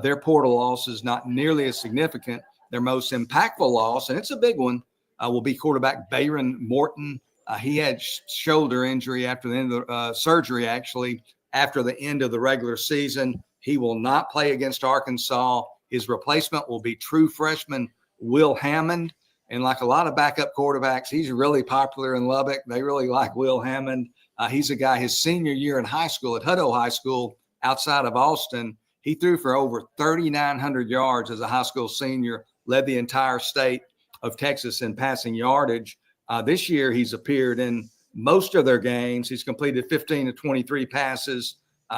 Speaker 7: their portal loss is not nearly as significant. Their most impactful loss, and it's a big one, will be quarterback Bayron Morton. He had shoulder injury after the end of the surgery, actually, after the end of the regular season. He will not play against Arkansas. His replacement will be true freshman Will Hammond. And like a lot of backup quarterbacks, he's really popular in Lubbock. They really like Will Hammond. He's a guy, his senior year in high school at Hutto High School outside of Austin, he threw for over 3,900 yards as a high school senior, led the entire state of Texas in passing yardage. This year, he's appeared in most of their games. He's completed 15 to 23 passes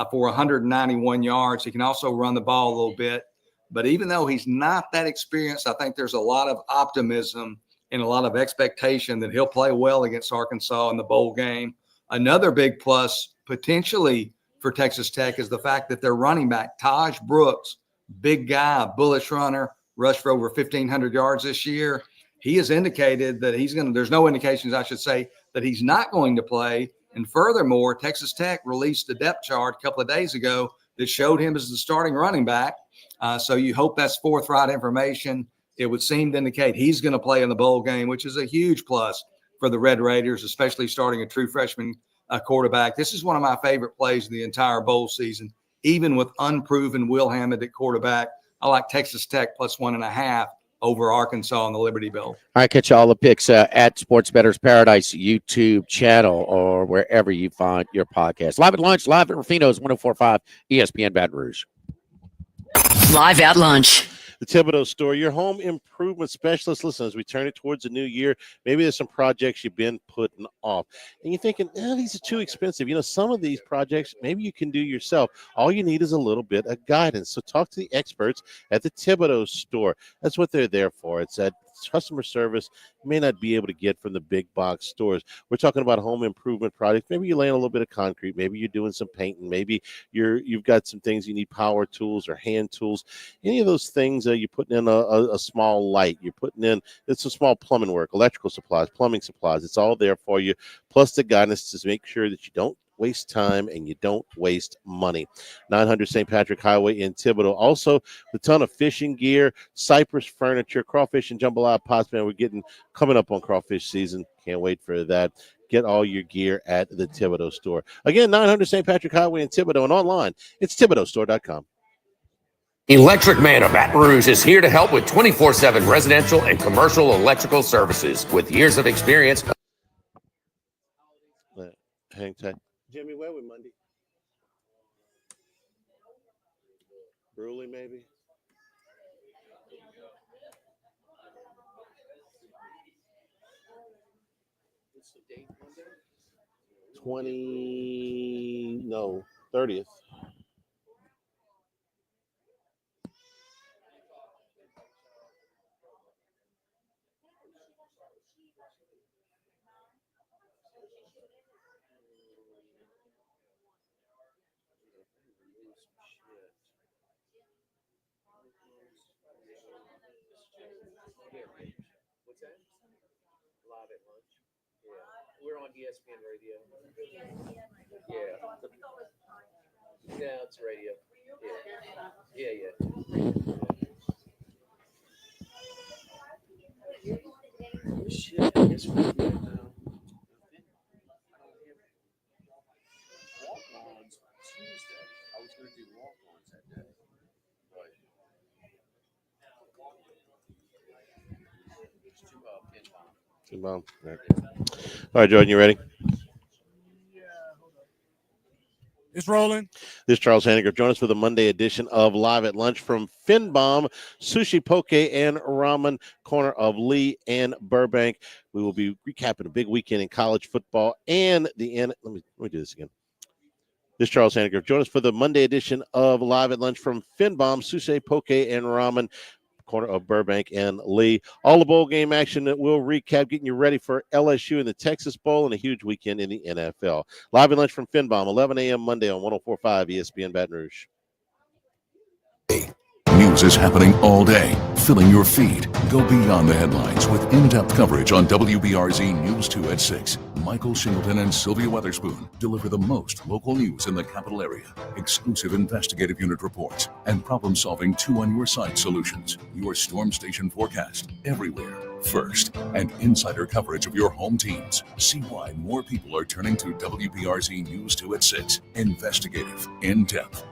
Speaker 7: for 191 yards. He can also run the ball a little bit. But even though he's not that experienced, I think there's a lot of optimism and a lot of expectation that he'll play well against Arkansas in the bowl game. Another big plus potentially for Texas Tech is the fact that their running back, Taj Brooks, big guy, bullish runner, rushed for over 1,500 yards this year. He has indicated that there's no indications, I should say, that he's not going to play. And furthermore, Texas Tech released a depth chart a couple of days ago that showed him as the starting running back. So you hope that's forthright information. It would seem to indicate he's going to play in the bowl game, which is a huge plus for the Red Raiders, especially starting a true freshman quarterback. This is one of my favorite plays of the entire bowl season. Even with unproven Will Hammond at quarterback, I like Texas Tech plus 1.5 over Arkansas in the Liberty Bowl.
Speaker 4: All right, catch all the picks at Sports Bettor's Paradise YouTube channel or wherever you find your podcast. Live at lunch, live at Ruffino's 104.5 ESPN Baton Rouge.
Speaker 14: Live at lunch.
Speaker 3: The Thibodeau Store, your home improvement specialist. Listen, as we turn it towards the new year, maybe there's some projects you've been putting off. And you're thinking, these are too expensive. Some of these projects maybe you can do yourself. All you need is a little bit of guidance. So talk to the experts at the Thibodeau Store. That's what they're there for. It's that customer service you may not be able to get from the big box stores. We're talking about home improvement projects. Maybe you're laying a little bit of concrete. Maybe you're doing some painting. Maybe you've got some things you need, power tools or hand tools. Any of those things, you're putting in a small light. You're putting in it's a small plumbing work, electrical supplies, plumbing supplies. It's all there for you. Plus the guidance to make sure that you don't waste time and you don't waste money. 900 St. Patrick Highway in Thibodeau. Also, a ton of fishing gear, cypress furniture, crawfish and jambalaya pots. Man, we're coming up on crawfish season. Can't wait for that. Get all your gear at the Thibodeau Store. Again, 900 St. Patrick Highway in Thibodeau, and online, it's ThibodeauStore.com.
Speaker 9: Electric Man of Baton Rouge is here to help with 24/7 residential and commercial electrical services with years of experience.
Speaker 3: Hang tight. Jimmy, where we Monday? Bruley, maybe? What's the date Monday? 30th.
Speaker 4: Live at lunch. Yeah. We're on ESPN radio. Yeah. Yeah, it's radio. Yeah. Shit, I guess we're good now. Walk-ons Tuesday. I was going to do walk-ons that day. But it's too pin bomb.
Speaker 3: All right, Jordan, you ready?
Speaker 10: It's rolling.
Speaker 3: This is Charles Hanniger. Join us for the Monday edition of Live at Lunch from Finbom, Sushi, Poke, and Ramen, corner of Lee and Burbank. We will be recapping a big weekend in college football and the end. Let me do this again. This is Charles Hanniger. Join us for the Monday edition of Live at Lunch from Finbom, Sushi, Poke, and Ramen, corner of Burbank and Lee. All the bowl game action that we'll recap, getting you ready for LSU in the Texas Bowl and a huge weekend in the NFL. Live at Lunch from Finbom, 11 a.m. Monday on 104.5 ESPN Baton Rouge.
Speaker 23: News is happening all day, filling your feed. Go beyond the headlines with in-depth coverage on WBRZ News 2 at 6. Michael Shingleton and Sylvia Weatherspoon deliver the most local news in the capital area, exclusive investigative unit reports, and problem-solving two-on-your-side solutions. Your storm station forecast everywhere first, and insider coverage of your home teams. See why more people are turning to WBRZ News 2 at 6. Investigative, in-depth.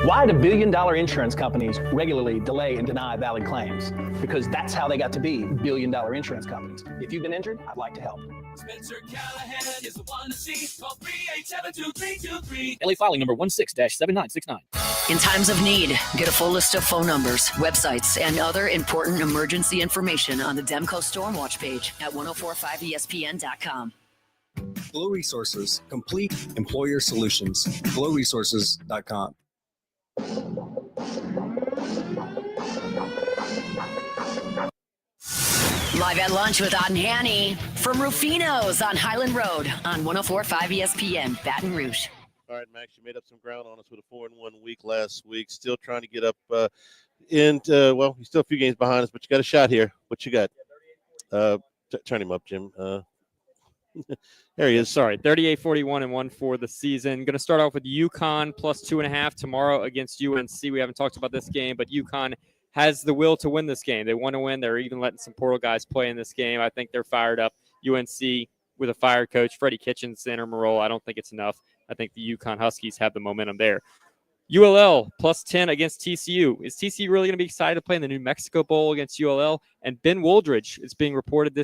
Speaker 13: Why do billion-dollar insurance companies regularly delay and deny valid claims? Because that's how they got to be billion-dollar insurance companies. If you've been injured, I'd like to help.
Speaker 8: Spencer Callahan is the one to see. Call 387-2323.
Speaker 16: LA filing number 16-7969.
Speaker 14: In times of need, get a full list of phone numbers, websites, and other important emergency information on the Demco Stormwatch page at 1045ESPN.com.
Speaker 17: Flow Resources, complete employer solutions. FlowResources.com.
Speaker 14: Live at Lunch with Odd and Hanny from Ruffino's on Highland Road on 104.5 ESPN, Baton Rouge.
Speaker 3: All right, Max, you made up some ground on us with a 4-1 week last week. Still trying to get up well, you're still a few games behind us, but you got a shot here. What you got? Turn him up, Jim. There he is.
Speaker 18: Sorry, 38-41-1 for the season. Going to start off with UConn plus 2.5 tomorrow against UNC. We haven't talked about this game, but UConn has the will to win this game. They want to win. They're even letting some portal guys play in this game. I think they're fired up. UNC with a fired coach. Freddie Kitchens, the interim role, I don't think it's enough. I think the UConn Huskies have the momentum there. ULL plus 10 against TCU. Is TCU really going to be excited to play in the New Mexico Bowl against ULL? And Ben Wooldridge is being reported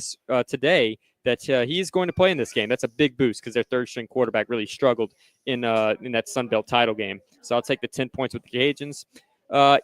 Speaker 18: today that he's going to play in this game. That's a big boost because their third-string quarterback really struggled in that Sun Belt title game. So I'll take the 10 points with the Cajuns.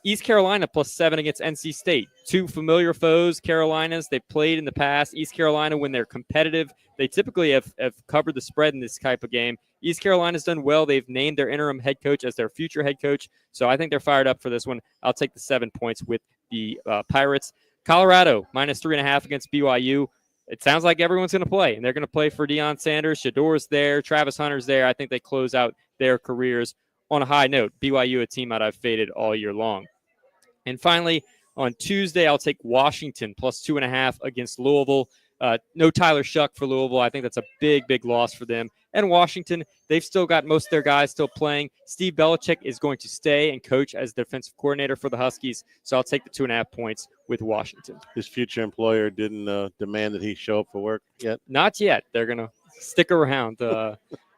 Speaker 18: East Carolina plus 7 against NC State. Two familiar foes, Carolinas. They've played in the past. East Carolina, when they're competitive, they typically have covered the spread in this type of game. East Carolina's done well. They've named their interim head coach as their future head coach. So I think they're fired up for this one. I'll take the 7 points with the Pirates. Colorado, minus 3.5 against BYU. It sounds like everyone's going to play, and they're going to play for Deion Sanders. Shador's there. Travis Hunter's there. I think they close out their careers on a high note. BYU, a team that I've faded all year long. And finally, on Tuesday, I'll take Washington plus 2.5 against Louisville. No Tyler Shuck for Louisville. I think that's a big, big loss for them. And Washington, they've still got most of their guys still playing. Steve Belichick is going to stay and coach as defensive coordinator for the Huskies. So I'll take the 2.5 points with Washington.
Speaker 3: His future employer didn't demand that he show up for work yet?
Speaker 18: Not yet. They're going to stick around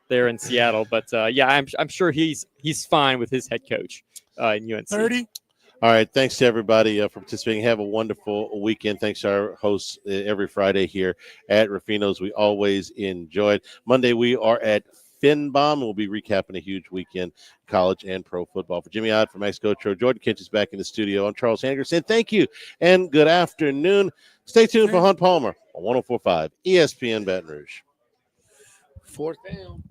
Speaker 18: there in Seattle. But, yeah, I'm sure he's fine with his head coach in UNC.
Speaker 10: 30.
Speaker 3: All right. Thanks to everybody for participating. Have a wonderful weekend. Thanks to our hosts every Friday here at Ruffino's. We always enjoyed. Monday, we are at Finbom. We'll be recapping a huge weekend, college and pro football. For Jimmy Ott, for Max Gocho, Jordan Kinch is back in the studio. I'm Charles Anderson. Thank you and good afternoon. Stay tuned for Hunt Palmer on 104.5 ESPN Baton Rouge.
Speaker 4: Fourth down.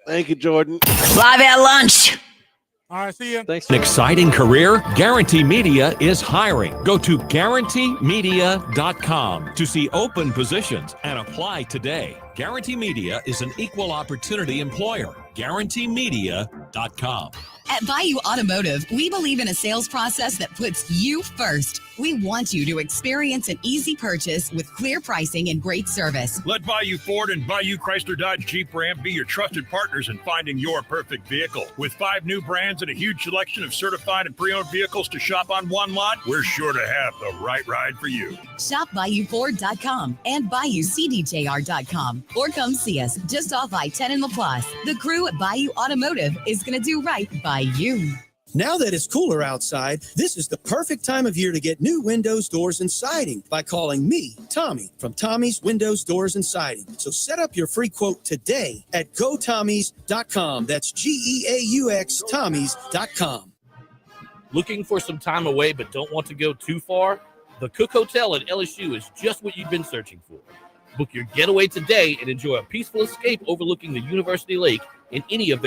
Speaker 3: Thank you, Jordan.
Speaker 14: Live at lunch.
Speaker 10: All right, see ya.
Speaker 18: Thanks.
Speaker 15: An exciting career? Guarantee Media is hiring. Go to guaranteemedia.com to see open positions and apply today. Guarantee Media is an equal opportunity employer. GuaranteeMedia.com.
Speaker 1: At Bayou Automotive, we believe in a sales process that puts you first. We want you to experience an easy purchase with clear pricing and great service.
Speaker 19: Let Bayou Ford and Bayou Chrysler Dodge Jeep Ram be your trusted partners in finding your perfect vehicle. With 5 new brands and a huge selection of certified and pre-owned vehicles to shop on one lot, we're sure to have the right ride for you.
Speaker 1: Shop BayouFord.com and BayouCDJR.com or come see us just off I-10 in LaPlace. The crew at Bayou Automotive is going to do right by you.
Speaker 20: Now that it's cooler outside, this is the perfect time of year to get new windows, doors, and siding by calling me, Tommy, from Tommy's Windows, Doors, and Siding. So set up your free quote today at GoTommys.com. That's GEAUX Tommys.com.
Speaker 16: Looking for some time away but don't want to go too far? The Cook Hotel at LSU is just what you've been searching for. Book your getaway today and enjoy a peaceful escape overlooking the University Lake in any of their